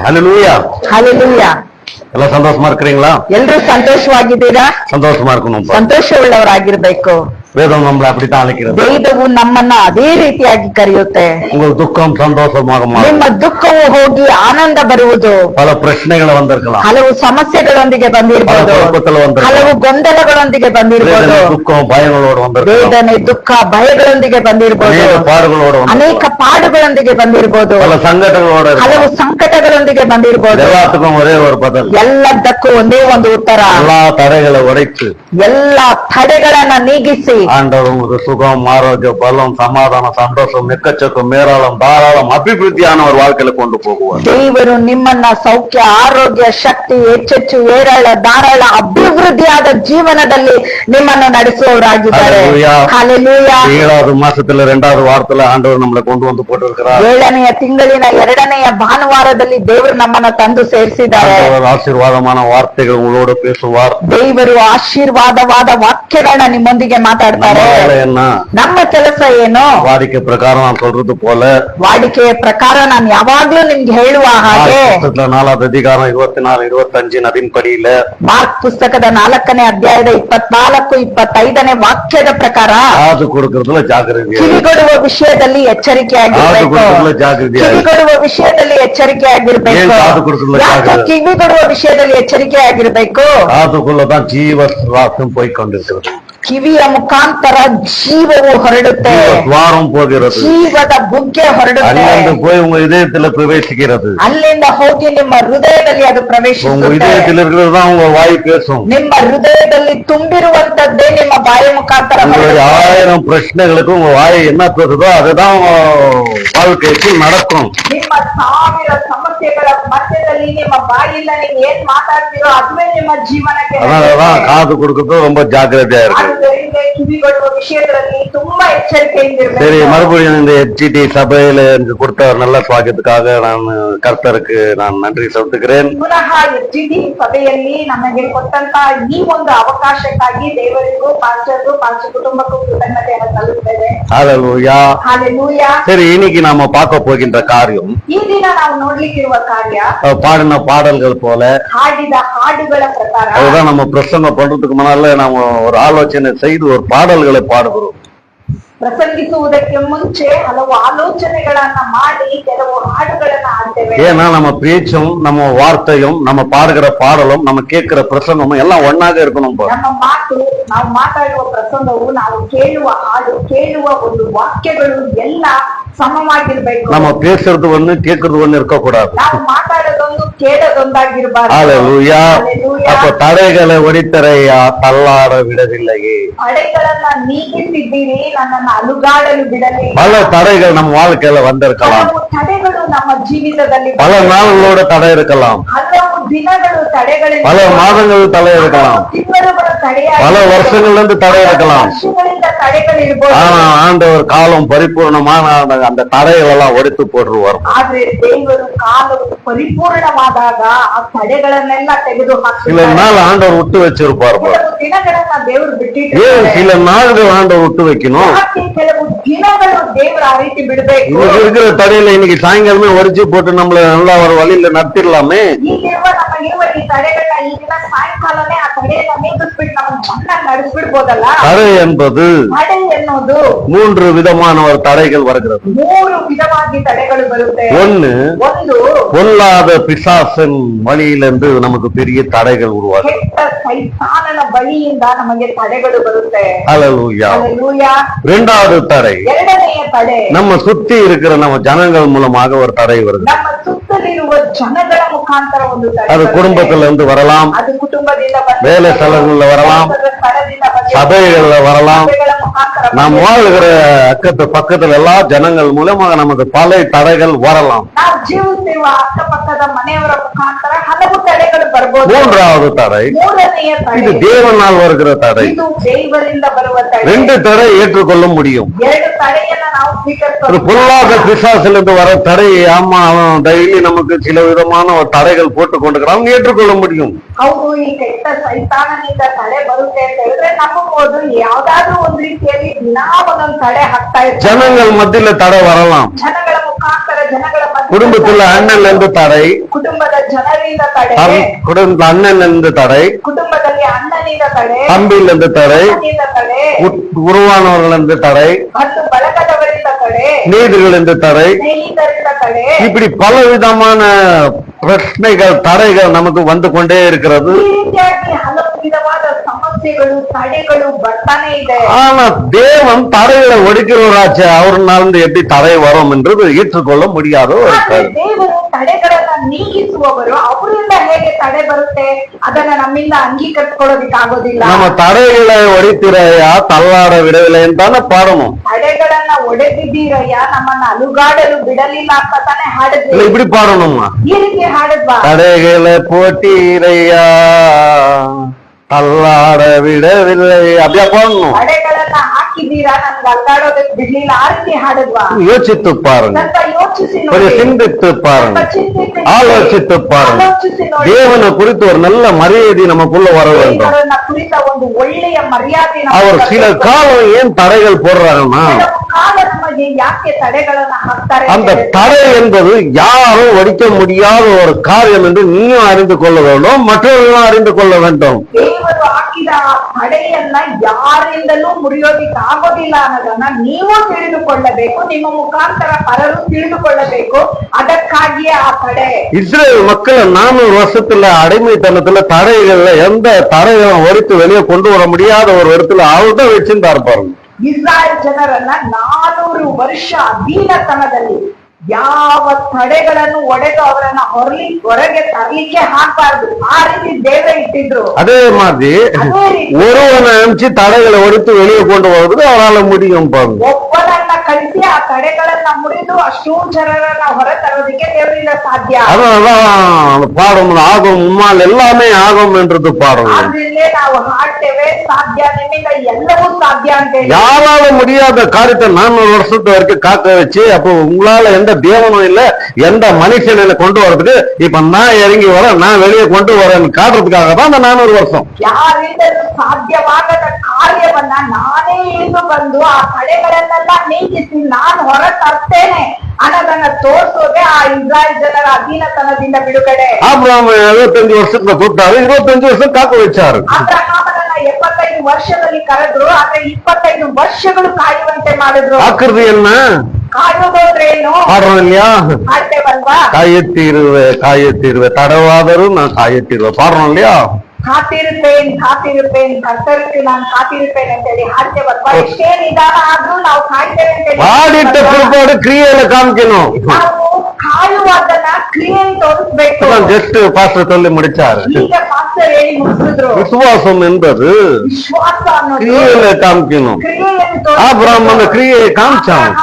ஹல்லேலூயா ஹல்லேலூயா. ಎಲ್ಲ ಸಂತೋಷமா இருக்கிறீங்களா? ಎಲ್ಲರೂ ಸಂತೋಷವಾಗಿದ್ದೀರಾ? ಸಂತೋಷமா இருக்கணும். ಸಂತೋಷ ಉಳ್ಳವರಾಗಿರ್ಬೇಕು. வேதம் நம்மளை அப்படித்தான் அழைக்கிறது. ವೇದವು ನಮ್ಮನ್ನ ಅದೇ ರೀತಿಯಾಗಿ ಕರೆಯುತ್ತೆ. உங்கள் துக்கம் சந்தோஷமாக மாறும். ನಿಮ್ಮ ದುಃಖವು ಹೋಗಿ ಆನಂದ ಬರುವುದು. பல ಪ್ರಶ್ನೆಗಳು வந்திருக்கலாம். ಹಲವು ಸಮಸ್ಯೆಗಳೊಂದಿಗೆ ಬಂದಿರಬಹುದು. ಹಲವು ಗೊಂದಲಗಳೊಂದಿಗೆ ಬಂದಿರಬಹುದು. ದುಃಖ ಭಯಗಳೋடு வந்திருக்கலாம். ವೇದನೆ ದುಃಖ ಭಯಗಳೊಂದಿಗೆ ಬಂದಿರಬಹುದು. ಅನೇಕ ಪಾಡುಗಳೊಂದಿಗೆ ಬಂದಿರಬಹುದು. பல ಸಂಕಟಗಳோடு ಹಲವು ಸಂಕಟಗಳೊಂದಿಗೆ ಬಂದಿರಬಹುದು. எல்லாத்துக்கும் ஒரே ஒரு பதில். ಎಲ್ಲದಕ್ಕೂ ಒಂದೇ ಒಂದು ಉತ್ತರ. ಎಲ್ಲಾ ತಡೆಗಳ ಒಡೆದು ಎಲ್ಲಾ ತಡೆಗಳನ್ನ ನೀಗಿಸಿ ஆண்டவர் உங்களுக்கு சுகம் ஆரோக்கியம் பலம் சமாதானம் சந்தோஷம் எக்கச்சக்கம் மேராளம் தாராளம் அபிவிருத்தியான ஒரு வாழ்க்கையில கொண்டு போகுவார். ದೇವರು ನಿಮ್ಮನ್ನ ಸೌಖ್ಯ ಆರೋಗ್ಯ ಶಕ್ತಿ ಹೆಚ್ಚೆಚ್ಚು ಏರಳ ಧಾರಾಳ ಅಭಿವೃದ್ಧಿಯಾದ ಜೀವನದಲ್ಲಿ ನಿಮ್ಮನ್ನು ನಡೆಸುವವರಾಗಿದ್ದಾರೆ. ಹಲ್ಲೆಲೂಯಾ. 7வது மாசத்துல 2வது வாரத்துல ஆண்டவர் நம்மளை கொண்டு வந்து போட்டிருக்கிறார். 7ನೆಯ ತಿಂಗಳಿನ 2ನೆಯ ಭಾನುವಾರದಲ್ಲಿ ದೇವರು ನಮ್ಮನ್ನ ತಂದು ಸೇರಿಸಿದ್ದಾರೆ. ಆಶೀರ್ವಾದமான வார்த்தைகள் உங்களோடு பேசுவார். ದೇವರು ಆಶೀರ್ವಾದವಾದ ವಾಕ್ಯಗಳನ್ನ ನಿಮ್ಮೊಂದಿಗೆ ಮಾತಾಡ್ತಾರೆ. ನಮ್ಮ ಕೆಲಸ ಏನು? ವಾಡಿಕೆ ಪ್ರಕಾರ ನಾನು சொல்றது போல ವಾಡಿಕೆಯ ಪ್ರಕಾರ ನಾನು ಯಾವಾಗ್ಲೂ ನಿಮ್ಗೆ ಹೇಳುವ ಹಾಗೆ 4வது அதிகாரம் 24 25 ಅದಿನಪಡಿயில ಮಾರ್ಕ್ ಪುಸ್ತಕದ 4ನೇ ಅಧ್ಯಾಯದ 24 25ನೇ ವಾಕ್ಯದ ಪ್ರಕಾರ ಕಾದು ಕೊಡುವುದರಲ್ಲಿ ಜಾಗೃತಿ, ಕಿವಿಗೊಡುವ ವಿಷಯದಲ್ಲಿ ಎಚ್ಚರಿಕೆಯಾಗಿರಬೇಕು. ಕಿವಿಗೊಡುವ ವಿಷಯದಲ್ಲಿ ಎಚ್ಚರಿಕೆಯಾಗಿರಬೇಕು. ಕಿವಿಗೊಡುವ ವಿಷಯದಲ್ಲಿ ಎಚ್ಚರಿಕೆಯಾಗಿರಬೇಕು. ಕಾದುಕೊಳ್ಳದ ಜೀವ ಶ್ವಾಸ போய்ಕೊಂಡಿರುತ್ತದೆ. ಕಿವಿಯ ಮುಖಾಂತರ ಜೀವವು ಹೊರಡುತ್ತೆ. ದ್ವಾರಂ ಹೋಗಿರೋದು, ಜೀವದ ಬುಗ್ಗೆ ಹೊರಡುತ್ತೆ. ಅಲ್ಲಿಂದ போய் உங்க இதயத்துல பிரவேசிக்கிறது. ಅಲ್ಲಿಂದ ಹೋಗಿ ನಿಮ್ಮ ಹೃದಯದಲ್ಲಿ ಅದು ಪ್ರವೇಶಿಸುತ್ತೆ. உங்க இதயத்தில் இருக்கிறது தான் உங்க வாய் பேசும். ನಿಮ್ಮ ಹೃದಯದಲ್ಲಿ ತುಂಬಿರುವಂತದ್ದೇ ನಿಮ್ಮ ಬಾಯಿ ಮುಖಾಂತರ ಹೊರಡುತ್ತೆ. 1000 ಪ್ರಶ್ನೆகளுக்கு உங்க வாய் என்ன பேசுதோ அதுதான் வாழ்க்கையில் நடக்கும். ನಿಮ್ಮ 1000 ಸಮಸ್ಯೆಗಳ ಮಧ್ಯದಲ್ಲಿ ನಿಮ್ಮ ಬಾಯಿಲ್ಲ ನೀವು ಏನ್ ಮಾತಾಡ್ತೀರೋ ಅದುವೇ ನಿಮ್ಮ ಜೀವನಕ್ಕೆ. அதான் காது கொடுக்கிறது ரொம்ப ஜாக்கிரதையா இருக்கு. ಕಿವಿಗೊಡುವ ವಿಷಯಗಳಲ್ಲಿ ತುಂಬಾ ಎಚ್ಚರಿಕೆಯಿಂದ ಇರಬೇಕು. சரி, மறுபடியும் இந்த HT சபையில எனக்கு கொடுத்த ஒரு நல்ல ಸ್ವಾಗತಕ್ಕಾக நான் கர்த்தருக்கு நான் நன்றி செலுத்துகிறேன். ಪುನಃ HT ಸಭೆಯಲ್ಲಿ ನಮಗೆ ಕೊಟ್ಟಂತ ಈ ಒಂದು ಅವಕಾಶಕ್ಕಾಗಿ ದೇವರಿಗೂ ಪಾಸ್ಟರ್ಗೂ ಪಾಸ್ಟರ್ ಕುಟುಂಬಕ್ಕೂ ಕೃತಜ್ಞತೆಯನ್ನು ಸಲ್ಲಿಸುತ್ತೇವೆ. ஹல்லேலூயா ஹல்லேலூயா. சரி, இன்னைக்கு நாம பார்க்க போகின்ற காரியம், ಈ ದಿನ ನಾವು ನೋಡ್ಲಿಕ್ಕಿರುವ ಕಾರ್ಯ பாடின பாடல்கள் போல ಹಾಡಿದ ಹಾಡುಗಳ ಪ್ರಕಾರ. அதுதான் நம்ம பிரசங்கம் பண்றதுக்கு முன்னால நாம ஒரு ஆலோசனை செய்து ஒரு பாடல்களை பாடுகிறோம். ಪ್ರಸಂಗಿಸುವುದಕ್ಕೆ ಮುಂಚೆ ಹಲವು ಆಲೋಚನೆಗಳನ್ನ ಮಾಡಿ ಕೆಲವು ಹಾಡುಗಳನ್ನ ಹಾಡ್ತೇವೆ. ஏன்னா நம்ம பேச்சும் நம்ம வார்த்தையும் நம்ம பாடுகிற பாடலும் நம்ம கேட்கிற பிரசங்கமும் எல்லாம் ஒண்ணாக இருக்கணும். ನಮ್ಮ ಮಾತು, ನಾವು ಮಾತಾಡುವ ಪ್ರಸಂಗವು, ನಾವು ಕೇಳುವ ಹಾಡು, ಕೇಳುವ ಒಂದು ವಾಕ್ಯಗಳು ಎಲ್ಲ ಸಮವಾಗಿರ್ಬೇಕು. நம்ம பேசுறது ஒண்ணு கேட்கறது ஒண்ணு இருக்க கூடாது. ನಾವು ಮಾತಾಡೋದೊಂದು ಕೇಳೋದೊಂದಾಗಿರಬಾರದು. ஹல்லேலூயா. அப்ப தடைகளை ஒடித்தரையா தள்ளாட விடவில்லையே. தடைಗಳನ್ನ ನೀಗಿಸಿದ್ದೀರಿ, ನನ್ನನ್ನು ಅಲುಗಾಡಲು ಬಿಡಲಿ. பல தடைகள் நம்ம வாழ்க்கையில வந்திருக்கலாம். தடைಗಳು ನಮ್ಮ ಜೀವಿತದಲ್ಲಿ பல நாள்களோட தடை இருக்கலாம். ಹಲವು ದಿನಗಳು ತಡೆಗಳಿಂದ, பல மாதங்கள் தடை இருக்கலாம். ತಿಂಗಳುಗಳ ತಡೆಯಾಗಿ, பல வருஷங்கள்ல இருந்து தடை இருக்கலாம். ವರ್ಷಗಳಿಂದ ತಡೆಗಳು ಇರಬಹುದು. ஆனா ஆண்டவர் காலம் பரிபூர்ணமான அந்த தடைகள் எல்லாம் ಒಡೆದು போடுவார். ಆದ್ರೆ ದೇವರು ಕಾಲವು ಪರಿಪೂರ್ಣವಾದಾಗ ಆ ತಡೆಗಳನ್ನೆಲ್ಲ ತೆಗೆದು ಹಾಕ್ತಾರೆ. சில நாள் ஆண்டவர் விட்டு வச்சிருப்பார். ದಿನಗಳನ್ನ ದೇವರು ಬಿಟ್ಟಿದ್ದಾರೆ. சில நாள்கள் ஆண்டவர் விட்டு வைக்கணும். ಕೆಲವು ದಿನಗಳು ದೇವರು ಆ ರೀತಿ ಬಿಡಬೇಕು. இருக்கிற தடையில இன்னைக்கு சாயங்காலமே ஒடிச்சு போட்டு நம்மள நல்லா ஒரு வழியில நடத்திடலாமே. ಈಗಿರುವ ನಮಗಿರುವ ಈ ತಡೆಗಳನ್ನ ಈ ದಿನ ಸಾಯಂಕಾಲನೇ ಆ ತಡೆಯನ್ನ ನೀಗಿಸ್ಬಿಟ್ಟು ನಮ್ಮ ಮನ್ನ ನಡೆಸ್ಬಿಡ್ಬೋದಲ್ಲ. தடை என்பது ತಡೆ ಎನ್ನುವುದು 3 ವಿಧமான ஒரு தடைகள் வருகிறது. 3 ವಿಧವಾಗಿ ತಡೆಗಳು ಬರುತ್ತೆ. ಒಂದು பொல்லாத பிசாசின் வழியிலிருந்து நமக்கு பெரிய தடைகள் உருவாகும். ಕೆಟ್ಟ ಸೈತಾನನ ಬಳಿಯಿಂದ ನಮಗೆ ತಡೆಗಳು ಬರುತ್ತೆ. ஹல்லேலூயா. ஹல்லேலூயா. இரண்டாவது தடை, ಎರಡನೆಯ ತಡೆ, நம்ம சுத்தி இருக்கிற நம்ம ஜனங்கள் மூலமாக ஒரு தடை வருது. ನಮ್ಮ ಸುತ್ತಲಿರುವ ಜನಗಳ ಮುಖಾಂತರ ಒಂದು ತಡೆ. அது குடும்பத்துல இருந்து வரலாம், ಅದು ಕುಟುಂಬದಿಂದ வேலை ಸ್ಥಳங்கள்ல வரலாம், சபைகள்ல வரலாம், நாம் வாழ்கிற அக்கத்து பக்கத்துல எல்லா ஜனங்கள் மூலமாக நமக்கு பல தடைகள் வரலாம். ನಾವು ಜೀವಿಸುವ ಅಕ್ಕಪಕ್ಕದ ಮನೆಯವರ ಮುಖಾಂತರ ಹಲವು ತಡೆಗಳು ಬರಬಹುದು. மூன்றாவது தடை, ಮೂರನೆಯ ತಡೆ, இது தேவனால் வருகிற தடை. ಇದು ದೇವರಿಂದ ಬರುವ ತಡೆ. 2 தடை ஏற்றுக்கொள்ள முடியும். 2 தಡೆಯನ್ನ ನಾವು ಸ್ವೀಕರಿಸಬಹುದು. பொல்லாத பிசாசிலிருந்து வர தடை, ஆமா அவன் டெய்லி நமக்கு சில விதமான ஒரு தடைகள் போட்டு கொண்டிருக்கிறான், ஏற்றுக்கொள்ள முடியும். ಹೌದು, ಈ ಕೆಟ್ಟ ಸೈತಾನನಿಂದ ತಡೆ ಬರುತ್ತೆ ಅಂತ ಹೇಳಿದ್ರೆ ನಂಬಬಹುದು. ಯಾವ್ದಾದ್ರೂ ಒಂದು ರೀತಿಯಲ್ಲಿ ದಿನಾ ಒಂದೊಂದು ತಡೆ ಹಾಕ್ತಾ ಇರ್ತಾರೆ. ஜனங்கள் மத்தியில தடை வரலாம், ಜನಗಳ ಮುಖಾಂತರ, ಜನಗಳ குடும்பத்துல அண்ணன்ல இருந்து தடை, ಕುಟುಂಬದ ಜನರಿಂದ ತಡೆ, குடும்பத்துல அண்ணன்ல இருந்து தடை, ಕುಟುಂಬದಲ್ಲಿ ಅಣ್ಣನಿಂದ ತಡೆ, தம்பியில இருந்து தடை, ತಡೆ, உருவானவர்கள் இருந்து தடை, ಮತ್ತು ಬಳಗದವರಿಂದ ತಡೆ, நீதிகளிலிருந்து தடை, ಸ್ನೇಹಿತರಿಂದ ತಡೆ. இப்படி பல விதமான பிரச்சனைகள் தடைகள் நமக்கு வந்து கொண்டே இருக்கிறது. ಈ ರೀತಿಯಾಗಿ ಹಲವು ವಿಧವಾದ ಸಮಸ್ಯೆಗಳು, ತಡೆಗಳು ಬರ್ತಾನೆ ಇದೆ. ஆனா தேவன் தடைகளை ஒடுக்கிறவராச்சு, அவர்னால எப்படி தடை வரும் என்றது ஏற்றுக்கொள்ள முடியாத ஒரு கருத்து. ದೇವರು ತಡೆಗಳನ್ನ ನೀಗಿಸುವವರು, ಅವರಿಂದ ಹೇಗೆ ತಡೆ ಬರುತ್ತೆ ಅದನ್ನ ನಮ್ಮಿಂದ ಅಂಗೀಕರಿಸಿಕೊಳ್ಳೋದಿಕ್ಕಾಗೋದಿಲ್ಲ. நம்ம தடைகளை ஒடித்திரையா தள்ளாட விடவில்லை தானே பாடணும். ತಡೆಗಳನ್ನ ಒಡೆದಿದ್ದೀರಯ್ಯ, ನಮ್ಮನ್ನ ಅಲುಗಾಡಲು ಬಿಡಲಿಲ್ಲ ಅಂತ ತಾನೇ ಹಾಡಿದ್ವಿ. இப்படி பாடணுமா? ಈ ರೀತಿ ಹಾಡಿದ್ವಾ? தடைகளை போட்டீரையா தள்ளாட விடவில்லை, அப்படியா பாடணும். ತಡೆಗಳನ್ನ ಹಾಕಿದ್ದೀರಾ, ನನ್ಗೆ ಅಲ್ಲಾಡೋದಕ್ಕೆ ಬಿಡ್ಲಿಲ್ಲ, ಆ ರೀತಿ ಹಾಡಿದ್ವಾ? யோசித்து பாருங்க, ಸ್ವಲ್ಪ ಯೋಚಿಸಿ கொஞ்சம் ನೋಡಿ, சிந்தித்து பாருங்க, ಚಿಂತಿಸಿ ஆலோசித்து பாருங்க. ಆಲೋಚಿಸಿ ನೋಡಿ. தேவனை குறித்து ஒரு நல்ல மரியாதை நமக்குள்ள வர வேண்டும். ದೇವರನ್ನ ಕುರಿತ ಒಂದು ಒಳ್ಳೆಯ ಮರ್ಯಾದೆ ನಮಗೆ அவர் சில ಬರಬೇಕು. காலம் ஏன் தடைகள் போடுறாங்கன்னா, ಕೆಲವು ಕಾಲ ನಮಗೆ ಯಾಕೆ ತಡೆಗಳನ್ನ ಹಾಕ್ತಾರೆ அந்த ಅಂತ ಹೇಳಿದ್ರೆ, தடை என்பது யாரும் ஒழிக்க முடியாத ஒரு காரியம் என்று நீயும் அறிந்து கொள்ள வேண்டும், மற்றவர்களும் அறிந்து கொள்ள வேண்டும். ದೇವರು ಹಾಕಿದ ಆ ತಡೆಯನ್ನ ಯಾರಿಂದಲೂ ಮುರಿಯೋದಿಕ್ಕೆ ಆಗೋದಿಲ್ಲ ಅನ್ನೋದನ್ನ ನೀವು ತಿಳಿದುಕೊಳ್ಳಬೇಕು, ನಿಮ್ಮ ಮುಖಾಂತರ ಪರರು ತಿಳಿದುಕೊಳ್ಳಬೇಕು. ಅದಕ್ಕಾಗಿಯೇ ಆ ತಡೆ. இஸ்ரேல் மக்களை 400 வருஷத்துல அடிமைத்தனத்துல தடைகள்ல எந்த தடைகளும் ஒழித்து வெளியே கொண்டு வர முடியாத ஒரு இடத்துல அவர்தான் வச்சிருந்தாரு பாருங்க. ಇಸ್ರಾಯೇಲ್ ಜನರನ್ನ 400 ವರ್ಷ ಅಧೀನತನದಲ್ಲಿ ಯಾವ ತಡೆಗಳನ್ನು ಒಡೆದು ಅವರನ್ನ ಹೊರಗೆ ತರಲಿಕ್ಕೆ ಹಾಕಬಾರ್ದು, ಆ ರೀತಿ ದೇವರೇ ಇಟ್ಟಿದ್ರು. அதே மாதிரி ஒருவனை அனுப்பிச்சு தடைகளை ஒழித்து வெளியே கொண்டு வருவது அவரால் முடியும் பாருங்க. ಒಬ್ಬನನ್ನ ಕಳಿಸಿ ಆ ತಡೆಗಳನ್ನ ಮುರಿದು ಅಷ್ಟೂ ಜನರನ್ನ ಹೊರ ತರೋದಕ್ಕೆ ದೇವರಿಂದ ಸಾಧ್ಯ. அதனாலதான் பாடம் ஆகும், உம்மால் எல்லாமே ஆகும் என்றது பாடம். ಆದ್ರಿಂದಲೇ ನಾವು ಹಾಡ್ತೇವೆ, ಸಾಧ್ಯ ನಿಮ್ಮಿಂದ ಎಲ್ಲವೂ ಸಾಧ್ಯ ಅಂತ ಹೇಳಿ. யாரால முடியாத காரியத்தை 400 வருஷத்து வரைக்கும் காக்க வச்சு, அப்போ உங்களால எந்த தேவனும் இல்ல, எந்த மனுஷனை கொண்டு வர்றதுக்கு இப்ப நான் இறங்கி வரேன், நான் வெளியே கொண்டு வரேன்னு காட்டுறதுக்காக தான் அந்த 400 வருஷம். ಯಾರಿಂದಲೂ ಸಾಧ್ಯವಾಗದ ಕಾರ್ಯವನ್ನ ನಾನೇ ಇಳಿದು ಬಂದು ಆ ತಡೆಗಳನ್ನೆಲ್ಲ ನೀಗಿಸಿ ನಾನು ಹೊರ ತರ್ತೇನೆ ಅನ್ನೋದನ್ನ ತೋರಿಸೋದೇ ಆ ಇಸ್ರಾಯೇಲ್ ಜನರ ಅಧೀನತನದಿಂದ ಬಿಡುಗಡೆ. ஆபிரகாம் 75 வருஷத்துல கூப்பிட்டாரு, 25 வருஷம் காக்க வச்சாரு. ಅಬ್ರಹಾಮನನ್ನ 75 ವರ್ಷದಲ್ಲಿ ಕರೆದ್ರು, ಆದ್ರೆ 25 ವರ್ಷಗಳು ಕಾಯುವಂತೆ ಮಾಡಿದ್ರು. ஆக்குறது என்ன? ಕಾಯುವುದಂದ್ರೆ ಏನು? பாடுறோம் இல்லையா? ಮಾಡ್ತೇವಲ್ವಾ? காயத்தீர்வே தடவாதரும் நான் காயத்தீர்வே பாடுறோம் இல்லையா? ಕಾತಿರುತ್ತೇನೆ ಕರ್ತರಿಗೆ ನಾನು ಕಾತಿರುತ್ತೇನೆ ಅಂತ ಹೇಳಿ ಹಾಡ್ತೇವಲ್ವಾ? ಎಷ್ಟೇ ನಿಧಾನ ಆದ್ರೂ ನಾವು ಕಾಯ್ತೇವೆ ಅಂತ ಹೇಳಿ பாடிட்ட பிற்பாடு கிரியையில காமிக்கணும். ನಾವು ಕಾಯುವುದನ್ನ ಕ್ರಿಯೆಯಲ್ಲಿ ತೋರಿಸ್ಬೇಕು. ஜஸ்ட் பாஸ்டர் சொல்லி முடிச்சாரு. ಈಗ ಪಾಸ್ಟರ್ ಹೇಳಿ ಮುಗಿಸಿದ್ರು. விசுவாசம் என்பது ವಿಶ್ವಾಸ ಅನ್ನೋದು கிரியையில காமிக்கணும். ಕ್ರಿಯೆಯಲ್ಲಿ ஆபிரகாம் அந்த கிரியையை காமிச்சான்.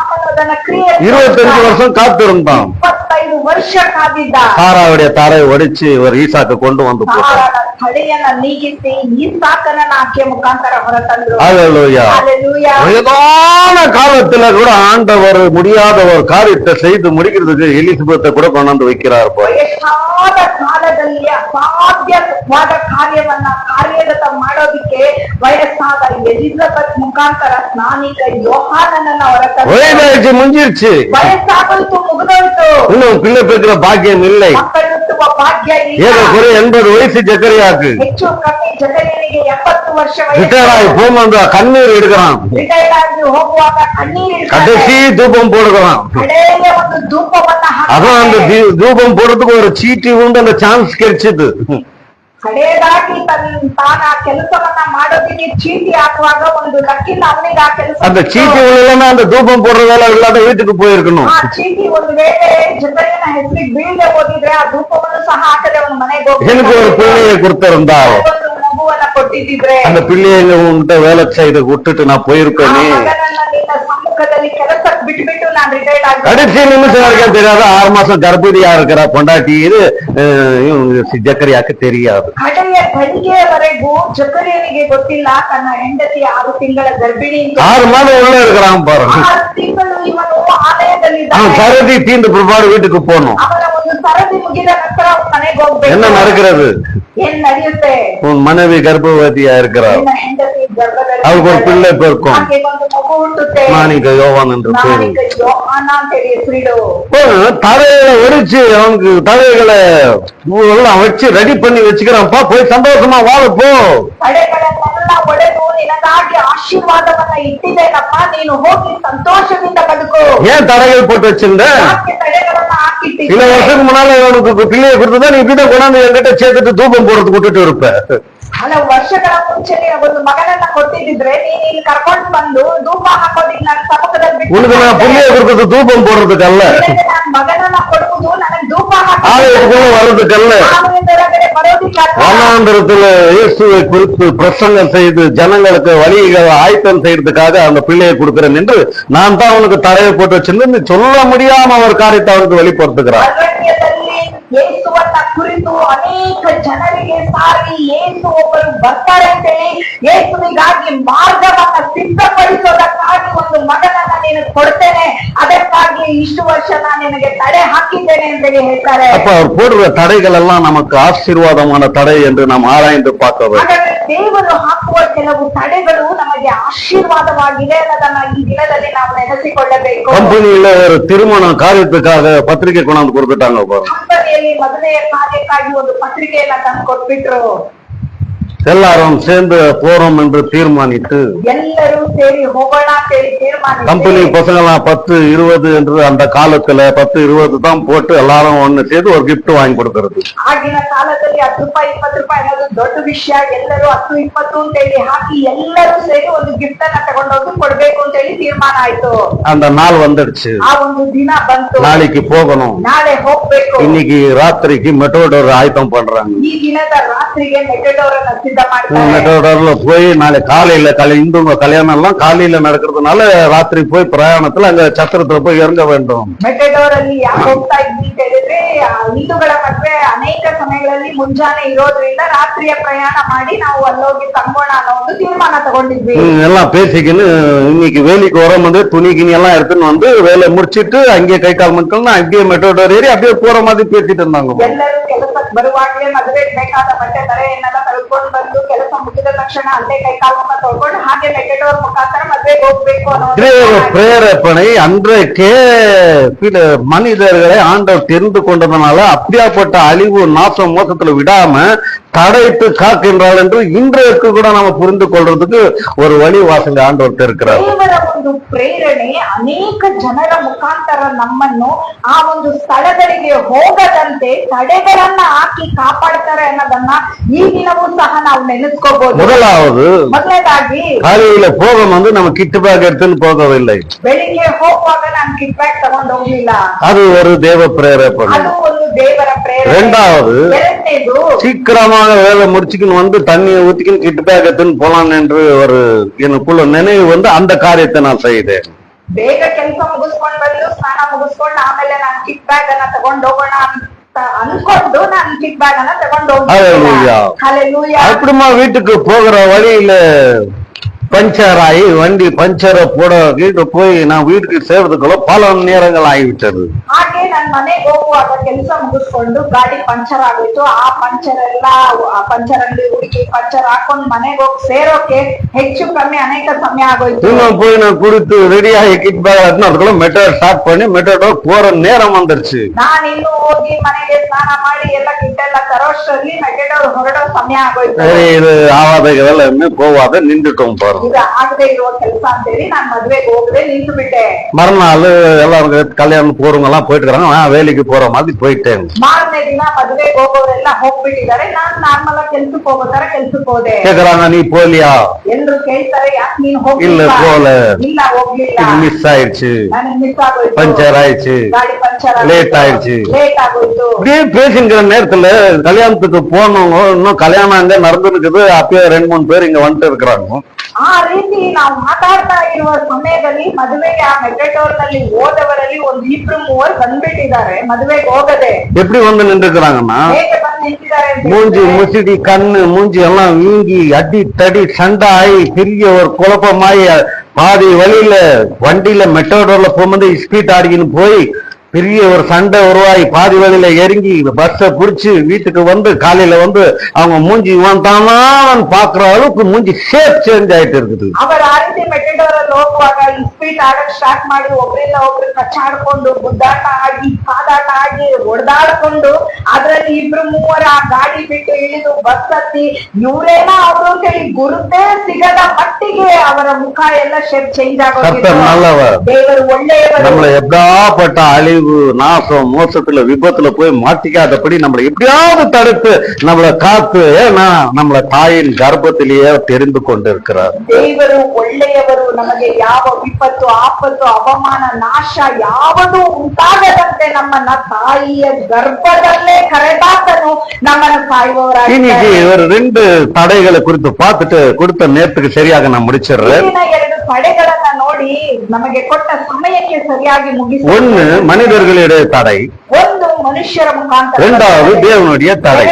25 வருஷம் காத்திருந்தான். 25 ವರ್ಷ ಕಾದಿದ್ದ. சாராவுடைய தரை ஒடிச்சு ஒரு ஈசாக்கு கொண்டு வந்து போட்டார். ತಡೆಯನ್ನ ನೀಗಿಸಿ ಈಸಾಕನನ್ನ ಆಕೆ ಮುಖಾಂತರ ಹೊರತಂದ್ರು. ஹல்லேலூயா. ஹல்லேலூயா. வயதான காலத்துல கூட ஆண்டவர் முடியாத ஒரு காரியத்தை செய்து முடிக்கிறதுக்கு எலிசபெத்தை கூட கொண்டாந்து வைக்கிறார். ವಯಸ್ಸಾದ ಕಾಲದಲ್ಲಿ ಅಸಾಧ್ಯವಾದ ಕಾರ್ಯಗತ ಮಾಡೋದಿಕ್ಕೆ ವಯಸ್ಸಾದ ಎಲಿಜಬೆತ್ ಮುಖಾಂತರ ಸ್ನಾನಿಕ ಯೋಹಾನನನ್ನ ಹೊರತಂದ್ರು. வயதாச்சு முடிஞ்சிருச்சு, ವಯಸ್ಸಾಗೋಯ್ತು, ಮುಗಿದೋಯ್ತು, இன்னும் பிள்ளை பெற்ற பாக்கியம் இல்லை. ಮಕ್ಕಳು ಮಾಡುವ ಭಾಗ್ಯ ಇಲ್ಲ. ஏதோ குறை 80 வயசு ஜக்கரியாக்கு ಹೆಚ್ಚು ಕಮ್ಮಿ ಜಕರಿಯನಿಗೆ 70 ವರ್ಷ ரிட்டையர் ஆகி போகும்போது கண்ணீர் எடுக்கிறான், ರಿಟೈರ್ಡ್ ಆಗಿ ಹೋಗುವಾಗ ಕಣ್ಣೀರು கடைசி தூபம் போடுகிறான். ಕಡೆಯ ಒಂದು ಧೂಪವನ್ನ அதான் அந்த தூபம் போடுறதுக்கு ஒரு சீட்டி உண்டு, அந்த சான்ஸ் கிடைச்சது. ಕಡೆಯದಾಗಿ ತಾನ ಕೆಲಸವನ್ನ ಮಾಡೋದಿಕ್ಕೆ ಚೀಟಿ ಹಾಕುವಾಗ ಒಂದು ಲಕ್ಕಿಂದ ಅವನಿಗೆ ಆ ಕೆಲಸ அந்த சீட்டி இல்லைன்னா அந்த தூபம் போடுற வேலை இல்லாத வீட்டுக்கு போயிருக்கணும். ಆ ಚೀಟಿ ಒಂದು ವೇಳೆ ಜಕರಿಯನ ಹೆಸರಿಗೆ ಬೀಳದೆ ಹೋಗಿದ್ರೆ ಆ ಧೂಪವನ್ನು ಸಹ ಹಾಕದೆ ಅವನ ಮನೆಗೆ ಹೋಗಿ எனக்கு ஒரு பிள்ளையை கொடுத்திருந்தா ಒಂದು ಮಗುವನ್ನ ಕೊಟ್ಟಿದ್ರೆ அந்த பிள்ளையை உன்கிட்ட வேலை செய்து விட்டுட்டு நான் போயிருப்பேனே. ಮಗನನ್ನ ನಿನ್ನ ಸಮ್ಮುಖದಲ್ಲಿ ಕೆಲಸಕ್ಕೆ ಬಿಟ್ಬಿಟ್ಟು ನಾನು ರಿಟೈರ್ಡ್ ಆಗಿ கடைசி நிமிஷம் வரைக்கும் தெரியாது, 6 மாசம் கர்ப்பிணியா இருக்கிற பொண்டாட்டி இது ஜக்கரியாக்கு தெரியாது. ಕಡೆಯ ಗಳಿಗೆಯವರೆಗೂ ಜಕರಿಯನಿಗೆ ಗೊತ್ತಿಲ್ಲ ತನ್ನ ಹೆಂಡತಿ 6 ತಿಂಗಳ ಗರ್ಭಿಣಿ. 6 மாதம் உள்ள இருக்கிறான் பாருங்க. 6 ತಿಂಗಳು ಇವನು ಆಲಯದಲ್ಲಿ அவன் சரதி தீந்து பிற்பாடு வீட்டுக்கு போகணும். ಅವನ ಒಂದು ಸರದಿ ಮುಗಿದ ನಂತರ ಮನೆಗೆ ಹೋಗ್ಬೇಕು. என்ன நடக்கிறது? ಏನ್ ನಡೆಯುತ್ತೆ? உன் மனைவி கர்ப்பவதியா இருக்கிறார், ನಿನ್ನ ಹೆಂಡತಿ ಗರ್ಭದಲ್ಲಿ அவருக்கு ஒரு பிள்ளை பிறக்கும், ಆಕೆಗೆ ಒಂದು ಮಗು ಹುಟ್ಟುತ್ತೆ. மாணிக்க யோவான் என்று பேரு. ನಾನಿಕ ಯೋಹಾನ ಅಂತ ಹೇಳಿ ಹೆಸರಿಡು. தடைகளை ஒழிச்சு அவனுக்கு தடைகளை எல்லாம் வச்சு ரெடி பண்ணி வச்சுக்கிறான்ப்பா, போய் சந்தோஷமா வாழ போ. ತಡೆಗಳನ್ನೆಲ್ಲ ಒಡೆದು ನಿನಗಾಗಿ ಆಶೀರ್ವಾದವನ್ನ ಇಟ್ಟಿದ್ದೇನಪ್ಪ, ನೀನು ಹೋಗಿ ಸಂತೋಷದಿಂದ ಬದುಕು. ஏன் தடைகள் போட்டு வச்சிருந்த? ಯಾಕೆ ತಡೆಗಳನ್ನ ಹಾಕಿಟ್ಟಿದ್ದೆ? சில வருஷத்துக்கு முன்னால அவனுக்கு பிள்ளையை கொடுத்ததா நீ இப்படிதான் கொண்டாந்து என்கிட்ட சேர்த்துட்டு தூபம் போடுறதுக்கு விட்டுட்டு இருப்ப. ಹಲವು ವರ್ಷಗಳ ಮುಂಚೆ ಒಂದು ಮಗನನ್ನ ಕೊಟ್ಟಿದ್ರೆ ನೀನು ಇಲ್ಲಿ ಕರ್ಕೊಂಡು ಬಂದು ಧೂಪ ಹಾಕೋದಿಲ್ಲ ನನ್ನ ಸಮ್ಮುಖದಲ್ಲಿ உனக்கு நான் பிள்ளையை கொடுத்தது தூபம் போடுறதுக்கு அல்ல, ಮಗನನ್ನ ಕೊಡುವುದು ನನಗೆ ಧೂಪ ஆலயத்துக்குள்ள வர்றதுக்கு அல்ல. ಹೊರಗಡೆ ಬರೋದಿಲ್ಲ. வனாந்திரத்துல இயேசுவை குறித்து பிரசங்கம் செய்து ஜனங்களுக்கு வழிகளை ஆயத்தம் செய்யறதுக்காக அந்த பிள்ளையை கொடுக்கிறேன் என்று நான் தான் அவனுக்கு தடையை போட்டு வச்சிருந்து சொல்ல முடியாம ஒரு காரியத்தை அவனுக்கு வெளிப்படுத்துகிறான். ಯೇಸುವನ್ನ ಕುರಿತು ಅನೇಕ ಜನರಿಗೆ ಸಾರಿ ಯೇಸು ಒಬ್ಬರು ಬರ್ತಾರೆ ಅಂತೇಳಿ ಯೇಸುವಿಗಾಗಿ ಮಾರ್ಗವನ್ನ ಸಿದ್ಧಪಡಿಸೋದಕ್ಕಾಗಿ ಒಂದು ಮಗನನ್ನ ನೀನು ಕೊಡ್ತೇನೆ, ಅದಕ್ಕಾಗಿ ಇಷ್ಟು ವರ್ಷ ನಾನು ನಿನಗೆ ತಡೆ ಹಾಕಿದ್ದೇನೆ ಅಂತೇಳಿ ಹೇಳ್ತಾರೆ. அப்ப அவர் போடுற தடைகள் எல்லாம் நமக்கு ஆசீர்வாதமான தடை என்று நாம் ஆராய்ந்து பார்க்க வேண்டும். ಹಾಗಾದ್ರೆ ದೇವರು ಹಾಕುವ ಕೆಲವು ತಡೆಗಳು ನಮಗೆ ಆಶೀರ್ವಾದವಾಗಿದೆ ಅನ್ನೋದನ್ನ ಈ ದಿನದಲ್ಲಿ ನಾವು ನೆನೆಸಿಕೊಳ್ಳಬೇಕು. கம்பெனியில ஒரு திருமண காரியத்துக்காக பத்திரிகை கொண்டாந்து கொடுத்துட்டாங்க பாருங்க. ಕಂಪನಿಯಲ್ಲಿ ಮದುವೆಯ ಕಾರ್ಯಕ್ಕಾಗಿ ಒಂದು ಪತ್ರಿಕೆಯನ್ನ ತಂದು ಕೊಟ್ಬಿಟ್ರು. எல்லாரும் சேர்ந்து போறோம் என்று தீர்மானித்து ಎಲ್ಲರೂ ಸೇರಿ ಹೋಗೋಣ ಅಂತೇಳಿ ತೀರ್ಮಾನಿಸಿ கம்பெனி பசங்களாம் 10, 20 என்று அந்த காலத்துல 10, 20 தான் போட்டு எல்லாரும் ஒண்ணு சேர்ந்து ஒரு gift வாங்கி கொடுக்கறது. ಆಗಿನ ಕಾಲದಲ್ಲಿ 10 ರೂಪಾಯಿ 20 ರೂಪಾಯಿ ಅನ್ನೋದು ದೊಡ್ಡ ವಿಷಯ. ಎಲ್ಲರೂ 10, 20 ಅಂತೇಳಿ ಹಾಕಿ ಎಲ್ಲರೂ ಸೇರಿ ಒಂದು ಗಿಫ್ಟ್ ಅನ್ನ ತಗೊಂಡೋಗಿ ಕೊಡ್ಬೇಕು ಅಂತೇಳಿ ತೀರ್ಮಾನ ಆಯ್ತು. அந்த நாள் வந்துடுச்சு, ಆ ಒಂದು ದಿನ ಬಂತು. நாளைக்கு போகணும், ನಾಳೆ ಹೋಗ್ಬೇಕು. இன்னைக்கு ராத்திரிக்கு மெட்ரோடோர் ஆயத்தம் பண்றாங்க. ಈ ದಿನದ ರಾತ್ರಿಗೆ ಮೆಟೆಡೋರನ್ನ ಸಿದ್ಧ ಮಾಡ್ತಾರೆ. மெட்ரோடோர்ல போய் நாளை காலையில இந்துங்க கல்யாணம் எல்லாம் காலையில நடக்கிறதுனால ராத்திரி போய் பிரயாணத்துல அங்க சத்திரத்துல போய் இறங்க வேண்டும். ಮೆಟೆಡೋರಲ್ಲಿ ಯಾಕೆ ಹೋಗ್ತಾ ಇದ್ವಿ ಅಂತ ಹೇಳಿದ್ರೆ ಹಿಂದೂಗಳ ಮದ್ವೆ ಅನೇಕ ಸಮಯಗಳಲ್ಲಿ ಮುಂಜಾನೆ ಇರೋದ್ರಿಂದ ರಾತ್ರಿಯ ಪ್ರಯಾಣ ಮಾಡಿ ನಾವು ಅಲ್ಲೋಗಿ ತಂಗೋಣ ಅನ್ನೋ ಒಂದು ತೀರ್ಮಾನ ತಗೊಂಡಿದ್ವಿ. எல்லாம் பேசிக்கின்னு இன்னைக்கு வேலைக்கு வரும்போது துணி கிணி எல்லாம் எடுத்துன்னு வந்து வேலை முடிச்சிட்டு அங்கேயே கை கால் மக்கள்னா அங்கேயே மெட்ரோடோர் ஏறி அப்படியே போற மாதிரி பேசிட்டு இருந்தாங்க. ಎಲ್ಲರೂ ಕೆಲಸಕ್ಕೆ ಬರುವಾಗಲೇ ಮದುವೆಗೆ ಬೇಕಾದ ಬಟ್ಟೆ ತಲೆಯನ್ನೆಲ್ಲ ತೆಗೆದುಕೊಂಡು ಬಂದು ಕೆಲಸ ಮುಗಿದ ತಕ್ಷಣ ಅಲ್ಲೇ ಕೈ ಕಾಲನ್ನ ತೊಳ್ಕೊಂಡು ಹಾಗೆ ಮೆಟೆಡೋರ್ ಮುಖಾಂತರ ಮದುವೆಗೆ ಹೋಗ್ಬೇಕು ಅನ್ನೋ பிரேரப்பனை அன்றைக்கே மனிதர்களை ஆண்டவர் தெரிந்து கொண்டதனால அப்படியாப்பட்ட அழிவு நாசம் மோசத்துல விடாம தடைத்து காக்கின்றாள் என்று இன்றைக்கு கூட நாம புரிந்து கொள்றதுக்கு ஒரு வழி வாசங்க ஆண்டவர் இருக்கிறார். ದೇವರ ಒಂದು ಪ್ರೇರಣೆ ಅನೇಕ ಜನರ ಮುಖಾಂತರ ನಮ್ಮನ್ನು ಆ ಒಂದು ಸ್ಥಳಗಳಿಗೆ ಹೋಗದಂತೆ ತಡೆಗಳನ್ನ ಹಾಕಿ ಕಾಪಾಡ್ತಾರೆ ಅನ್ನೋದನ್ನ ಈ ದಿನವೂ ಸಹ ನಾವು ನೆನೆಸ್ಕೋಬಹುದು. ಮೊದಲನೇದಾಗಿ காலையில போகும் வந்து நம்ம கிட் பேக் எடுத்துன்னு போகவில்லை. ಬೆಳಿಗ್ಗೆ ಹೋಗುವಾಗ ನಾನು ಕಿಟ್ ಬ್ಯಾಗ್ ತಗೊಂಡು ಹೋಗ್ಲಿಲ್ಲ. அது ஒரு தேவ பிரேரப்பனை. ಅದು ಒಂದು ದೇವರ ಪ್ರೇರಣೆ. இரண்டாவது ಎರಡನೇದು சீக்கிரமாக வேலை முடிச்சுக்கின்னு வந்து தண்ணியை ஊத்திக்கின்னு கிட் பேக் எடுத்துன்னு போலாம் என்று ஒரு எனக்குள்ள நினைவு வந்து அந்த காரியத்தை நான் செய்தேன். ಬೇಗ ಕೆಲಸ ಮುಗಿಸ್ಕೊಂಡು ಬಂದು ಸ್ನಾನ ಮುಗಿಸ್ಕೊಂಡು ಆಮೇಲೆ ನಾನು ಕಿಟ್ ಬ್ಯಾಗ್ ಅನ್ನ ತಗೊಂಡು ಹೋಗೋಣ ಅಂತ ಅನ್ಕೊಂಡು ನಾನು ಕಿಟ್ ಬ್ಯಾಗ್ ಅನ್ನ ತಗೊಂಡು ಹೋಗಿ அப்படிமா வீட்டுக்கு போகிற வழியில பஞ்சர் ஆகி வண்டி பஞ்சரை போட வீட்டு போய் நான் வீட்டுக்கு சேர்றதுக்குள்ள பல நேரங்கள் ஆகிவிட்டது. ಹಾಗೆ ನನ್ನ ಮನೆಗೆ ಹೋಗುವಾಗ ಕೆಲಸ ಮುಗಿಸ್ಕೊಂಡು ಗಾಡಿ ಪಂಚರ್ ಆಗೋಯ್ತು. ಆ ಪಂಚರ್ ಎಲ್ಲ ಪಂಚರ್ ಅಂಗಡಿ ಹುಡುಕಿ ಪಂಚರ್ ಹಾಕೊಂಡು ಮನೆಗೆ ಹೋಗಿ ಸೇರೋಕೆ ಹೆಚ್ಚು ಕಮ್ಮಿ ಅನೇಕ ಸಮಯ ಆಗೋಯ್ತು. இன்னும் போய் நான் குடுத்து ரெடி ஆகி கிட் பேக் அதுக்குள்ள மெட்டர் ஸ்டார்ட் பண்ணி மெட்டர் போற நேரம் வந்துருச்சு. ನಾನು ಇನ್ನು ಹೋಗಿ ಮನೆಗೆ ಸ್ನಾನ ಮಾಡಿ ಎಲ್ಲ ಕಿಟ್ ಎಲ್ಲ ತರೋಷ್ಟರಲ್ಲಿ ಮೆಟೆಡೋರ್ ಹೊರಡೋ ಸಮಯ ಆಗೋಯ್ತು. இது ஆவாத எல்லாமே போவாத நின்றுட்டோம் பாரு. ಇದು ಆಗದೆ ಇರುವ ಕೆಲಸ ಅಂತೇಳಿ ನಾನು ಮದುವೆಗೆ ಹೋಗದೆ ನಿಂತು ಬಿಟ್ಟೆ. மறுநாள் எல்லாரும் கல்யாணம் போறவங்க எல்லாம் போயிட்டு இருக்காங்க, நான் வேலைக்கு போற மாதிரி போயிட்டேன். ಮಾರನೇ ದಿನ ಮದುವೆಗೆ ಹೋಗೋರೆಲ್ಲ ಹೋಗ್ಬಿಟ್ಟಿದ್ದಾರೆ. ನಾನು ನಾರ್ಮಲ್ ಆಗಿ ಕೆಲ್ಸಕ್ಕೆ ಹೋಗೋ ತರ ಕೆಲ್ಸಕ್ಕೆ ಹೋದೆ. கேக்குறாங்க நீ போலியா? ಎಲ್ರು ಕೇಳ್ತಾರೆ ಯಾಕೆ ನೀನು இல்ல ಹೋಗ್ಲಿಲ್ಲ? போல, ಇಲ್ಲ ಹೋಗ್ಲಿಲ್ಲ, இது மிஸ் ஆயிடுச்சு, ನನಗೆ ಮಿಸ್ ಆಗೋಯ್ತು, பஞ்சர் ஆயிடுச்சு, ಗಾಡಿ ಪಂಚರ್ லேட் ஆயிடுச்சு, ಲೇಟ್ ಆಗೋಯ್ತು. இப்படியே பேசுங்கிற நேரத்துல கல்யாணத்துக்கு போனவங்க இன்னும் கல்யாணம் அங்க நடந்துருக்குது. அப்பயே 2-3 பேர் இங்க வந்துட்டு இருக்கிறாங்க. ಆ ರೀತಿ ನಾವು ಮಾತಾಡ್ತಾ ಇರುವ ಸಮಯದಲ್ಲಿ ಮದುವೆಗೆ ಆ ಮೆಟೆಡೋರ್ ನಲ್ಲಿ ಹೋದವರಲ್ಲಿ ಒಂದು 2-3 ಬಂದ್ಬಿಟ್ಟಿದ್ದಾರೆ ಮದುವೆಗೆ ಹೋಗದೆ. எப்படி வந்து நின்றுக்கிறாங்கன்னா ಹೇಗೆ ಬಂದು ನಿಂತಿದ್ದಾರೆ ಅಂತ மூஞ்சி முசிடி கண்ணு மூஞ்சி எல்லாம் வீங்கி அடி தடி சண்டை ஆகி பெரிய ஒரு குழப்பமாயி பாதி வழியில வண்டியில மெட்டோடோர்ல போகும்போது ஸ்பீட் ஆடிக்கின்னு போய் பெரிய ஒரு சண்டை உருவாகி பாதி வழியில இறங்கி பஸ்ஸ புடிச்சு வீட்டுக்கு வந்து காலையில வந்து அவங்க மூஞ்சி தானா பாக்குற அளவுக்கு மூஞ்சி ஷேப் சேஞ்ச் ஆயிட்டு இருக்குது. அவர் ಆ ರೀತಿ ಮೆಟೆಡೋರ್ ಅಲ್ಲಿ ಹೋಗುವಾಗ ಸ್ಪೀಡ್ ಆಡಕ್ ಸ್ಟಾರ್ಟ್ ಮಾಡಿ ಒಬ್ಬರಿಂದ ಒಬ್ರು ಕಚ್ಚಾಡ್ಕೊಂಡು ಗುದ್ದಾಟ ಆಗಿ ಕಾದಾಟ ಆಗಿ ಹೊಡೆದಾಡ್ಕೊಂಡು ಅದ್ರಲ್ಲಿ 2-3 ಆ ಗಾಡಿ ಬಿಟ್ಟು ಇಳಿದು ಬಸ್ ಹತ್ತಿ ಇವರೇನೋ ಅವರು ಅಂತ ಹೇಳಿ ಗುರುತೇ ಸಿಗದ ಮಟ್ಟಿಗೆ ಅವರ ಮುಖ ಎಲ್ಲ ಶೇಪ್ ಚೇಂಜ್ ಆಗೋದು. ದೇವರು ಒಳ್ಳೆಯವರು. நம்மள எப்படாப்பட்ட அழிவு நாசம் மோசத்துல விபத்துல போய் மாட்டிக்காதபடி நம்மளை எப்படியாவது தடுத்து நம்மளை காத்து நம்மள தாயின் கர்ப்பத்திலேயே தெரிந்து கொண்டிருக்கிறார். ದೇವರು ಒಳ್ಳೆಯವರು. ನಮಗೆ ಯಾವ ವಿಪತ್ತು ಆಪತ್ತು ಅವಮಾನ ನಾಶ ಯಾವುದು ಉಂಟಾಗದಂತೆ ನಮ್ಮನ್ನ ತಾಯಿಯ ಗರ್ಭದಲ್ಲೇ ಕರೆದಾತನು ನಮ್ಮನ್ನು ಕಾಯುವವರಾಗಿ. இன்னைக்கு ஒரு 2 தடைகளை குறித்து பார்த்துட்டு கொடுத்த நேரத்துக்கு சரியாக நான் முடிச்சிடுறேன். 2 ತಡೆಗಳನ್ನ ನೋಡಿ ನಮಗೆ ಕೊಟ್ಟ ಸಮಯಕ್ಕೆ ಸರಿಯಾಗಿ ಮುಗಿಸಿ. ஒன்னு மனிதர்களுடைய தடை, ಒಂದು ಮನುಷ್ಯರ ಮುಖಾಂತರ, இரண்டாவது தேவனுடைய தடை.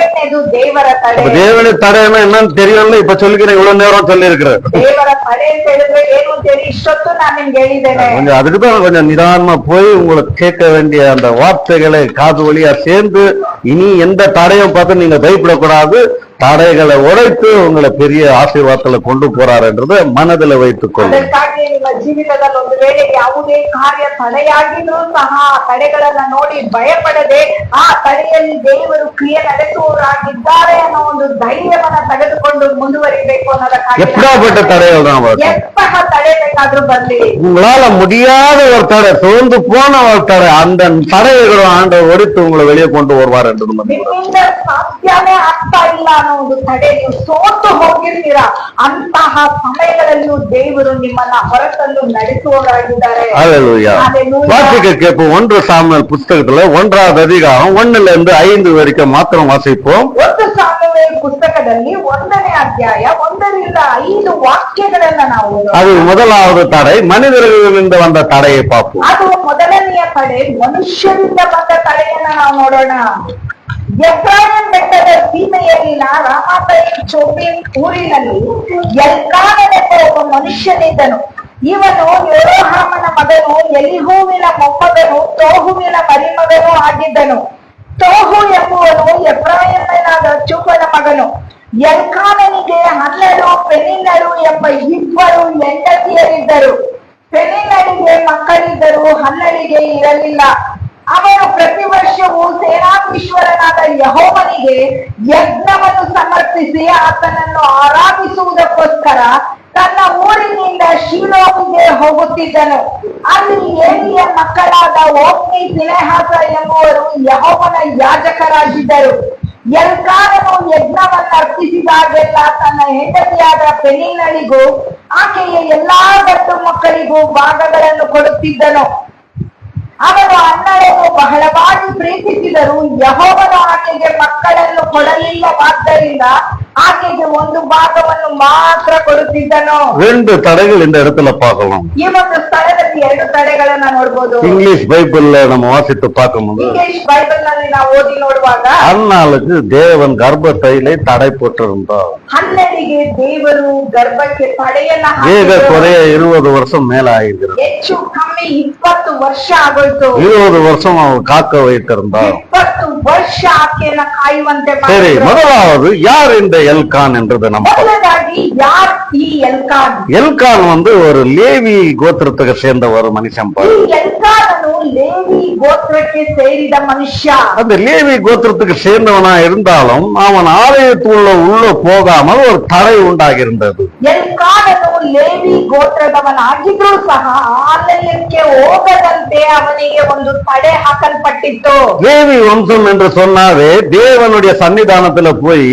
ದೇವರ ತಡೆ. தேவனுடைய தடைன்னா என்னன்னு தெரியல, இப்ப சொல்லிக்கிறேன், இவ்வளவு நேரம் சொல்லி இருக்கிறேன். ದೇವರ ತಡೆ ಅಂತ ಹೇಳಿದ್ರೆ ಏನು ಅಂತ ಹೇಳಿ ಇಷ್ಟೊತ್ತು ನಾನು ನಿಮ್ಗೆ ಹೇಳಿದ್ದೇನೆ. கொஞ்சம் அதுக்குதான் கொஞ்சம் நிதானமா போய் உங்களுக்கு கேட்க வேண்டிய அந்த வார்த்தைகளை காது வழியா சேர்ந்து இனி எந்த தடையும் பார்த்து நீங்க பயப்படக்கூடாது. தடைகளை உடைத்து உங்களை பெரிய ஆசீர்வாதத்துல கொண்டு போறாருன்றத மனதில் வைத்துக் கொள்ளும். ಅದಕ್ಕಾಗಿ ನಿಮ್ಮ ಜೀವಿತದಲ್ಲಿ ಒಂದು ವೇಳೆ ಯಾವುದೇ ಕಾರ್ಯ ತಡೆಯಾಗಿದ್ರೂ ಸಹ ತಡೆಗಳನ್ನ ನೋಡಿ ಭಯಪಡದೆ ಆ ತಡೆಯಲ್ಲಿ ದೇವರು ಕ್ರಿಯೆ ನಡೆಸುವವರಾಗಿದ್ದಾರೆ ಅನ್ನೋ ಒಂದು ಧೈರ್ಯವನ್ನ ತೆಗೆದುಕೊಂಡು ಮುಂದುವರಿಬೇಕು ಅನ್ನೋದಕ್ಕಾಗಿ எப்படிப்பட்ட தடைகள் தான் ಎಂತಹ ತಡೆ ಬೇಕಾದ್ರೂ ಬರ್ಲಿ, உங்களால முடியாத ஒரு தடை, சோர்ந்து போன ஒரு தடை, அந்த தடைகளும் ஆண்டவர் ஒடித்து உங்களை வெளியே கொண்டு வருவார் என்று ನಿಮ್ಮಿಂದ ಸಾಧ್ಯನೇ ಆಗ್ತಾ ಇಲ್ಲ ಅನ್ನೋ ಒಂದು ತಡೆ, ನೀವು ಸೋತು ಹೋಗಿರ್ತೀರಾ, ಅಂತಹ ಸಮಯಗಳಲ್ಲಿಯೂ ದೇವರು ನಿಮ್ಮನ್ನ ಹೊರತಂದು ನಡೆಸುವವರಾಗಿದ್ದಾರೆ. வாசிக்க கேட்போம். 1 சாமுவேல் புஸ்தகத்துல 1வது அதிகாரம் 1ல இருந்து 5 வரைக்கும் மாத்திரம் வாசிப்போம். 1 ಸಾಮುವೇಲ್ ಪುಸ್ತಕದಲ್ಲಿ 1ನೇ ಅಧ್ಯಾಯ 1ರಿಂದ 5 ವಾಕ್ಯಗಳನ್ನ ನಾವು அது முதலாவது தடை, மனிதர்களிலிருந்து வந்த தடையை பார்ப்போம். ಅದು ಮೊದಲನೆಯ ತಡೆ, ಮನುಷ್ಯರಿಂದ ಬಂದ ತಡೆಯನ್ನ ನಾವು ನೋಡೋಣ. ಎಫ್ರಾಯೀಮ್ ಬೆಟ್ಟದ ಸೀಮೆಯಲ್ಲಿನ ರಾಮಾತಯಿಮ್ ಚೋಬೀಮ್ ಊರಿನಲ್ಲಿ ಎಲ್ಕಾನನೆಂಬ ಒಬ್ಬ ಮನುಷ್ಯನಿದ್ದನು. ಇವನು ಯೆರೋಹಾಮನ ಮಗನು, ಎಲಿಹೂವಿನ ಮೊಮ್ಮಗನು, ತೋಹುವಿನ ಮರಿಮಗನೂ ಆಗಿದ್ದನು. ತೋಹು ಎಂಬುವನು ಎಫ್ರಾಯೀಮನಾದ ಚೂಫನ ಮಗನು. ಎಲ್ಕಾನನಿಗೆ ಹನ್ನೆರಡು ಪೆನಿನ್ನಳು ಎಂಬ 2 ಹೆಂಡತಿಯರಿದ್ದರು. ಪೆನಿನ್ನಳಿಗೆ ಮಕ್ಕಳಿದ್ದರು, ಹನ್ನಳಿಗೆ ಇರಲಿಲ್ಲ. ಅವನು ಪ್ರತಿ ವರ್ಷವೂ ಸೇನಾಧೀಶ್ವರನಾದ ಯೆಹೋವನಿಗೆ ಯಜ್ಞವನ್ನು ಸಮರ್ಪಿಸಿ ಆತನನ್ನು ಆರಾಧಿಸುವುದಕ್ಕೋಸ್ಕರ ತನ್ನ ಊರಿನಿಂದ ಶೀಲೋವಿಗೆ ಹೋಗುತ್ತಿದ್ದನು. ಅಲ್ಲಿ ಏಲಿಯ ಮಕ್ಕಳಾದ ಓಫ್ನಿ, ಫೀನೆಹಾಸ ಎಂಬುವರು ಯೆಹೋವನ ಯಾಜಕರಾಗಿದ್ದರು. ಎಲ್ಕಾನನು ಯಜ್ಞವನ್ನು ಅರ್ಪಿಸಿದಾಗೆಲ್ಲ ತನ್ನ ಹೆಂಡತಿಯಾದ ಪೆನಿನ್ನಳಿಗೂ ಆಕೆಯ ಎಲ್ಲಾ ಗಂಡು ಮಕ್ಕಳಿಗೂ ಭಾಗಗಳನ್ನು ಕೊಡುತ್ತಿದ್ದನು. ಅವನು ಹನ್ನಳನ್ನು ಬಹಳವಾಗಿ ಪ್ರೀತಿಸಿದರು. ಯೆಹೋವನು ಆಕೆಗೆ ಮಕ್ಕಳನ್ನು ಕೊಡಲಿಲ್ಲವಾದ್ದರಿಂದ ಆಕೆಗೆ ಒಂದು ಭಾಗವನ್ನು ಮಾತ್ರ ಕೊಡುತ್ತಿದ್ದನು. 2 தடைகள் இந்த இடத்துல பார்க்கலாம். ಈ ಒಂದು ಸ್ಥಳದಲ್ಲಿ 2 ತಡೆಗಳನ್ನ ನೋಡಬಹುದು. இங்கிலீஷ் பைபிள்ல நம்ம வாசித்து பார்க்கும்போது ಇಂಗ್ಲಿಷ್ ಬೈಬಲ್ ನಲ್ಲಿ ನಾವು ಓದಿ ನೋಡುವಾಗ அன்னாளுக்கு தேவன் கர்ப்பத்தையிலே தடை போட்டிருந்தார். ಹನ್ನೆರಿಗೆ ದೇವರು ಗರ್ಭಕ್ಕೆ ತಡೆಯನ್ನ ஏக ಹಾಕಿದರು. குறைய 20 வருஷம் மேல ஆகிறது. ಹೆಚ್ಚು ಕಮ್ಮಿ 20 ವರ್ಷ ಆಗೋಯ್ತು. 20 வருஷம் அவன் காக்க வைத்திருந்தார். 20 ವರ್ಷ ಆಕೆಯನ್ನ ಕಾಯುವಂತೆ சரி, ಮಾಡಿದ್ರು. முதலாவது யார் இந்த எல்கான் என்றது நம்ம ಮೊದಲನೇದಾಗಿ ಯಾರ್ ಈ ಎಲ್ಕಾನ್? எல்கான் ஒரு லேவி கோத்திரத்துக்கு சேர்ந்த ஒரு மனுஷன் ಈ பாரு. ಎಲ್ಕಾನನು ಲೇವಿ ಗೋತ್ರಕ್ಕೆ ಸೇರಿದ ಮನುಷ್ಯ. அந்த லேவி கோத்திரத்துக்கு சேர்ந்தவனா இருந்தாலும் அவன் ஆலயத்துள்ள போகாமல் ஒரு தடை உண்டாகி இருந்தது. ಎಲ್ಕಾನನು ಲೇವಿ ಗೋತ್ರದವನಾಗಿದ್ರೂ ಸಹ ಆಲಯಕ್ಕೆ ಹೋಗದಂತೆ ಅವನಿಗೆ ಒಂದು ತಡೆ ಹಾಕಲ್ಪಟ್ಟಿತ್ತು. லேவி வம்சம் என்று சொன்னாவே தேவனுடைய சன்னிதானத்துல போய்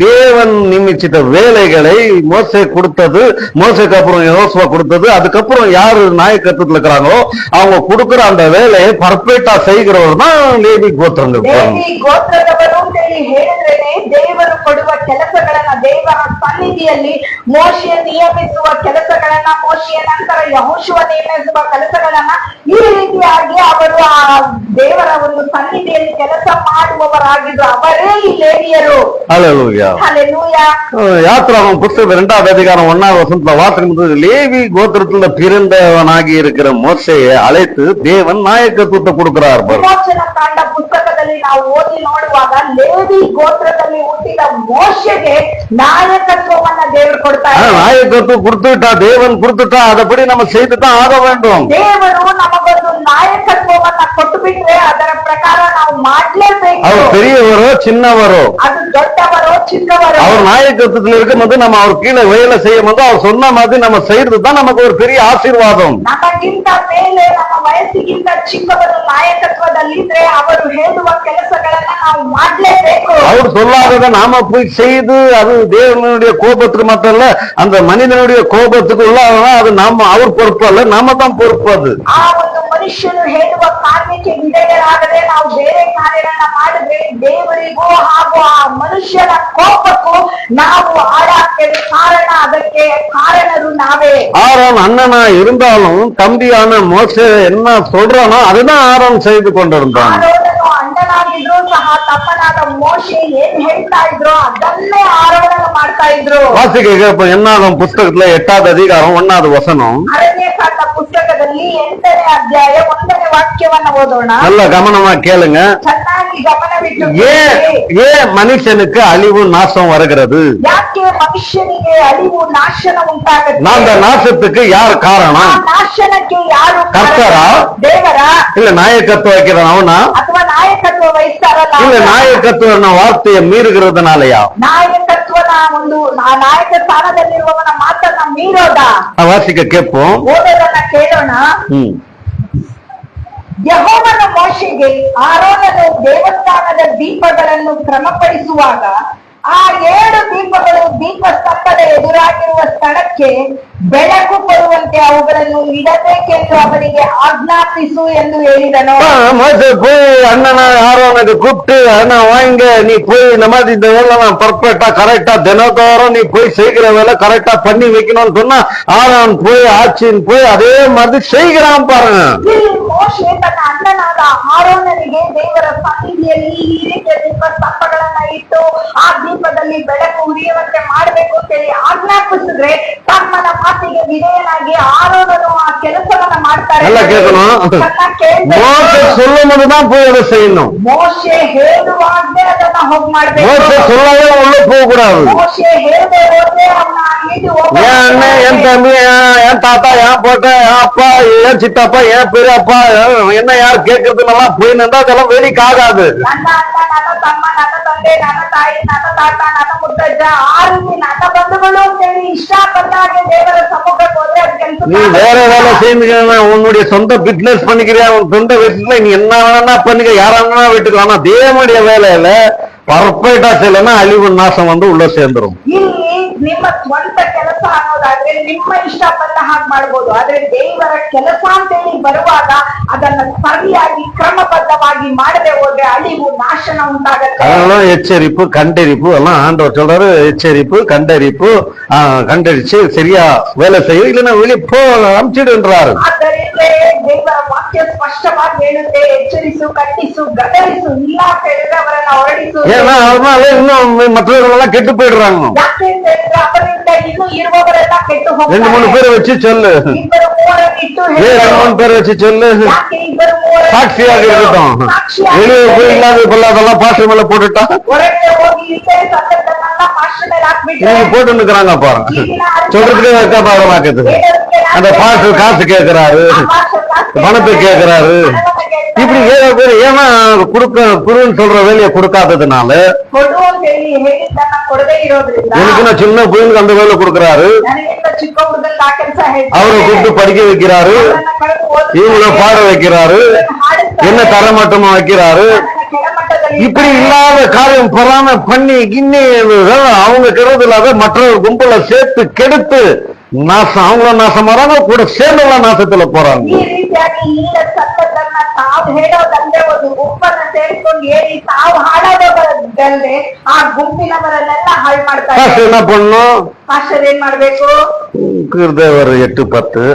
தேவன் நியமிச்சிட்ட வேலைகளை மோசே கொடுத்தது, மோசேக்கு அப்புறம் யோசுவா கொடுத்தது, அதுக்கப்புறம் யாரு நாயக்கத்துல இருக்கிறாங்களோ அவங்க கொடுக்கிற அந்த வேலையை பர்ஃபெக்டா செய்கிறவர் தான் லேவி கோத்திரங்கள். ಲೇವಿ ಗೋತ್ರದವರು ಅಂತೇಳಿ ಹೇಳಿದ್ರೇನೆ ದೇವರು ಕೊಡುವ ಕೆಲಸಗಳನ್ನ, ದೇವರ ಸನ್ನಿಧಿಯಲ್ಲಿ ಮೋಶೆ ನಿಯಮಿಸುವ ಕೆಲಸಗಳನ್ನ, ಮೋಶೆಯ ನಂತರ ಯೆಹೋಶುವ ನೇಮಿಸುವ ಕೆಲಸಗಳನ್ನ ಈ ರೀತಿಯಾಗಿ ಅವರು ಆ ದೇವರ ಒಂದು ಸನ್ನಿಧಿಯಲ್ಲಿ ಕೆಲಸ ಮಾಡುವವರಾಗಿದ್ರು. ಅವರೇ ಈ ಲೇವಿಯರು. ஹல்லேலூயா. ಹಲ್ಲೆಲೂಯಾ. யாத்திராகமம் புத்தகம் 2ஆம் அதிகாரம் 1ஆம் வசனத்துல வாசிக்கும்போது லேவி கோத்திரத்துல பிறந்தவனாகி இருக்கிற மோசேயை அழைத்து தேவன் நாயக்கத்துவத்தை கொடுக்கிறார். ವಿಮೋಚನ ಕಾಂಡ ಪುಸ್ತಕದಲ್ಲಿ ನಾವು ಓದಿ ನೋಡುವಾಗ ಲೇವಿ ಗೋತ್ರದಲ್ಲಿ ಹುಟ್ಟಿದ ಮೋಶೆಗೆ ನಾಯಕತ್ವವನ್ನ ದೇವರು ಕೊಡ್ತಾರೆ. நாயக்கத்துவம் கொடுத்துட்டா, தேவன் கொடுத்துட்டா, அதபடி நம்ம செய்துதான் ஆக வேண்டும். ದೇವರು ನಮಗೊಂದು ನಾಯಕತ್ವವನ್ನ ಕೊಟ್ಟು ಬಿಟ್ರೆ ಅದರ ಪ್ರಕಾರ ನಾವು ಮಾಡ್ಲೇಬೇಕು. அவர் பெரியவரோ சின்னவரோ, ಅದು ದೊಡ್ಡವರೋ ಚಿಕ್ಕವರೋ, அவர் நாயக்கத்துவத்தில் இருக்கும்போது நம்ம அவர் கீழே வேலை செய்யும் போது அவர் சொன்ன மாதிரி நம்ம செய்யறதுதான் நமக்கு ஒரு பெரிய ஆசீர்வாதம். ನಮಗಿಂತ ಮೇಲೆ ನಮ್ಮ ವಯಸ್ಸಿಗಿಂತ ಚಿಕ್ಕವರು ನಾಯಕತ್ವದಲ್ಲಿದ್ರೆ ಅವರು ಹೇಳುವ ಕೆಲಸಗಳನ್ನ ನಾವು ಮಾಡ್ಲೇಬೇಕು. அவர் சொல்லாததை நாம போய் செய்து அது தேவனுடைய கோபத்துக்கு மட்டும் இல்ல, அந்த மனிதனுடைய கோபத்துக்கு உள்ளாதனா அது நாம அவர் பொறுப்பு அல்ல, நாம தான் பொறுப்பு. அது ಆ ಒಂದು ಮನುಷ್ಯನು ಹೇಳುವ ಕಾರ್ಯಕ್ಕೆ ವಿಧೇಯರಾಗದೆ ನಾವು ಬೇರೆ ಕಾರ್ಯಗಳನ್ನ ಮಾಡಿದ್ರೆ ದೇವರಿಗೂ ಹಾಗೂ ಆ ಮನುಷ್ಯನ ಕೋಪಕ್ಕೂ ನಾವು ಆಡಾಗ್ತೇವೆ. ಕಾರಣ ಅದಕ್ಕೆ ಕಾರಣರು ನಾವೇ. ஆரோன் அண்ணனா இருந்தாலும் தம்பியான மோசே என்ன சொல்றானோ அதுதான் ஆரோன் செய்து கொண்டிருந்தான். ಆರೋನನು ಅಣ್ಣನಾಗಿದ್ರು ಸಹ ತಪ್ಪನಾದ ಮೋಶೆ ಏನ್ ಹೇಳ್ತಾ ಇದ್ರು ಅದನ್ನೇ ಆರೋನನು ಮಾಡ್ತಾ ಇದ್ರು. வாசிக்க கேட்போம். என்னாகும் புஸ்தகத்துல 8ஆவது அதிகாரம் 1ஆவது வசனம். ಅರಣ್ಯಕಾಂಡ ಪುಸ್ತಕದಲ್ಲಿ 8ನೇ ಅಧ್ಯಾಯ 1ನೇ ವಾಕ್ಯವನ್ನ ಓದೋಣ. நல்ல கவனமா கேளுங்க. ಚೆನ್ನಾಗಿ ಗಮನವಿಟ್ಟು ஏன் ಕೇಳಿ. ஏன் மனுஷனுக்கு அழிவு நாசம் வருகிறது? ಯಾಕೆ ಮನುಷ್ಯನಿಗೆ ಅಳಿವು ನಾಶನ ಉಂಟಾಗುತ್ತೆ? அந்த நாசத்துக்கு யார் ಆ காரணம்? ನಾಶನಕ್ಕೆ ಯಾರು ಕಾರಣ? ಕರ್ತರಾ? ದೇವರ? இல்ல நாயக்கத்துவ வைக்கிறவன் அவனா? ಅಥವಾ ನಾಯಕತ್ವ ವಹಿಸ್ತಾರಲ್ಲ இல்ல ಅವರಾ? நாயக்கத்துவ வார்த்தையை மீறுகிறதுனாலயா? ನಾಯಕತ್ವನ ಒಂದು ಆ ನಾಯಕ ಸ್ಥಾನದಲ್ಲಿರುವವನ ಮಾತನ್ನ ಮೀರೋದ? வாசிக்க கேட்போம். ಓದೋದನ್ನ ಕೇಳೋಣ. ಯೆಹೋವನ ಮೋಶೆಗೆ ಆರೋನನು ದೇವಸ್ಥಾನದ ದೀಪಗಳನ್ನು ಕ್ರಮಪಡಿಸುವಾಗ ಆ 7 ದೀಪಗಳು ದೀಪಸ್ತಂಭದ ಎದುರಾಗಿರುವ ಸ್ಥಳಕ್ಕೆ ಬೆಳಕು ಬರುವಂತೆ ಅವುಗಳನ್ನು ಇಡಬೇಕೆಂದು ಅವನಿಗೆ ಆಜ್ಞಾಪಿಸು ಎಂದು ಹೇಳಿದನು. மோசே போய் அண்ணனா ஆரோனுக்கு கூப்பிட்டு, அண்ணா வாங்க, நீ போய் இந்த மாதிரி இந்த வேலை நான் பர்ஃபெக்டா கரெக்டா தினத்தோறும் நீ போய் செய்கிற வேலை கரெக்டா பண்ணி வைக்கணும்னு சொன்னா ஆரோன் போய் ஆட்சின்னு போய் அதே மாதிரி செய்கிறான் பாருங்க. ಇಲ್ಲಿ ಮೋಶೆ ತನ್ನ ಅಣ್ಣನಾದ ಆರೋನನಿಗೆ ದೇವರ ಸನ್ನಿಧಿಯಲ್ಲಿ ಈ ರೀತಿಯ ದೀಪಸ್ತಂಭಗಳನ್ನ ಇಟ್ಟು ಆ ದೀಪದಲ್ಲಿ ಬೆಳಕು ಉರಿಯುವಂತೆ ಮಾಡಬೇಕು ಅಂತ ಹೇಳಿ ಆಜ್ಞಾಪಿಸಿದ್ರೆ ತಮ್ಮನ ಮಾತಿಗೆ ವಿಧೇಯನಾಗಿ ಆರೋನನು ಆ ಕೆಲಸವನ್ನ ಮಾಡ್ತಾರೆ. நல்லா கேட்கணும். மோசே சொல்லும் போதுதான் போய் அதை செய்யணும். ಮೋಶೆ ಹೇಳುವಾಗಲೇ ಅದನ್ನ ಹೋಗಿ ಮಾಡ್ಬೇಕು. மோசே சொல்லாத உள்ள போக கூடாது. ಮೋಶೆ ಹೇಳದೆ ಹೋದ್ರೆ ಅವನ ಇದು என் அண்ணன், என் தம்பி, என் தாத்தா, என் போட்ட, என் அப்பா, என் சித்தப்பா, என் பெரியப்பா என்ன யார் கேட்கறதுலாம் போய் நின்றா அதெல்லாம் வேடிக்கை ஆகாது. ನನ್ನ ಅಣ್ಣ, ನನ್ನ ತಮ್ಮ, ನನ್ನ ತಂದೆ, ನನ್ನ ತಾಯಿ, ನನ್ನ ತಾತ, ನನ್ನ ಮುತ್ತಜ್ಜ, ಆ ರೀತಿ ನನ್ನ ಬಂಧುಗಳು ಅಂತೇಳಿ ಇಷ್ಟ ಬಂದಾಗೆ ದೇವರ ಸಮ್ಮುಖಕ್ಕೆ ಹೋದ್ರೆ ಅದು ಕೆಲಸ. நீ வேற வேலை செய்யுங்க, உன்னுடைய சொந்த பிசினஸ் பண்ணிக்கிறியா, உன் சொந்த வீட்டுல நீ என்ன வேணா பண்ணுங்க, யாரா வீட்டுக்கு. ஆனா தேவனுடைய வேலையில பர்ஃபெக்டா செய்யலன்னா அழிவு நாசம் உள்ள சேர்ந்துரும். ಇಲ್ಲಿ ನಿಮ್ಮ ಸ್ವಂತ ಕೆಲಸ ಅನ್ನೋದಾದ್ರೆ ಮಾಡುವಾಗಲಾದ್ರೆ ನಿಮ್ಮ ಇಷ್ಟ ಬಂದ ಹಾಗೆ ಮಾಡ್ಬೋದು. ಆದ್ರೆ ದೇವರ ಕೆಲಸ ಅಂತ ಹೇಳಿ ಬರುವಾಗ ಅದನ್ನ ಸರಿಯಾಗಿ ಕ್ರಮಬದ್ಧವಾಗಿ ಮಾಡದೆ ಹೋದ್ರೆ ಅಳಿವು ನಾಶನ ಉಂಟಾಗತ್ತೆ. அதெல்லாம் எச்சரிப்பு கண்டறிப்பு எல்லாம் ஆண்டவர் சொல்றாரு. எச்சரிப்பு கண்டறிப்பு கண்டறிச்சு சரியா வேலை செய்யும், இல்லைன்னா வெளியே போ அனுப்பிச்சிடுன்றாரு. ಆದ್ದರಿಂದ ದೇವರ ವಾಕ್ಯ ಸ್ಪಷ್ಟವಾಗಿ ಹೇಳುತ್ತೆ, ಎಚ್ಚರಿಸು, ಖಂಡಿಸು, ಗದರಿಸು, ಇಲ್ಲ ಅಂತ ಹೇಳಿದ್ರೆ ಅವರನ್ನ ಹೊರಡಿಸು. ஏன்னா அதனால இன்னும் மற்றவர்கள் எல்லாம் கெட்டு போயிடுறாங்க. ಯಾಕೆ ಅಂತ ಹೇಳಿದ್ರೆ ಅವರಿಂದ ಇನ್ನೂ ಇರುವವರೆಲ್ಲ ಕೆಟ್ಟು ಹೋಗ್ತಾರೆ. 2-3 பேரை வச்சு சொல்லு, ಇಬ್ಬರು ಮೂವರನ್ನು ಇಟ್ಟು ಹೇಳು. 2-3 பேரை வச்சு சொல்லு, ಯಾಕೆ ಇಬ್ಬರು ಮೂವರು சாட்சியாக இருக்கட்டும். வெளியே போய் இல்லாத பொல்லாதெல்லாம் பாஸ்டர் மேல போட்டுட்டா ಹೊರಗೆ ಹೋಗಿ ಇದ್ದೇ ಸತ್ತದ್ದನ್ನೆಲ್ಲ ಪಾಸ್ಟರ್ ಮೇಲೆ ಹಾಕ್ಬಿಟ್ರೆ நீங்க போட்டு நிக்கிறாங்க பாருங்க. சொல்றதுக்கே வைக்கப்பாடமாக்குது. அந்த பாஸ்டர் காசு கேட்கிறாரு, பணத்தை கேட்கிறாரு. இப்படி ஏழு பேர் ஏன்னா குடுன்னு சொல்ற வேலையை கொடுக்காததுனால ಕೊಡು ಅಂತ ಹೇಳಿ ಹೇಳಿದ್ದನ್ನ ಕೊಡದೇ ಇರೋದ್ರಿಂದ எனக்கு நான் சின்ன பையனுக்கு அந்த வேலை கொடுக்கறாரு, ನನಗಿಂತ ಚಿಕ್ಕ ಹುಡುಗನಿಗೆ ಆ ಕೆಲಸ ಹೇಳ್ತಾರೆ. அவரை கூப்பிட்டு படிக்க வைக்கிறாரு, இவங்கள பாட வைக்கிறாரு, என்ன தரமட்டமா வைக்கிறாரு. இப்படி இல்லாத காரியம் பொறாம பண்ணி கிண்ணி அவங்க கெடுறது இல்லாத மற்றவர் கும்பல சேர்த்து கெடுத்து நாசம், அவங்கள நாசம் வராங்க, கூட சேர்ந்தவங்கள நாசத்துல போறாங்க. ಈ ರೀತಿಯಾಗಿ ಈಗ ಸತ್ತದನ್ನ ತಾವು ಹೇಳೋದಂದ್ರೆ ಒಂದು ಗುಂಪನ್ನ ಸೇರಿಕೊಂಡು ಹೇಳಿ ತಾವು ಹಾಳಾದವರಲ್ಲದೆ ಆ ಗುಂಪಿನವರನ್ನೆಲ್ಲ ಹಾಳು ಮಾಡ್ತಾರೆ. என்ன பண்ணும்? ಪಾಸ್ಟರ್ ಏನ್ ಮಾಡ್ಬೇಕು? ஒரு 8-10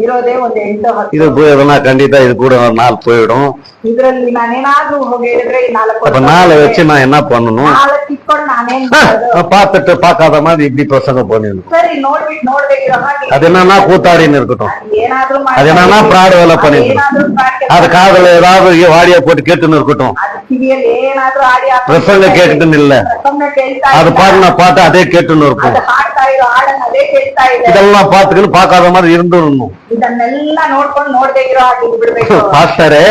ಇರೋದೇ ಒಂದು 8-10. இது போய் எதனா கண்டிப்பா இது கூட ஒரு நாள் போயிடும். ಇದ್ರಲ್ಲಿ ನಾನೇನಾದ್ರೂ ಹೋಗಿ ಹೇಳಿದ್ರೆ ಈ 4 அப்ப நாளை வச்சு நான் என்ன பண்ணணும்? 4 ಇಟ್ಕೊಂಡು ನಾನೇನ್ ಮಾಡೋದು? பார்த்துட்டு பார்க்காத மாதிரி இப்படி பிரசங்கம் பண்ணிடணும். ಸರಿ ನೋಡ್ಬಿಟ್ಟು ನೋಡ್ದೆ ಇರೋ ಹಾಗೆ அது என்னன்னா கூத்தாடின்னு இருக்கட்டும், ಏನಾದ್ರೂ அது என்னன்னா பிராடு வேலை பண்ணிடணும், அது காதுல ஏதாவது வாடியா போட்டு கேட்டுன்னு இருக்கட்டும், ಅದು ಕಿವಿಯಲ್ಲಿ ಏನಾದ್ರೂ ಆಡಿ பிரசங்க கேட்டுன்னு இல்ல, ಪ್ರಸಂಗ ಕೇಳ್ತಾ அது பாடின பாட்டு அதே கேட்டுன்னு இருக்கும். ಅದು ಹಾಡ್ತಾ ಇರೋ ಹಾಡನ್ನ ಅದೇ ಕೇಳ್ತಾ ಇದೆ. இதெல்லாம் பார்த்துக்கின்னு பார்க்காத மாதிரி இருந்துடணும். ಇದನ್ನೆಲ್ಲ ನೋಡ್ಕೊಂಡು ನೋಡ್ದೆ ಇರೋ ಹಾಗೆ ಬಿಡ್ಬೇಕು. பாஸ்டரே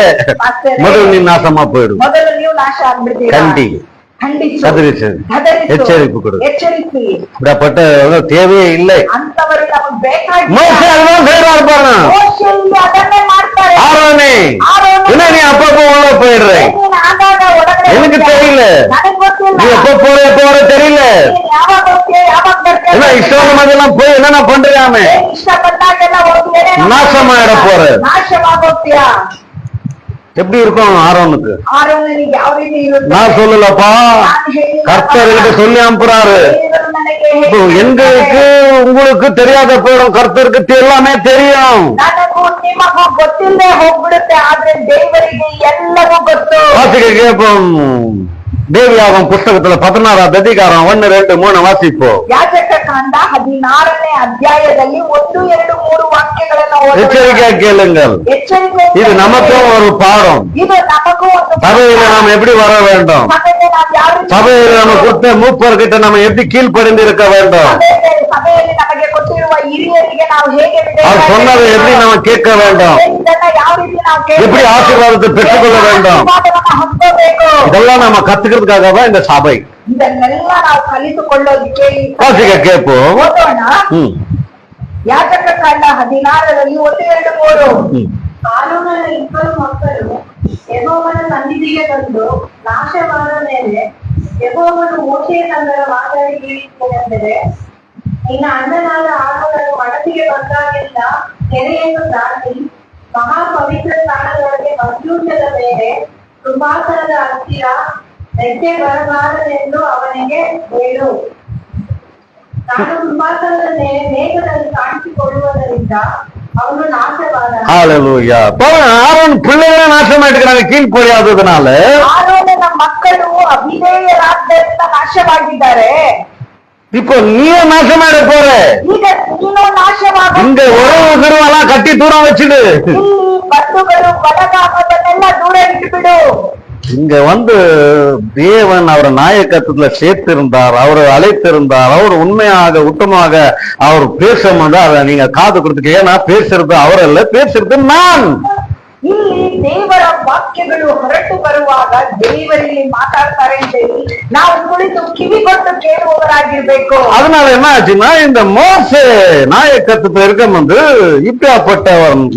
முதல் நீ நாசமா போயிடும். ಮೊದಲು ನೀವು ನಾಶ ಆಗ್ಬಿಡ್ತೀರಾ. ಖಂಡಿಸು, எச்சரிப்பு கொடு, ಎಚ್ಚರಿಸಿ. இப்படிப்பட்ட தேவையே இல்லை. ಅಂತವರು ನಮಗೆ ಬೇಕಾಗಿ மோசே அதுதான் செய்யறாரு பாருங்க. ಮೋಶೆಯಲ್ಲಿ ಅದನ್ನೇ ಮಾಡ್ತಾರೆ. ஆரோனே என்ன நீ அப்பப்போ உள்ள போயிடுற, ನೀನು ಆಗಾಗ ಒಳಗಡೆ எனக்கு தெரியல, ನನಗೆ ಗೊತ್ತಿಲ್ಲ. நீ எப்ப போற எப்ப வர தெரியல, ನೀನು ಯಾವಾಗ ಹೋಗ್ತೀಯ ಯಾವಾಗ ಬರ್ತೀಯ, என்ன இஷ்டம் மாதிரிலாம் போய் என்னென்ன பண்றியாமே, ಇಷ್ಟ ಬಂದಾಗೆಲ್ಲ ಹೋಗಿ ಏನೇನೋ நாசமாயிட போற. ನಾಶವಾಗೋಗ್ತೀಯಾ. எப்படி இருக்கும் ஆரோனுக்கு? ಆರೋನನಿಗೆ ಯಾವ ರೀತಿ ಇರುತ್ತೆ? நான் சொல்லலப்பா, கர்த்தர்கிட்ட சொல்லி அனுப்புறாரு. இப்போ எங்களுக்கு உங்களுக்கு தெரியாத போயிடும், கர்த்தருக்கு எல்லாமே தெரியும். ನನಗೂ ನಿಮಗೂ ಗೊತ್ತಿಲ್ಲದೆ ಹೋಗ್ಬಿಡುತ್ತೆ, ಆದ್ರೆ ದೇವರಿಗೆ ಎಲ್ಲವೂ ಗೊತ್ತು. வாசிக்க கேட்போம். தேவியாகம் புஸ்தகத்துல 16ஆம் அதிகாரம் 1-2-3 வாசிப்போம். ಯಾಜಕ ಕಾಂಡ 16ನೇ ಅಧ್ಯಾಯದಲ್ಲಿ 1-2-3 ವಾಕ್ಯಗಳನ್ನು எச்சரிக்கையா கேளுங்கள். ಎಚ್ಚರಿಕೆ. இது நமக்கும் ஒரு பாடம். ಇದು ನಮಗೂ ಒಂದು சபையில நாம் எப்படி வர வேண்டும், ಸಭೆಗೆ ನಾವು ಯಾವ ರೀತಿ சபையில நம்ம கொடுத்த மூப்பர்கிட்ட நம்ம எப்படி கீழ்ப்படிந்து இருக்க வேண்டும், ಸಭೆಯಲ್ಲಿ ನಮಗೆ ಕೊಟ್ಟಿರುವ ಹಿರಿಯರಿಗೆ ನಾವು ಹೇಗೆ அவர் சொன்னதை எப்படி நம்ம கேட்க வேண்டும், ಇದನ್ನ ಯಾವ ರೀತಿ ನಾವು எப்படி ಆಶೀರ್ವಾದத்தை பெற்றுக்கொள்ள வேண்டும், ಹೊಂದಬೇಕು. இதெல்லாம் நம்ம கத்துக்கிறதுக்காக தான் இந்த சபை. ಇದನ್ನೆಲ್ಲ ನಾವು ಕಲಿತುಕೊಳ್ಳೋದಕ್ಕೆ வாசிக்க கேட்போம். ಓದೋಣ. ಯಾಜಕ ಕಾಂಡ 16ರಲ್ಲಿ 1-2-3. ಆರೋನನ ಇಬ್ಬರು ಮಕ್ಕಳು ಯೆಹೋವನ ಸನ್ನಿಧಿಗೆ ಬಂದು ನಾಶವಾದ ಮೇಲೆ ಯೆಹೋವನು ಮೋಶೆಯ ಸಂಗಡ ಮಾತಾಡಿ ಹೇಳಿದ್ದೇನೆಂದರೆ, ನಿನ್ನ ಅಣ್ಣನಾದ ಆರೋನನು ಮಡದಿಗೆ ಬಂದಾಗೆಲ್ಲ ಕೆರೆಯನ್ನು ದಾಟಿ ಮಹಾಪವಿತ್ರ ಸ್ಥಾನದೊಳಗೆ ಮಂಜೂಷದ ಮೇಲೆ ಕೃಪಾಸನದ ಹತ್ತಿರ ಹೆಜ್ಜೆ ಬರಬಾರದೆಂದು ಅವನಿಗೆ ಹೇಳು. ನಾನು ಕೃಪಾಸನದ ಮೇಲೆ ಮೇಘದಲ್ಲಿ ಕಾಣಿಸಿಕೊಳ್ಳುವುದರಿಂದ ಅವನು ನಾಶವಾದ. ஹalleluya. ஆரோன் பிள்ளைகளை நாசமாயிட்டுக்கிறாங்க கீழ்ப்படியாததுனால. ಆರೋನನ ಮಕ್ಕಳು ಅವಿಧೇಯರಾದ್ದರಿಂದ ನಾಶವಾಗಿದ್ದಾರೆ. இப்போ நீயே நாசமாயிட போற. ಈಗ ನೀನು ನಾಶವಾಗ. இங்க உறவு குருவெல்லாம் கட்டி தூரம் வச்சுடு. ಇಲ್ಲಿ ಬಂಧುಗಳು ಬಲಗಾಮದನ್ನೆಲ್ಲ ದೂರ ಇಟ್ಟುಬಿಡು. இங்க தேவன் அவரை நாயக்கத்துல சேர்த்திருந்தார், அவரை அழைத்திருந்தார், அவர் உண்மையாக உத்தமாக அவர் பேசும்போது அதை நீங்க காது கொடுத்துக்க. ஏன்னா பேசுறது அவர் அல்ல, பேசுறது நான். ಇಲ್ಲಿ ದೇವರ ವಾಕ್ಯಗಳು ಹೊರಟು ಬರುವಾಗ ದೇವರಲ್ಲಿ ಮಾತಾಡ್ತಾರೆ ಅಂತ ಹೇಳಿ ನಾವು ಕುಳಿತು ಕಿವಿ ಕೊಟ್ಟು ಕೇಳುವವರಾಗಿರ್ಬೇಕು. அதனால என்ன ஆச்சுன்னா, இந்த மோசே நாயக்கத்துல இருக்கும்போது இப்படியாப்பட்ட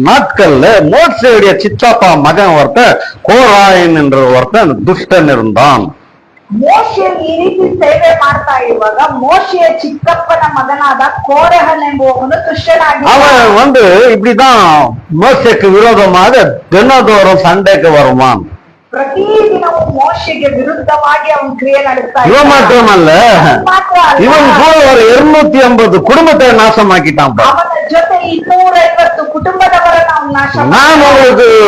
நாட்கள்ல மோசேயுடைய சித்தப்பா மகன் ஒருத்தன் கோராயன் என்ற ஒருத்தன் துஷ்டன் இருந்தான். ಮೋಶೆ ಈ ರೀತಿ ಸೇವೆ ಮಾಡ್ತಾ ಇರುವಾಗ ಮೋಶೆಯ ಚಿಕ್ಕಪ್ಪನ ಮಗನಾದ ಕೋರಹನ್ ಎಂಬುವವನು துஷ்டனாಗಿ அவன் இப்படிதான் மோசேக்கு விரோதமாக தினதோறும் சண்டைக்கு வருவான். ಪ್ರತಿದಿನವೂ ಮೋಶೆಗೆ ವಿರುದ್ಧವಾಗಿ ಅವನು ಕ್ರಿಯೆ ನಡೆಸ್ತಾ இவன் மாத்திரமல்ல, இவன் கூட ஒரு 250 குடும்பத்தை நாசமாக்கிட்டான். ಅವನ ಜೊತೆ 250 ಕುಟುಂಬದವರನ್ನ ಅವನು ನಾಶ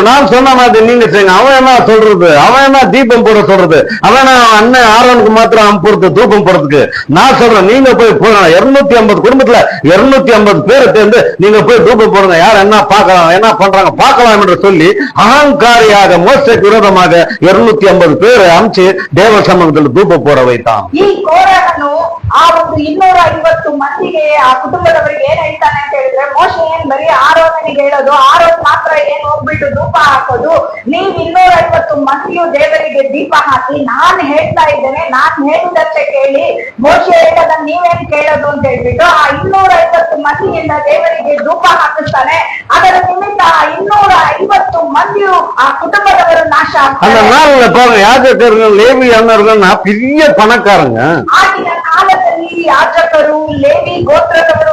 நான் சொன்ன மாதிரி நீங்க செய்யுங்க. அவன் என்ன சொல்றது, அவன் என்ன தீபம் போட சொல்றது, அவன் அண்ணன் ஆரோனுக்கு மாத்திரம் பொறுத்து தூபம் போடுறதுக்கு. நான் சொல்றேன், நீங்க போய் 250 குடும்பத்துல 250 பேரை சேர்ந்து நீங்க போய் தூபம் போடுங்க. யார் என்ன பார்க்கலாம், என்ன பண்றாங்க பார்க்கலாம் என்று சொல்லி அகங்காரியாக மோசேக்கு விரோதமாக 250 பேரை அனுப்பிச்சு தேவ சமூகத்தில் தூப போட வைத்தான். ಈ ಕೋರಹನು ಆ ಒಂದು 250 ಮಂದಿಗೆ ಆ ಕುಟುಂಬದವರಿಗೆ ಏನ್ ಹೇಳ್ತಾನೆ ಅಂತ ಹೇಳಿದ್ರೆ, ಮೋಶೆ ಏನ್ ಬರೀ ಆರೋನಿಗೆ ಹೇಳೋದು, ಆರೋನ್ ಮಾತ್ರ ಏನ್ ಹೋಗ್ಬಿಟ್ಟು ಧೂಪ ಹಾಕೋದು, ನೀವ್ 250 ಮಂದಿಯು ದೇವರಿಗೆ ದೀಪ ಹಾಕಿ, ನಾನ್ ಹೇಳ್ತಾ ಇದ್ದೇನೆ, ನಾನ್ ಹೇಳಿದಷ್ಟೇ ಕೇಳಿ, ಮೋಶೆ ಹೇಳೋದನ್ನ ನೀವೇನ್ ಕೇಳೋದು ಅಂತ ಹೇಳ್ಬಿಟ್ಟು ಆ 250 ಮಂದಿಯಿಂದ ದೇವರಿಗೆ ಧೂಪ ಹಾಕಿಸ್ತಾನೆ. ಅದರ ನಿಮಿತ್ತ 250 ಮಂದಿಯು ಆ ಕುಟುಂಬದವರು ನಾಶ ಆಗ್ತಾರೆ. அந்த நாள்ல பாருங்க, யாஜகர்கள் லேவி அண்ணர்கள்னா பெரிய பணக்காரங்க. ಆಗಿನ ಕಾಲದಲ್ಲಿ ಯಾಜಕರು ಲೇವಿ ಗೋತ್ರದವರು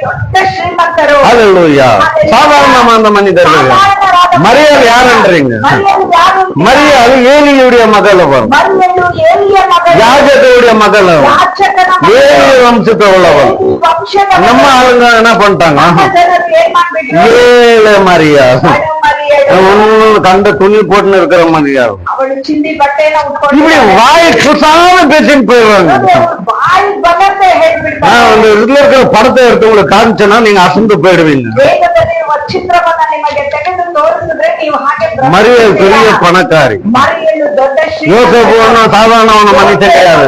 ದೊಡ್ಡ ಶ್ರೀಮಂತರು. ஹல்லேலூயா. சாதாரணமான மனிதர்கள். மரியாள் யாருன்றீங்க? மரியாள் ஏலியுடைய மகள். யாஜகருடைய மகள். ஏலி வம்சத்தை உள்ளவள். நம்ம ஆளுங்க என்ன பண்ணிட்டாங்க, ஏழு மரியாள் கண்ட துணி போட்டுன்னு இருக்கிற மரியாள் இப்படி வாய் குசாம பேசிட்டு போயிடுவாங்க. இதுல இருக்கிற படத்தை எடுத்து உங்களுக்கு காமிச்சேன்னா நீங்க அசந்து போயிடுவீங்க. மரியாள் பெரிய பணக்காரி. யோசேப்பு ஒன்னும் சாதாரணமான மனுஷன் கிடையாது.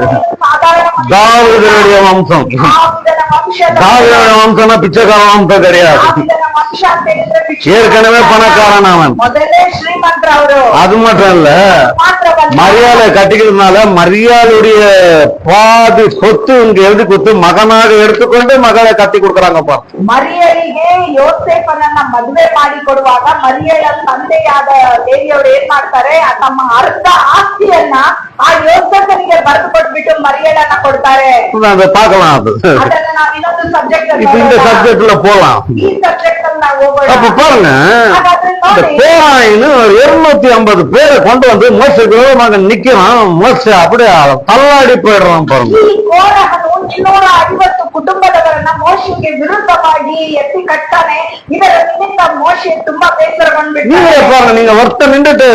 தாவீதுடைய வம்சம். தாவீதுடைய வம்சம்னா பிச்சைக்கார வம்சம் கிடையாது. ஏற்கனவே பணக்காரன் அவன். அது மட்டும் இல்ல, மரியாதை கட்டிக்கிறதுனால மரியாதையுடைய பாதி சொத்து இங்க எழுதி கொடுத்து மகனாக எடுத்துக்கொண்டு மகளை கட்டி கொடுக்கறாங்கப்பா. ಮರಿಯಳಿಗೆ ಯೋಸೇಫನನ್ನ ಮದುವೆ ಮಾಡಿ ಕೊಡುವಾಗ ಮರಿಯಳ ತಂದೆಯಾದ ದೇವಿಯವರು ಏನ್ ಮಾಡ್ತಾರೆ, ತಮ್ಮ ಅರ್ಧ ಆಸ್ತಿಯನ್ನ ಆ ಯೋಸೇಫನಿಗೆ ಬರೆದು ಕೊಟ್ಬಿಟ್ಟು ಮರಿಯಳನ್ನ ಕೊಡ್ತಾರೆ. அதை பார்க்கலாம். அது ಅದನ್ನ ನಾವು ಇನ್ನೊಂದು ಸಬ್ಜೆಕ್ಟ್ இந்த சப்ஜெக்ட்ல போலாம். ಈ ಸಬ್ಜೆಕ್ಟ್ ಅಲ್ಲಿ ನಾವು ಹೋಗೋಣ. அப்ப பாருங்க, இந்த பேராயின்னு 250 பேரை கொண்டு வந்து மோசேக்கு விரோதமாக நிக்கிறான். மோசே அப்படியே தள்ளாடி போயிடுறான் பாருங்க. ಈ ಕೋರಹನು 250 ಕುಟುಂಬದವರನ್ನ ಮೋಶೆಗೆ ವಿರುದ್ಧವಾಗಿ ಎತ್ತಿ ಕಟ್ತಾನೆ. ಇದರ ನಿಮಿತ್ತ ಮೋಶೆ ತುಂಬಾ ಬೇಸರಗೊಂಡ್ಬಿಟ್ಟು, நீங்க பாருங்க, நீங்க ஒருத்தர் நின்றுட்டு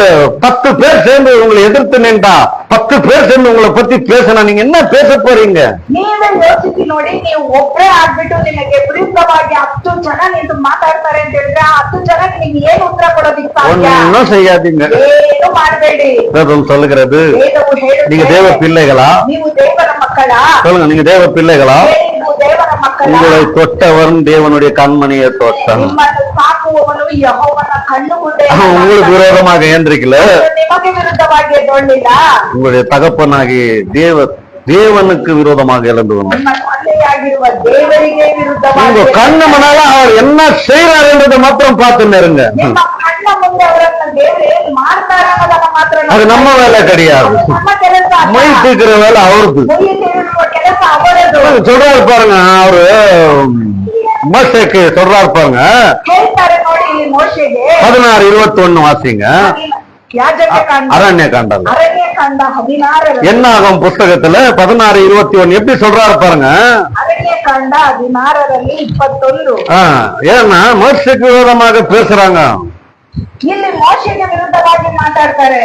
10 பேர் சேர்ந்து உங்களை எதிர்த்து நின்றா, 10 பேர் சேர்ந்து உங்களை பத்தி பேசினா நீங்க என்ன பேச போறீங்க? ನೀವೇ ಯೋಚಿಸಿ ನೋಡಿ, ನೀವು ಒಬ್ಬರೇ ಆಗ್ಬಿಟ್ಟು ನಿಮಗೆ ವಿರುದ್ಧವಾಗಿ 10 ಜನ ನಿಂತು ಮಾತಾಡ್ತಾರೆ ಅಂತ ಹೇಳಿದ್ರೆ ಆ 10 ಜನಕ್ಕೆ ನೀವು ಏನು ಉತ್ತರ ಕೊಡೋದಿಕ್ಕೆ ಸಾಧ್ಯ? ஒன்னும் செய்யாதீங்க. ಏನು ಮಾಡಬೇಡಿ. வேதம் சொல்லுகிறது, ವೇದವು ಹೇಳುತ್ತೆ, நீங்க தேவ பிள்ளைகளா? ನೀವು ದೇವರ ಮಕ್ಕಳಾ? சொல்லுங்க, நீங்க தேவ பிள்ளைகளா? ನೀವು ದೇವರ ಮಕ್ಕಳಾ? உங்களை தொட்டவன் தேவனுடைய கண்மணியை தொட்டான். ನಿಮ್ಮನ್ನು ಸಾಕುವವನು ಯೆಹೋವನ ಕಣ್ಣು ಮುಂದೆ. உங்களுக்கு விரோதமாக ஏந்திரிக்கல, ನಿಮಗೆ ವಿರುದ್ಧವಾಗಿ ಎದ್ದೊಳ್ಳಿಲ್ಲ. உங்களுடைய தகப்பனாகி தேவனுக்கு விரோதமாக எழுந்துவனும். ನಿಮ್ಮ ತಂದೆಯಾಗಿರುವ ದೇವರಿಗೆ ವಿರುದ್ಧವಾಗಿ. உங்க கண்ணு முன்னால அவர் என்ன செய்யறாரு என்றதை மாத்திரம் பார்த்து நெருங்க. ನಿಮ್ಮ ಕಣ್ಣ ಮುಂದೆ ಅವರನ್ನ ದೇವರು ಏನ್ ಮಾಡ್ತಾರ ಅನ್ನೋದನ್ನ ಮಾತ್ರ அது நம்ம வேலை கிடையாது. ನಮ್ಮ ಕೆಲಸ ಅಲ್ಲ. மொய் தீர்க்கிற வேலை அவருக்கு. ಮೊಯ್ಯಿ ತೀರಿಸುವ ಕೆಲಸ ಅವರದು. சொல்றாரு பாருங்க, அவரு மோசேக்கு சொல்றாரு பாருங்க, ಹೇಳ್ತಾರೆ ನೋಡಿ ಮೋಶೆಗೆ. 16:21 வாசிங்க. ಯಾಜಕಕಾಂಡ, அரண்யகாண்டம், ಅರಣ್ಯಕಾಂಡ 16 என்னாகும் புஸ்தகத்துல 16:21 எப்படி சொல்றாரு பாருங்க. ಅರಣ್ಯಕಾಂಡ 16ರಲ್ಲಿ 21. ஏன்னா மோசேக்கு விரோதமாக பேசுறாங்க. ಇಲ್ಲಿ ಮೋಶೆಗೆ ವಿರುದ್ಧವಾಗಿ ಮಾತಾಡ್ತಾರೆ.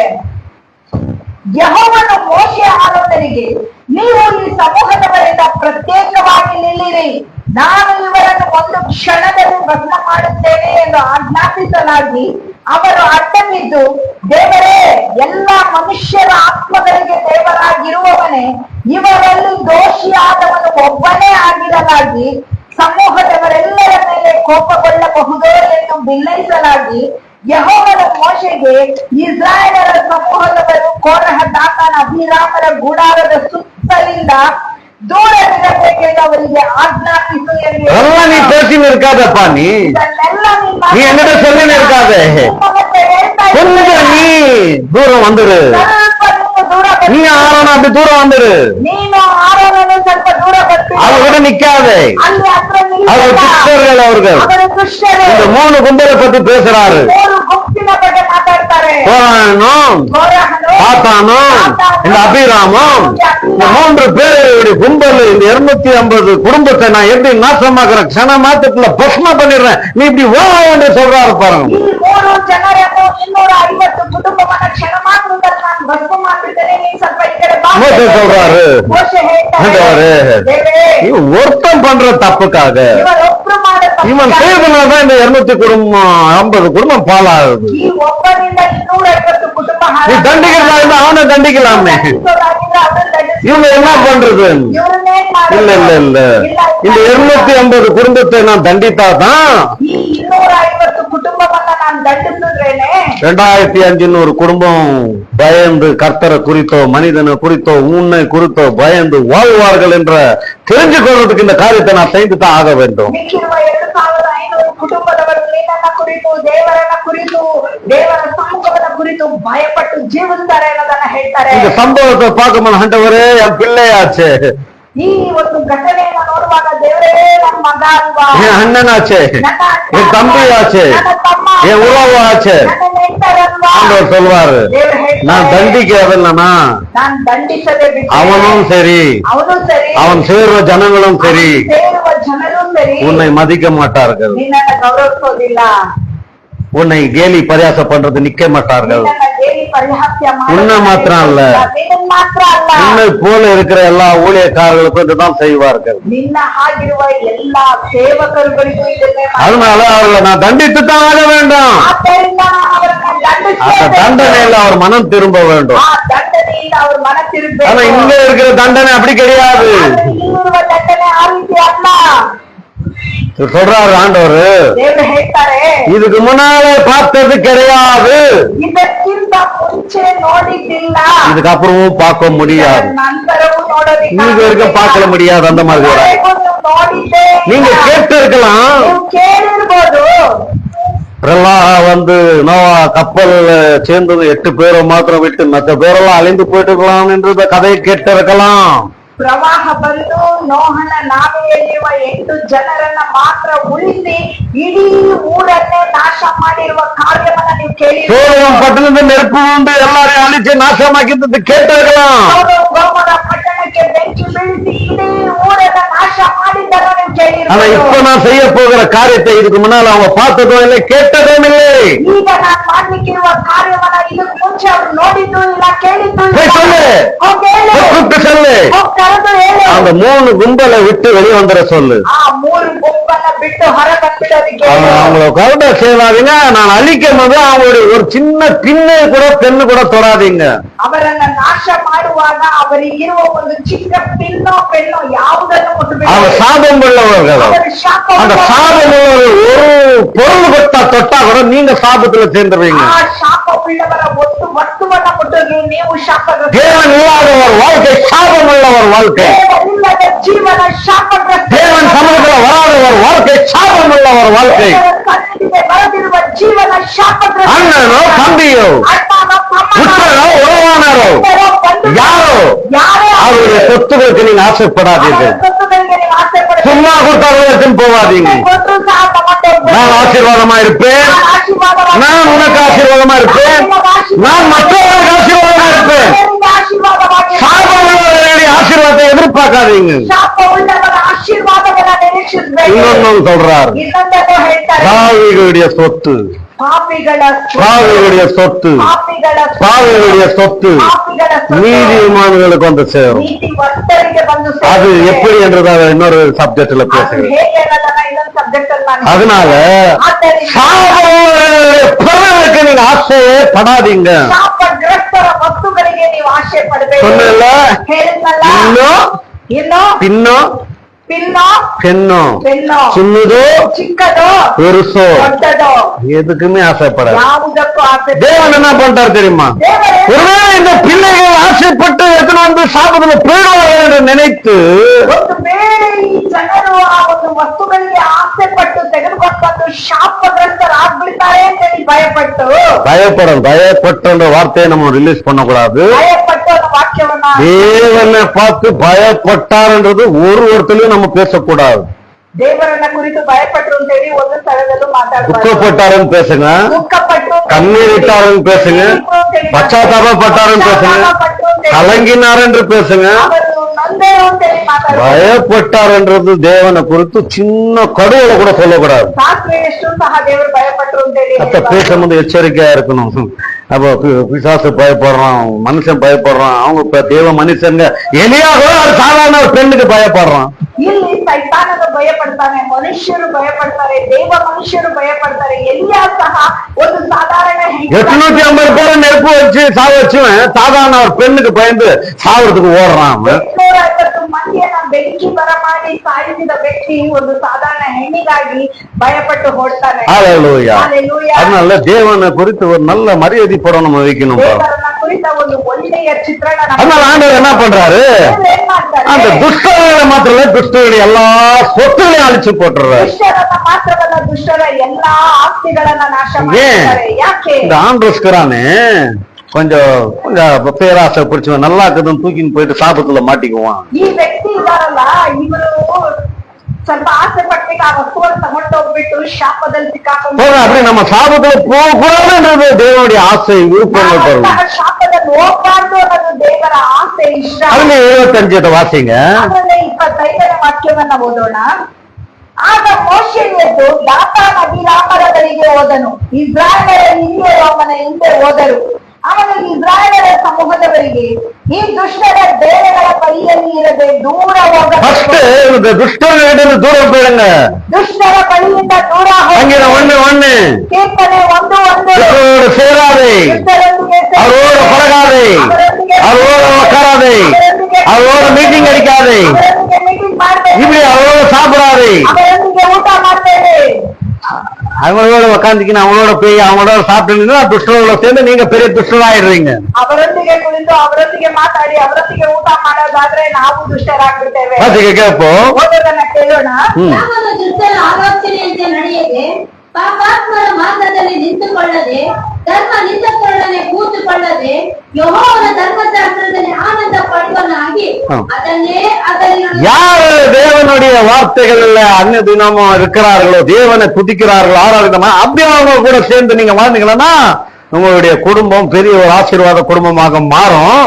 ಯೆಹೋವನು ಮೋಶೆ ಆರೋನರಿಗೆ, ನೀವು ಈ ಸಮೂಹದವರಿಂದ ಪ್ರತ್ಯೇಕವಾಗಿ ನಿಲ್ಲಿರಿ, ನಾನು ಇವರನ್ನು ಒಂದು ಕ್ಷಣದಲ್ಲಿ ಭಸ್ಮ ಮಾಡುತ್ತೇನೆ ಎಂದು ಆಜ್ಞಾಪಿಸಲಾಗಿ ಅವರು ಅಡ್ಡಬಿದ್ದು, ದೇವರೇ, ಎಲ್ಲ ಮನುಷ್ಯರ ಆತ್ಮಗಳಿಗೆ ದೇವರಾಗಿರುವವನೇ, ಇವರಲ್ಲಿ ದೋಷಿಯಾದವನು ಒಬ್ಬನೇ ಆಗಿರಲಾಗಿ ಸಮೂಹದವರೆಲ್ಲರ ಮೇಲೆ ಕೋಪಗೊಳ್ಳಬಹುದೋ ಎಂದು ಭಿನ್ನಯಿಸಲಾಗಿ ಯೆಹೋವನು ಮೋಶೆಗೆ, ಇಸ್ರಾಯೇಲರ ಸಮೂಹದವರು ಕೋರಹ, ದಾತಾನ, ಅಭಿರಾಮರ ಗುಡಾರದ ಸುತ್ತಲಿಂದ ದೂರವಿರಬೇಕೆಂದು ಅವರಿಗೆ ಆಜ್ಞಾಪಿಸು ಎಂದು. அதெல்லாம் நீ பேசின்னு இருக்காதப்பா, நீ என்னிட்ட சொல்லின்னு இருக்காத. கொஞ்சம் நீ தூரம் வந்துரு. ದೂರ நீ ஆரோன அப்படி தூரம் வந்துடு. ನೀನು ಆರೋನನ್ನು ಸ್ವಲ್ಪ ದೂರ ಬರ್ತೀನಿ. அவர்கிட்ட நிக்காதே. ಅಲ್ಲಿ ಹತ್ರ அவர் கிறிஸ்தவர்கள் அவர்கள். ಅವರು ಕ್ರಿಶ್ಚಿಯರು. இந்த 3 கும்பலை பத்தி பேசுறாரு. 3 ಗುಂಪಿನ ಬಗ್ಗೆ ಮಾತಾಡ್ತಾರೆ. கோரானும் சாத்தானும் இந்த அபிராமும் இந்த 3 பேருடைய கும்பல் இந்த 250 குடும்பத்தை நான் எப்படி நாசமாக்குறேன், க்ஷண மாத்திரத்துல பஸ்மா பண்ணிடுறேன், நீ இப்படி வா என்று சொல்றாரு பாருங்க. ಈ 3 ಜನರನ್ನು 250 ಕುಟುಂಬವನ್ನ ಕ್ಷಣ ಮಾತ್ರದಲ್ಲಿ ನಾನು ಭಸ್ಮ ಮಾಡ್ತಿದ್ದೇನೆ, ನೀನು ಸ್ವಲ್ಪ ಈ ಕಡೆ ಬಾ. மோசே சொல்றாரு, ಮೋಶೆ ಹೇಳ್ತಾನೆ, ஆண்டவரே, ದೇವರೇ, இவன் ஒருத்தன் பண்ற தப்புக்காக ಇವರೊಬ್ರು ಮಾಡೋ இவன் ತಪ್ಪಿಗಾಗಿ செய்தனால்தான் இந்த 250 குடும்பம் பாலாகுது. ಈ ಒಬ್ಬರಿಂದ 250 ಕುಟುಂಬ நீ தண்டிக்கிறதா இருந்தா அவனை தண்டிக்கலாமே. இவங்க என்ன பண்றது? இல்ல இல்ல இல்ல, இந்த 250 குடும்பத்தை நான் தண்டித்தாதான் ಈ 250 ಕುಟುಂಬವನ್ನ ನಾನು ದಂಡಿಸಿದ್ರೇನೆ 2500 குடும்பம் பயந்து கர்த்தரை குறித்தோ மனிதனை குறித்தோ உன்னை குறித்தோ பயந்து வாழ்வார்கள் என்ற தெரிஞ்சு கொள்றதுக்கு இந்த காரியத்தை நான் செய்து தான் ஆக வேண்டும். ಮಿಕ್ಕಿರುವ 2500 ಕುಟುಂಬದವರು ನಿನ್ನನ್ನ ಕುರಿತು ದೇವರನ್ನ ಕುರಿತು ದೇವರ ಸಮ್ಮುಖದ ಕುರಿತು ಭಯಪಟ್ಟು ಜೀವಿಸ್ತಾರೆ ಅನ್ನೋದನ್ನ ಹೇಳ್ತಾರೆ. இந்த சம்பவத்தை பார்க்கும்போது ஆண்டவரே என் பிள்ளையாச்சே, ಈ ಒಂದು ಘಟನೆಯನ್ನ ನೋಡುವಾಗ ದೇವರೇ ನಮ್ಮ ಮಗ ಅಲ್ವಾ, என் அண்ணனாச்சே, ನನ್ನ ಅಣ್ಣ என் தம்பியாச்சே, ನನ್ನ ತಮ್ಮ என் உறவாச்சே, ನನ್ನ ನೆಂಟರಲ್ವಾ. ஆண்டவர் சொல்வாரு, ದೇವರು ಹೇಳ್ತಾರೆ, நான் தண்டிக்கிறதில்லனா ನಾನು ದಂಡಿಸದೆ ಬಿಟ್ಟು அவனும் சரி ಅವನು ಸರಿ அவன் சேர்ற ஜனங்களும் சரி ಸೇರುವ ಜನರು ಸರಿ உன்னை மதிக்க மாட்டார்கள், ನಿನ್ನನ್ನ ಗೌರವಿಸೋದಿಲ್ಲ, உன்னை கேலி பரியாசம் பண்றது நிக்க மாட்டார்கள். ನಿನ್ನನ್ನ ಗೇಲಿ ಪರಿಹಾಸ್ಯ உன்னை மாத்திரம் அல்ல, ನಿನ್ನ ಮಾತ್ರ ಅಲ್ಲ, உன்னை போல இருக்கிற எல்லா ஊழியக்காரர்களுக்கும் இதுதான் செய்வார்கள். ನಿನ್ನ ಆಗಿರುವ ಎಲ್ಲಾ ಸೇವಕರುಗಳಿಗೂ ಇದನ್ನೇ ಮಾಡ್ತಾರೆ. அதனால அவர்களை நான் தண்டித்து தான் ஆக வேண்டும். ಆದ್ದರಿಂದ ಅವರನ್ನ அந்த ದಂಡಿಸಬೇಕು. தண்டனையில அவர் மனம் திரும்ப வேண்டும். ಆ ದಂಡನೆಯಿಂದ ಅವರು ಮನ ஆனா ತಿರುಗಬೇಕು. இங்க இருக்கிற தண்டனை அப்படி கிடையாது. ಆದ್ರೆ ಇಲ್ಲಿರುವ ದಂಡನೆ ಆ ರೀತಿ ಅಲ್ಲ. சொல்றாரு ஆண்டவர், ದೇವರು ಹೇಳ್ತಾರೆ, இதுக்கு முன்னாலே பார்த்தது கிடையாது, ಇದಕ್ಕಿಂತ ಮುಂಚೆ ನೋಡಿದ್ದಿಲ್ಲ, இதுக்கப்புறமும் பார்க்க முடியாது, ನಂತರವೂ ನೋಡೋದಿಲ್ಲ, இது வரைக்கும் பார்க்க முடியாது. அந்த மாதிரி வரும். ನೋಡಿದ್ದೆ நீங்க கேட்டு இருக்கலாம், ನೀವು ಕೇಳಿರ್ಬೋದು, வந்து நோவா கப்பல் சேர்ந்தது 8 பேரை மாத்திரம் விட்டு மற்ற பேரெல்லாம் அழிந்து போயிட்டு இருக்கலாம் என்ற கதையை கேட்டு இருக்கலாம். ಪ್ರವಾಹ ಬಂದು ನೋಹನ ನಾವೆಯಲ್ಲಿರುವ 8 ಜನರನ್ನ ಮಾತ್ರ ಉಳಿಸಿ ಇಡೀ ಊರನ್ನೇ ನಾಶ ಮಾಡಿರುವ ಕಾರ್ಯವನ್ನ ನೀವು ಕೇಳಿ, சோழம் பட்டணத்தில் நெருப்பு உண்டு எல்லாரையும் அழிச்சு நாசமாக்கிட்டு கேட்டு இருக்கலாம். ಗೋಮರ ಪಟ್ಟಣಕ್ಕೆ ಬೆಂಕಿ ಬೀಳಿಸಿ ಇಡೀ ಊರನ್ನ ನಾಶ ಮಾಡಿದ್ದನ್ನು ನೀವು ஆனா இப்ப ಕೇಳಿರ್ಬೋದು. நான் செய்ய போகிற காரியத்தை இதுக்கு முன்னால் அவங்க பார்த்ததும் இல்லை கேட்டதும் இல்லை. ಈಗ ನಾನು ಮಾಡ್ಲಿಕ್ಕಿರುವ ಕಾರ್ಯವನ್ನ ಇದಕ್ಕೆ ಮುಂಚೆ ಅವರು ನೋಡಿದ್ದು ಇಲ್ಲ, ಕೇಳಿದ್ದು போய் சொல்லு, ಹೋಗಿ ಹೇಳು. போய் கூப்பிட்டு சொல்லு, ಹೋಗಿ ಕರೆದು ಹೇಳು. அந்த 3 கும்பலை விட்டு வெளியே வந்துட சொல்லு. ಆ 3 ಗುಂಪನ್ನ ಬಿಟ್ಟು ಹೊರ ಬಂದ್ಬಿಡೋದಕ್ಕೆ ಹೇಳು. அவங்கள கவுண்டா செய்வாதீங்க, நான் அழிக்கும் போது அவங்களுடைய ஒரு சின்ன பின்னை கூட பெண்ணு கூட தொடாதீங்க. ಅವರನ್ನ ನಾಶ ಮಾಡುವಾಗ ಅವರಿಗಿರುವ ಒಂದು ಚಿಕ್ಕ ಪಿನ್ನೋ ಪೆಣ್ಣೋ ಯಾವುದನ್ನು ಮುಟ್ಟಬೇಕು. அவங்க சாபம் உள்ளவர்கள், ಅವರ ಶಾಪ அந்த சாபம் உள்ளவர்கள் ஒரு பொருள் தொட்டா கூட நீங்க சாபத்துல சேர்ந்துருவீங்க. ಆ ಶಾಪ ಉಳ್ಳವರ ಒಟ್ಟು ವಸ್ತುವನ್ನ ಮುಟ್ಟಿದ್ರು ನೀವು ಶಾಪಗ್ರಸ್ತ. தேவன் இல்லாத ஒரு வாழ்க்கை சாபம் உள்ள ஒரு வாழ்க்கை, ದೇವರಿಲ್ಲದ ಜೀವನ ಶಾಪಗ್ರಸ್ತ. தேவன் சமூகத்துல வராத ஒரு வாழ்க்கை சாபம் உள்ள ஒரு வாழ்க்கை. ದೇವರ ಸನ್ನಿಧಿಗೆ ಬರದಿರುವ ಜೀವನ ಶಾಪಗ್ರಸ್ತ. அண்ணனோ தம்பியோ ಅಣ್ಣನೋ ತಮ್ಮನೋ புத்திரனோ உறவானரோ யாரோ ಯಾರೇ அவருடைய சொத்துக்களுக்கு நீங்க ஆசைப்படாதீர்கள். ಅವರ ಸೊತ್ತುಗಳಿಗೆ ನೀವು ಆಸೆ ಪಡಬೇಡಿ. சும்மா கொடுத்தாலும் போவாதீங்க. ಕೊಟ್ಟರು ಸಹ ತಗೊಂಡು ಹೋಗ್ಬೇಡಿ. நான் ஆசீர்வாதமா இருப்பேன், ನಾನು ಆಶೀರ್ವಾದವಾಗಿ நான் உனக்கு ஆசீர்வாதமா இருப்பேன், நான் மற்றவர்களுக்கு ஆசீர்வாதமா இருப்பேன். ದೇವರಿಗೆ ಆಶೀರ್ವಾದವಾಗಿ சாபம் உள்ளவர்களுடைய ஆசீர்வாதத்தை எதிர்பார்க்காதீங்க. ಶಾಪ ಉಳ್ಳವರ ಆಶೀರ್ವಾದವನ್ನ ನಿರೀಕ್ಷಿಸಬೇಕು. இன்னொன்னு சொல்றாரு, ಇನ್ನೊಂದನ್ನು ಹೇಳ್ತಾರೆ, பாவிகளுடைய சொத்து, ಪಾಪಿಗಳ பாவிகளுடைய சொத்து, ಪಾಪಿಗಳ பாவிகளுடைய சொத்து ಪಾಪಿಗಳ நீதிமான்களுக்கு வந்து சேரும். ನೀತಿ ಭಕ್ತರಿಗೆ ಬಂದು அது ಸೇರುತ್ತೆ. எப்படி என்றதை இன்னொரு சப்ஜெக்ட்ல ಅದು பேசுகிறேன். ಹೇಗೆ ಅನ್ನೋದನ್ನ ಇನ್ನೊಂದು ಸಬ್ಜೆಕ್ಟ್ ಅಲ್ಲಿ ನಾನು அதனால ಆದ್ದರಿಂದ பிறருக்கு நீங்க ஆசையே படாதீங்க. ಶಾಪಗ್ರಸ್ತರ ವಸ್ತುಗಳಿಗೆ ನೀವು ಆಶೆ ಪಡಬೇಕು. சொன்னல ಹೇಳಿದ್ನಲ್ಲ, இன்னும் ಇನ್ನು பின்னும் ಪಿನ್ನೋ பெண்ணும் ಪೆನ್ನೋ சின்னதோ ಚಿಕ್ಕದೋ பெருசோ ದೊಡ್ಡದೋ எதுக்குமே ஆசைப்படாது. ಯಾವುದಕ್ಕೂ ಆಸೆ தேவன் என்ன பண்றாரு தெரியுமா? ದೇವರೇ ஒருவேளை இந்த பிள்ளைகள் ஆசைப்பட்டு எத்தனை வந்து சாப்பிடுறது போயிடுவார்கள் என்று நினைத்து ಒಂದು ವೇಳೆ ಈ ಜನರು ಆ ಒಂದು ವಸ್ತುಗಳಿಗೆ ಆಸೆ ಪಟ್ಟು ತೆಗೆದುಕೊಂಡು ಶಾಪಗ್ರಸ್ತರಾಗ್ಬಿಡ್ತಾರೆ ಅಂತ ಹೇಳಿ ಭಯಪಟ್ಟು பயப்படும், பயப்பட்ட வார்த்தையை நம்ம ரிலீஸ் பண்ணக்கூடாது. ಭಯಪಟ್ಟು சொன்னார். தேவனை பார்த்து பயப்பட்டார்ன்றது ஒருத்தரையும் நம்ம பேசக்கூடாது. ದೇವರನ್ನ ಕುರಿತು ಭಯಪಟ್ಟರು ಅಂತೇಳಿ ಒಂದು ಸ್ಥಳದಲ್ಲೂ ಮಾತಾಡಬಾರದು. துக்கப்பட்டாருன்னு பேசுங்க, ದುಃಖಪಟ್ಟರು, கண்ணீரிட்டாருன்னு பேசுங்க, பச்சாத்தாபப்பட்டாருன்னு பேசுங்க, கலங்கினார் என்று பேசுங்க. ಅವರು நொந்தேರು ಅಂತೇಳಿ ಮಾತಾಡಬಾರದು. பயப்பட்டார்ன்றது தேவனை குறித்து சின்ன கடுவுல கூட சொல்லக்கூடாது. ಸಾಸಿವೆ ಎಷ್ಟು ಸಹ ದೇವರು ಭಯಪಟ್ಟರು ಅಂತೇಳಿ அப்ப பேசும்போது எச்சரிக்கையா இருக்கணும். அப்ப பிசாசு பயப்படுறான், மனுஷன் பயப்படுறான், அவங்க தேவ மனுஷங்க எலியாகவே ஒரு சாதாரண ஒரு பெண்ணுக்கு பயப்படுறான். ಇಲ್ಲಿ ಸೈತಾನನು ಭಯಪಡ್ತಾನೆ, ಮನುಷ್ಯರು ಭಯಪಡ್ತಾರೆ, ದೇವ ಮನುಷ್ಯರು ಭಯಪಡ್ತಾರೆ. ಎಲಿಯಾ ಸಹ ಒಂದು ಸಾಧಾರಣ 850 பேரை நெருப்பு வச்சு சாவ வச்சுவன் சாதாரண ஒரு பெண்ணுக்கு பயந்து சாவறதுக்கு ஓடுறான். 850 ಮಂದಿಯನ್ನ ಬೆಂಕಿ ಬರಮಾಡಿ ಸಾಯಿಸಿದ ವ್ಯಕ್ತಿ ಒಂದು ಸಾಧಾರಣ ಹೆಣ್ಣಿಗಾಗಿ ಭಯಪಟ್ಟು ಓಡ್ತಾನೆ. ஹல்லேலூயா. அதனால தேவனை குறித்து ஒரு நல்ல மரியாதை படம் நம்ம வைக்கணும். ದೇವರನ್ನ ಕುರಿತ ಒಂದು ಒಳ್ಳೆಯ ಚಿತ್ರಣ. அதனால ஆண்டவர் என்ன பண்றாரு, அந்த துஷ்டர்களை மாத்திரம் துஷ்டர்களுடைய எல்லா சொத்துகளையும் அழிச்சு போட்டுறாரு. ದುಷ್ಟರನ್ನ ಮಾತ್ರವಲ್ಲ, ದುಷ್ಟರ ಎಲ್ಲಾ ಆಸ್ತಿಗಳನ್ನ ನಾಶ ಮಾಡ್ತಾರೆ. ಯಾಕೆ? இந்த ஆண்டவஸ்கரானே கொஞ்சம் கொஞ்சம் பேராசை பிடிச்சவன் நல்லா இருக்குதுன்னு தூக்கின்னு போயிட்டு சாபத்துல மாட்டிக்குவான். ಈ ವ್ಯಕ್ತಿ ಇದಾರಲ್ಲ, ಇವರು ಸ್ವಲ್ಪ ಆಸೆ ಪಟ್ಟಿಗೆ ಆ ವಸ್ತುವನ್ನು ತಗೊಂಡೋಗ್ಬಿಟ್ಟು ಶಾಪದಲ್ಲಿ ಸಿಕ್ಕಾಕೊಂಡು அப்படி நம்ம சாபத்துல போகக்கூடாதுன்றது தேவனுடைய ஆசை, விருப்பங்கள். ಶಾಪದಲ್ಲಿ ಹೋಗ್ಬಾರ್ದು ಅನ್ನೋದು ದೇವರ ಆಸೆ, ಇಷ್ಟ. அதுல 75 ವಾಸಿங்க. ಅದರಲ್ಲಿ 25ನೇ ವಾಕ್ಯವನ್ನ ಓದೋಣ. ಆಗ ಮೋಶೆ ಎದ್ದು ದಾತಾನ್ ಅಭಿರಾಮರ ಬಳಿಗೆ ಹೋದನು. ಇಸ್ರಾಯೇಲರ ಹಿರಿಯರು ಅವನ ಹಿಂದೆ ಹೋದರು. ಅವನು ಇಸ್ರಾಯೇಲರ ಸಮೂಹದವರಿಗೆ, ಈ ದುಷ್ಟರ ಬೇರೆಗಳ ಬಳಿಯಲ್ಲಿ ಇರದೆ ದೂರ ಹೋಗಬೇಕು. துஷ்டர்களிடம் தூரம் போயிடுங்க. ದುಷ್ಟರ ಬಳಿಯಿಂದ ದೂರ அங்கே ஒண்ணு ಕೀರ್ತನೆ 1:1 சேராதே, அவரோட பழகாதே, அவரோட உட்காராதே, அவரோட மீட்டிங் அடிக்காதே, ಮೀಟಿಂಗ್ ಮಾಡ್ಬೇಕು, இப்படி அவரோட சாப்பிடாதே, ಅವರೊಂದಿಗೆ ಊಟ ಮಾಡ್ತೇವೆ. அவங்களோட உட்காந்துக்கின்னு அவங்களோட போய் அவங்களோட சாப்பிட்டு துஷ்டர்களோட சேர்ந்து நீங்க பெரிய துஷ்டராயிடுறீங்க. ಅವರೊಂದಿಗೆ ಕುಳಿತು ಅವರೊಂದಿಗೆ ಮಾತಾಡಿ ಅವರೊಂದಿಗೆ ಊಟ ಮಾಡೋದಾದ್ರೆ ನಾವು ದುಷ್ಟರಾಗ್ಬಿಡ್ತೇವೆ. கேப்போ ಓದೋದನ್ನ ಕೇಳೋಣ. ಯಾವನು ದುಷ್ಟರ ಆಲೋಚನೆಯಂತೆ ನಡೆಯದೆ, ಪಾಪಾತ್ಮರ ಮಾರ್ಗದಲ್ಲಿ ನಿಂತುಕೊಳ್ಳದೆ, ಧರ್ಮ ನಿಂದಕರೊಡನೆ ಕೂತುಕೊಳ್ಳದೆ, ಯೆಹೋವನ ಧರ್ಮಶಾಸ್ತ್ರದಲ್ಲಿ ಆನಂದ ಪಡುವನಾಗಿ ಅದನ್ನೇ ಅದನ್ನು யாரு தேவனுடைய வார்த்தைகள்ல அந்நிய தினமும் இருக்கிறார்களோ, தேவனை துதிக்கிறார்களோ, ஆராதனை அப்படி அவங்க கூட சேர்ந்து நீங்க வாழ்ந்தீங்கன்னா உங்களுடைய குடும்பம் பெரிய ஒரு ஆசீர்வாத குடும்பமாக மாறும்.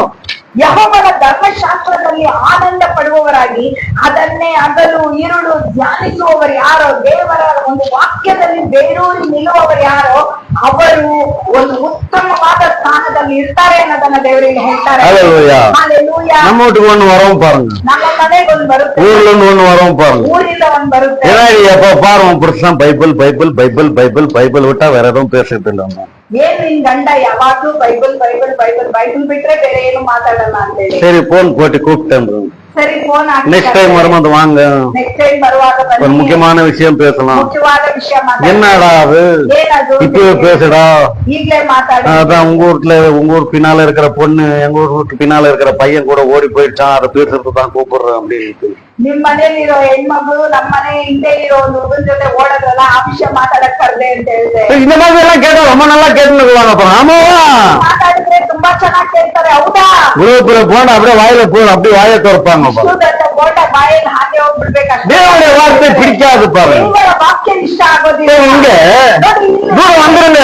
ಯೆಹೋವನ ಧರ್ಮಶಾಸ್ತ್ರದಲ್ಲಿ ಆನಂದ ಪಡುವವರಾಗಿ ಅದನ್ನೇ ಹಗಲು ಇರುಳು ಧ್ಯಾನಿಸುವವರು ಯಾರೋ, ದೇವರ ಒಂದು ವಾಕ್ಯದಲ್ಲಿ ಬೇರೂರಿ ನಿಲ್ಲುವವರು ಯಾರೋ, ಅವರು ಒಂದು ಉತ್ತಮವಾದ ಸ್ಥಾನದಲ್ಲಿ ಇರ್ತಾರೆ ಅನ್ನೋದನ್ನ ದೇವರಿಗೆ ಹೇಳ್ತಾರೆ. ஹல்லேலூயா. ಹಲ್ಲೆಲೂಯಾ. நம்ம வீட்டுக்கு ஒண்ணு வரவும் பாருங்க, ನಮ್ಮ ಮನೆಗೆ ಒಂದು ಬರುತ್ತೆ, ஊர்ல இருந்து ஒண்ணு வரவும் பாருங்க. ಊರಿಂದ ಒಂದು ಬರುತ್ತೆ. ஏன்னா எப்ப பாருங்க புருஷன் Bible Bible Bible Bible Bible விட்டா வேற எதுவும் பேசிட்டு இல்ல. ಏನ್ ನಿನ್ ಗಂಡ ಯಾವಾಗ್ಲೂ ಬೈಬಲ್ ಬೈಬಲ್ ಬೈಬಲ್ ಬೈಬಲ್ ಬಿಟ್ರೆ ಬೇರೆ ಏನು ಮಾತಾಡಲ್ಲ ಅಂತೇಳಿ. சரி போன் போட்டு கூப்பிட்டேன். ಸರಿ, ಫೋನ್ நெக்ஸ்ட் டைம் வரும்போது வாங்க, ನೆಕ್ಸ್ಟ್ ಟೈಮ್ ಬರುವಾಗ ஒரு ಬನ್ನಿ. முக்கியமான விஷயம் பேசலாம். ಮುಖ್ಯವಾದ ವಿಷಯ ಮಾತಾಡಿ. என்னடா அது ಏನದು? இப்பவே பேசுடா. ಈಗ್ಲೇ ಮಾತಾಡಿ. அதான் உங்க ஊர் பின்னால இருக்கிற பொண்ணு எங்க ஊருக்கு பின்னால இருக்கிற பையன் கூட ஓடி போயிட்டான், அதை பேசுறதுக்கு தான் கூப்பிடுறேன் அப்படின்னு. ನಿಮ್ ಮನೇಲಿರೋ ಹೆಣ್ಮಗಳು ನಮ್ಮ ಮನೆ ಹಿಂದೆ ಇರೋ ಒಂದು ಹುಡುಗನ ಜೊತೆ ಓಡೋದ್ರಲ್ಲ, ಆ ವಿಷಯ ಮಾತಾಡಕ್ ಕರ್ದೆ ಅಂತ ಹೇಳಿದೆ. இந்த மாதிரி எல்லாம் கேட்டா ரொம்ப நல்லா கேட்டுருவாங்க. அப்புறம் ஆமாவா ಮಾತಾಡಿದ್ರೆ ತುಂಬಾ ಚೆನ್ನಾಗಿ ಕೇಳ್ತಾರೆ. ಹೌದಾ? உலகத்துல போன அப்படியே வாயில போன அப்படியே வாயை திறப்பாங்க. ಬೋಟ ಬಾಯಲ್ಲಿ ಹಾಗೆ ಹೋಗ್ಬಿಡ್ಬೇಕಷ್ಟೇ. தேவனுடைய வார்த்தை பிடிக்காது பாருங்க. ದೇವರ ವಾಕ್ಯ ಇಷ್ಟ ಆಗೋದಿಲ್ಲ. இங்க ನೋಡಿ, ಇಲ್ಲಿ தூரம் வந்துருங்க,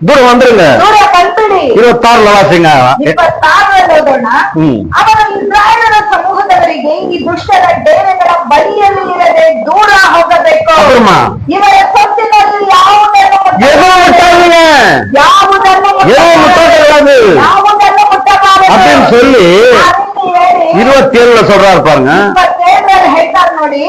தூரம் வந்துருங்க. ದೂರ ಬಂದ್ಬಿಡಿ. 26 வாசிங்க. 26 ಓದೋಣ. ಹ್ಮ್. ಅವನು ಇಸ್ರಾಯೇಲರ ಸಮೂಹದವರಿಗೆ, ಈ ದುಷ್ಟರ ಡೇರೆಗಳ ಬಳಿಯಲ್ಲಿ ಇರದೆ ದೂರ ಹೋಗಬೇಕು. அப்புறமா ಇವರ ಸೊತ್ತಿನಲ್ಲಿ ಯಾವುದನ್ನು எதுவும் விட்டாதீங்க, ಯಾವುದನ್ನು எதுவும் முட்டாது ಯಾವುದನ್ನು ಮುಟ್ಟಬಾರದು அப்படின்னு சொல்லி ಆ ರೀತಿ ಹೇಳಿ 27 சொல்றாரு பாருங்க. 27 ಹೇಳ್ತಾರೆ ನೋಡಿ.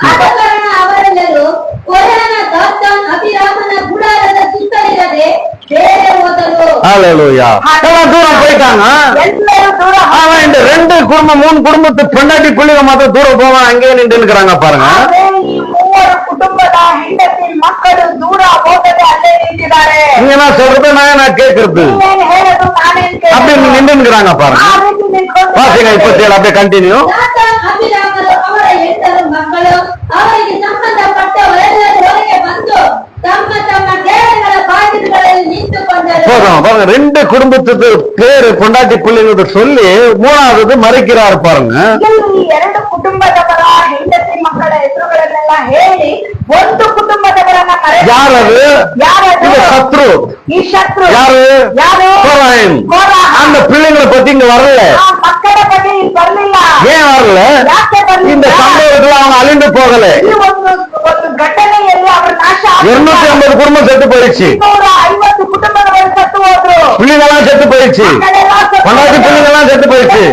ಆದ ಕಾರಣ ಅವರೆಲ್ಲರೂ ಕೊರಹನ ದಾತಾನ್ ಅಭಿರಾಮನ ಗುಡಾರದ ಸುತ್ತಲಿರದೆ ಬೇರೆ ಹೋದರು. ஹல்லேலூயா. எல்லாம் தூரம் போயிட்டாங்க. ಎಲ್ಲರೂ ದೂರ அவன் இந்த 2 குடும்பம் 3 குடும்பத்து பொண்டாட்டி பிள்ளைங்க மாத்திரம் தூரம் போவான், அங்கேயே நின்று இருக்கிறாங்க பாருங்க. ಆದ್ರೆ ಈ 3 ಕುಟುಂಬದ ಹೆಂಡತಿ ಮಕ್ಕಳು ದೂರ ಹೋಗದೆ ಅಲ್ಲೇ ನಿಂತಿದ್ದಾರೆ. நீங்க என்ன சொல்றது, நான் கேட்கறது, ನೀವೇನ್ ಹೇಳೋದು ನಾನೇನ್ அப்படி ಕೇಳೋದು? நின்று இருக்கிறாங்க பாருங்க. ಆ ರೀತಿ ನಿಂತ್ಕೊಂಡು வாசிங்க 27 அப்படியே கண்டினியூ. ದಾತಾನ್ ಅಭಿರಾಮರು ಅವರ ಹೆಂಡರು ಮಕ್ಕಳು ಅವರಿಗೆ ಸಂಬಂಧಪಟ್ಟವರೆಲ್ಲರೂ ಹೊರಗೆ ಬಂದು ತಮ್ಮ ತಮ್ಮ ಡೇರೆಗಳ ಬಾಗಿಲುಗಳಲ್ಲಿ ನಿಂತುಕೊಂಡರು. போதும் பாருங்க, 2 குடும்பத்துக்கு பேரு பொண்டாட்டி பிள்ளைங்க சொல்லி 3வது மறைக்கிறாரு பாருங்க. ಇಲ್ಲಿ 2 ಕುಟುಂಬದವರ ಹೆಂಡತಿ ಮಕ್ಕಳ ಹೆಸರುಗಳನ್ನೆಲ್ಲ ಹೇಳಿ 1 ಕುಟುಂಬದವರನ್ನ யாரது? ಯಾರದು? இந்த சத்ரு. ಈ ಶತ್ರು யாரு? ಯಾರು? கோராயின். ಕೋರಹ. அந்த பிள்ளைங்களை பத்தி இங்க வரல. ಆ ಮಕ್ಕಳ ಬಗ್ಗೆ ಇಲ್ಲಿ ಬರ್ಲಿಲ್ಲ. ஏன் வரல? ಯಾಕೆ ಬರ್ಲಿಲ್ಲ? இந்த சம்பவத்துல அவங்க அழிந்து போகல. ಈ ಒಂದು ಘಟನೆಯಲ್ಲಿ ಅವರು ನಾಶ 250 குடும்பம் செத்து போயிடுச்சு, 250 ಕುಟುಂಬದವರು ಸತ್ತು ಹೋದ್ರು. பிள்ளைங்கெல்லாம் செத்து போயிடுச்சு, ಮಕ್ಕಳೆಲ್ಲ ಸತ್ತು பொண்டாட்டி பிள்ளைங்கெல்லாம் செத்து போயிடுச்சு,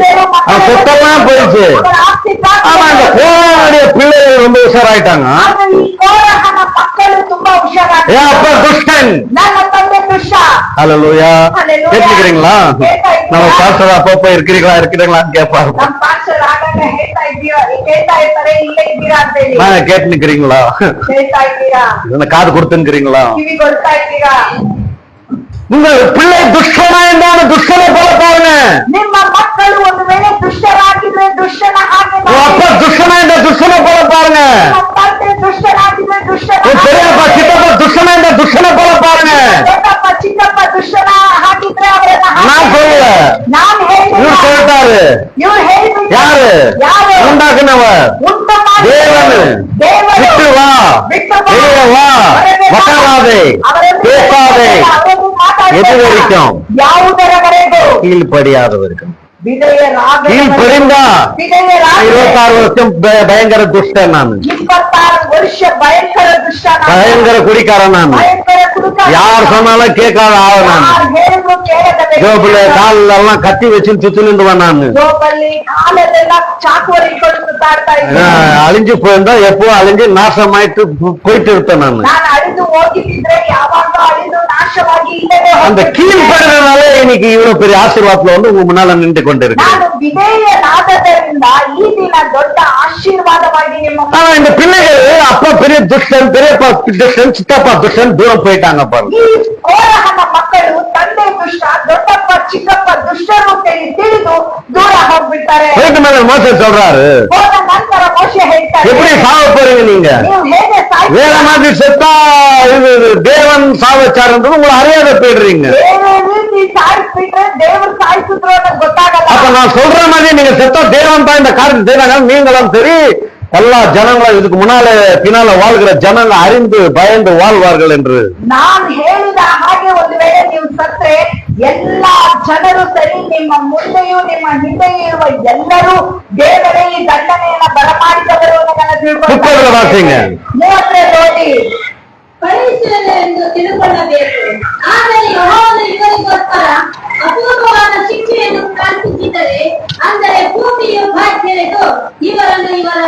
அவன் சொத்தெல்லாம் போயிடுச்சு. ಅವರ ಆಸ್ತಿ ಪಾಸ್ತಿ ஆனா இந்த கோரானுடைய பிள்ளைகள் ரொம்ப உஷாராயிட்டாங்க. ಆದ್ರೆ ಈ ಕೋರಹನ ಮಕ್ಕಳು ತುಂಬಾ ಹುಷಾರಾಗಿ ஏன் அப்பா துஷ்டன். ನನ್ನ ತಂದೆ ದುಷ್ಟ. ஹல்லேலூயா. கேட்கிறீங்களா? நம்ம பாஸ்டர் அப்பப்போ இருக்கிறீங்களான்னு கேட்பாரு. ನಮ್ಮ ಪಾಸ್ಟರ್ ಆಗಾಗ ಹೇಳ್ತಾ ಇರ್ತಾರೆ ಇಲ್ಲೇ ಇದ್ದೀರಾ ಅಂತ ಹೇಳಿ. நான் கேட்டுக்கிறீங்களா? ಹೇಳ್ತಾ ಇದ್ದೀರಾ? இந்த காது கொடுத்துக்கிறீங்களா? ಕಿವಿ ಕೊಡ್ತಾ ಇದ್ದೀರಾ? உங்க பிள்ளை துஷ்டனா இருந்தாலும் துஷ்டனை போல பாருங்க. ನಿಮ್ಮ ಮಕ್ಕಳು ಒಂದು ವೇಳೆ ದುಷ್ಟರಾಗಿದ್ರೆ ದುಷ್ಟನ ಹಾಗೆ உங்க அப்பா துஷ்டனா இருந்தா துஷ்டனை போல பாருங்க. ನಿಮ್ಮ ತಂದೆ ದುಷ್ಟರಾಗಿದ್ರೆ ದುಷ್ಟನ உங்க பெரியப்பா சித்தப்பா துஷ்டனா இருந்தா துஷ்டனை போல பாருங்க. ದೊಡ್ಡಪ್ಪ ಚಿಕ್ಕಪ್ಪ ದುಷ್ಟನ ಹಾಕಿದ್ರೆ ಅವರನ್ನ நான் சொல்லல, ನಾನು இவர் ಹೇಳಿಲ್ಲ. சொல்லிட்டாரு. ಇವ್ರು ಹೇಳಿದ್ರು. யாரு? ಯಾರು? உண்டாக்குனவர் ಉಂಟ ಮಾಡಿ தேவன். ದೇವರು. விட்டு வா, விட்டு வா. வெளியே வா, ಹೊರಗೆ ಬಾ. வட்டாதே, ಅವರನ್ನು பேசாதே, ಅವರನ್ನು ಮಾತಾಡಬೇಡ. எது வரைக்கும்? ಯಾವುದರವರೆಗೂ கீழ்படியாதவர்கள். ವಿಧೇಯರಾಗ கீழ்படிந்தா 26 வருஷம் பயங்கர துஷ்டன் நான், 26 ವರ್ಷ ಭಯಂಕರ ದುಷ್ಟ ನಾನು. பயங்கர குடிக்காரன் நான், ಭಯಂಕರ ಕುಡುಕ. யார் சொன்னாலும் கேட்காத ஆள் நான். ಯಾರು ಹೇಳಿದ್ರು ಕೇಳದ ವ್ಯಕ್ತಿ. ஜோபுல காலில் எல்லாம் கத்தி வச்சு சுத்தி நின்றுவேன் நான். ಜೋಬಲ್ಲಿ ಕಾಲದೆಲ್ಲ ಚಾಕುವರಿ ಇಟ್ಕೊಂಡು ಸುತ್ತಾಡ್ತಾ ಇದ್ದೆ. அழிஞ்சு போயிருந்தா எப்போ அழிஞ்சு நாசமாயிட்டு போயிட்டு இருப்பேன் நான். ನಾನು ಅಳಿದು ಹೋಗಿದ್ದಿದ್ರೆ ಯಾವಾಗ ಅಳಿದು ನಾಶವಾಗಿ ಇಲ್ಲದೆ அந்த கீழ்படுறதுனால இன்னைக்கு இவ்வளவு பெரிய ஆசீர்வாதத்துல வந்து உங்க முன்னால நின்று கொண்டிருக்கு. ನಾನು ವಿಧೇಯನಾದದರಿಂದ ಈ ದಿನ ದೊಡ್ಡ ಆಶೀರ್ವಾದವಾಗಿ ನಿಮ್ಮ ஆனா இந்த பிள்ளைகள் அப்பா பெரிய துஷ்டன், பெரியப்பா துஷ்டன், சித்தப்பா துஷ்டன் தூரம் போயிட்டாங்க பாருங்க. ಈ ಕೋರಹನ ಮಕ್ಕಳು ತಂದೆ ದುಷ್ಟ, ದೊಡ್ಡಪ್ಪ ಚಿಕ್ಕಪ್ಪ ದುಷ್ಟರು ಅಂತೇಳಿ ತಿಳಿದು ದೂರ ಹೋಗ್ಬಿಡ್ತಾರೆ. போயிட்டு மேல மோச சொல்றாரு, ಹೋದ ನಂತರ ಮೋಶೆ ಹೇಳ್ತಾರೆ, எப்படி சாவ போறீங்க நீங்க? ನೀವು ಹೇಗೆ வேற ಸಾಯ್ತೀರಾ? மாதிரி செத்தா இது தேவன் சாவச்சாருன்றது உங்களை அறியாத போயிடுறீங்க. ಬೇರೆ ರೀತಿ ಸಾಯಿಸ್ಬಿಟ್ರೆ ದೇವರು ಸಾಯಿಸಿದ್ರು ಅನ್ನೋದು ಗೊತ್ತಾಗಲ್ಲ. அப்ப நான் சொல்ற மாதிரி நீங்க செத்தா தேவன் தான் இந்த காரியத்தை செய்றாங்க. நீங்களும் சரி, எல்லா ஜனங்களும் இதுக்கு முன்னால பின்னால வாழ்கிற ஜனங்கள் அறிந்து பயந்து வாழ்வார்கள் என்று. ನಾನು ಹೇಳಿದ ಹಾಗೆ ಒಂದು ವೇಳೆ ನೀವು ಸತ್ರೆ ಎಲ್ಲಾ ಜನರು ಸರಿ, ನಿಮ್ಮ ಮುಂದೆಯೂ ನಿಮ್ಮ ಹಿಂದೆಯೂ ಇರುವ ಎಲ್ಲರೂ ದೇವರೇ ಈ ದಂಡನೆಯನ್ನ ಬರಮಾಡಿದವರು ಅನ್ನೋದನ್ನ ಮುಪ್ಪದರ ವಾಕ್ಯங்க. 30 ಓದಿ. ಪರಿಶೀಲನೆಂದು ತಿಳುಕೊಳ್ಳಬೇಕು. ಆದರೆ ಯೆಹೋವನು ಇವರಿಗೋಸ್ಕರ ಅಪೂರ್ವವಾದ ಶಿಕ್ಷೆಯನ್ನು ಕಲ್ಪಿಸಿದರೆ, ಅಂದರೆ ಭೂಮಿಯು ಬಾಧ್ಯೆಯದು ಇವರನ್ನು ಇವರ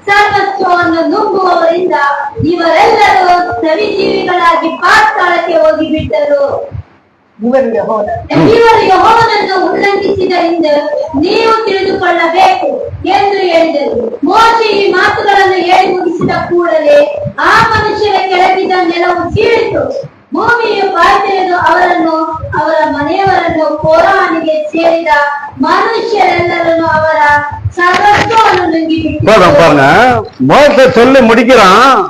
ಸರ್ವಸ್ವವನ್ನು ನುಂಗುವವರಿಂದ ಇವರೆಲ್ಲರೂ ಸವಿಜೀವಿಗಳಾಗಿ ಪಾತಾಳಕ್ಕೆ ಹೋಗಿಬಿಟ್ಟರು. ಇವರು ಯೆಹೋವನ ಇವರು ಯೆಹೋವನನ್ನು ಉಲ್ಲಂಘಿಸಿದರಿಂದ ನೀವು ತಿಳಿದುಕೊಳ್ಳಬೇಕು ಎಂದು ಹೇಳಿದರು. ಮೋಶೆ ಈ ಮಾತುಗಳನ್ನು ಹೇಳಿ ಮುಗಿಸಿದ ಕೂಡಲೇ ಆ ಮನುಷ್ಯರ ಕೆಳಗಿದ್ದ ನೆಲವು ಸೀಳಿತು. ಭೂಮಿಯು ಬಾಯ್ದೆರೆದು ಅವರನ್ನು ಅವರ ಮನೆಯವರನ್ನು ಕೋರಹನಿಗೆ ಸೇರಿದ ಮನುಷ್ಯರೆಲ್ಲರನ್ನು ಅವರ ಸರ್ವಸ್ವವನ್ನು ನುಂಗಿಬಿಟ್ಟರು. பாருங்க, மோச சொல்லி முடிக்கிறான்,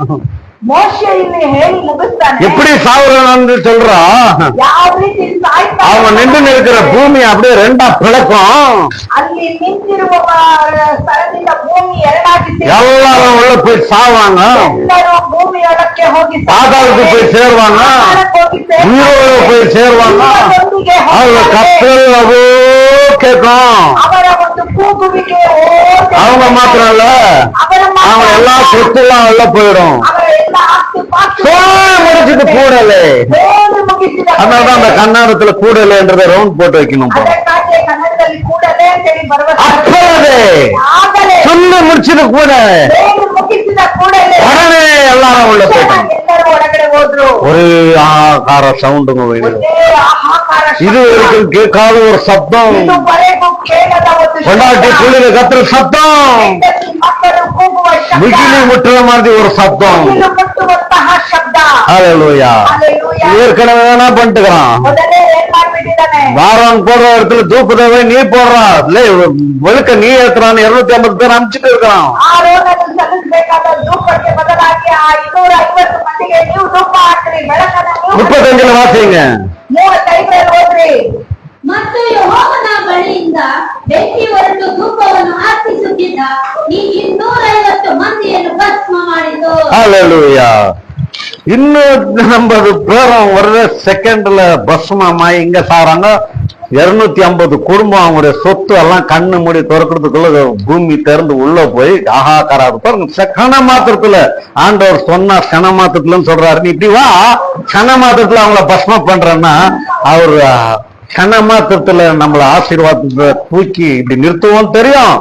ಮೋಶೆ ಇಲ್ಲಿ ಹೇಳಿ ಮುಗಿಸ್ತಾನೆ. எப்படி சாவுறான்னு சொல்றா. ಯಾವ ರೀತಿ ಸಾಯ್ತಾನೆ? அவன் நின்று நிற்கிற பூமி அப்படியே 2ஆ பிளக்கும். ಅಲ್ಲಿ ನಿಂತಿರುವ ಸ್ಥಳದಿಂದ ಭೂಮಿ ಎರಡಾಗಿ எல்லாரும் உள்ள போய் சாவாங்க, ಎಲ್ಲರೂ ಭೂಮಿಯೊಳಕ್ಕೆ ಹೋಗಿ பாதாளத்துக்கு போய் சேருவாங்க, உயிரோட போய் சேருவாங்க. அவங்க கத்தல் கேட்கும். ಅವರ ಒಂದು ಕೂಗುವಿಕೆ அவங்க மாத்திரம் இல்ல, அவங்க எல்லா சொத்து எல்லாம் உள்ள போயிடும். ಅವರ ಎಲ್ಲ ಆಸ್ತಿ ಪಾಸ್ತಿ முடிச்சுட்டு கூடலே. ಬೇರೆ ಮುಗಿಸಿದ அதனாலதான் அந்த கண்ணாடத்துல கூடலேன்றதை ரவுண்ட் போட்டு வைக்கணும். ಅದಕ್ಕಾಗಿ ಕನ್ನಡದಲ್ಲಿ ಕೂಡಲೇ ಅಂತೇಳಿ ಭರವಸೆ அப்பவே ಆಗಲೇ சொல்லி முடிச்சது கூட ಬೇರೆ ಮುಗಿಸಿದ ಕೂಡಲೇ உடனே எல்லாரும் உள்ள போயிட்டாங்க. ಎಲ್ಲರೂ ಒಳಗಡೆ ಹೋದ್ರು. ஒரு ஆகார சவுண்டுங்க. ಒಂದೇ ಆಹಾಕಾರ ಶಬ್ದ. இது வரைக்கும் கேட்காத ஒரு சப்தம், ಇದುವರೆಗೂ ಕೇಳದ ಒಂದು கொண்டாட்டி ಶಬ್ದ. குளிர கத்துற சப்தம், ಹೆಂಡತಿ ಮಕ್ಕಳು ಕೂಗುವ ಶಬ್ದ. முகிலி முட்டுற மாதிரி ஒரு சப்தம். ಮುಗಿಲು ಮುಟ್ಟುವಂತಹ ಶಬ್ದ. ஹalleluya. Hallelujah. ஏற்கனவே என்ன பண்ணிட்டுக்கிறான், ಮೊದಲೇ ಏನ್ ಮಾಡ್ಬಿಟ್ಟಿದ್ದಾನೆ? வாரம் போடுற இடத்துல தூக்குதவை நீ போடுறா, வெளுக்க நீ ஏத்துறான்னு 250 பேர் அனுப்பிச்சுட்டு இருக்கிறான். ಆರೋನನ್ನು ಸಲ್ಲಿಸಬೇಕಾದ ಧೂಪಕ್ಕೆ ಬದಲಾಗಿ ಆ 250 ಮಂದಿಗೆ ನೀವು ಧೂಪ ಹಾಕ್ರಿ, ಬೆಳಕನ್ನು ನೀವು 35 வாசிங்க. 35 ಓದ್ರಿ. ಮತ್ತು ಯೆಹೋವನ ಬಳಿಯಿಂದ ಬೆಂಕಿ ಹೊರಟು ಧೂಪವನ್ನು ಅರ್ಪಿಸುತ್ತಿದ್ದ ಈ 250 ಮಂದಿಯನ್ನು ಭಸ್ಮ ಮಾಡಿತು. ஹல்லேலூயா. இன்னும் நம்ம பேரும் ஒரு செகண்ட்ல பஸ்மமா இங்க சாராங்க. 250 குடும்பம் அவங்களுடைய சொத்து எல்லாம் கண்ணு மூடி திறக்கிறதுக்குள்ள பூமி திறந்து உள்ள போய் ஆகாக்காராது பாருங்க. கண மாத்திரத்துல ஆண்டவர் சொன்னா கண மாத்திரத்துலன்னு சொல்றாரு. நீ இப்படி வா, கண மாத்திரத்துல அவங்கள பஸ்மம் பண்றேன்னா அவர் கண மாத்திரத்துல நம்மள ஆசீர்வாதத்தை தூக்கி இப்படி நிறுத்துவோம் தெரியும்.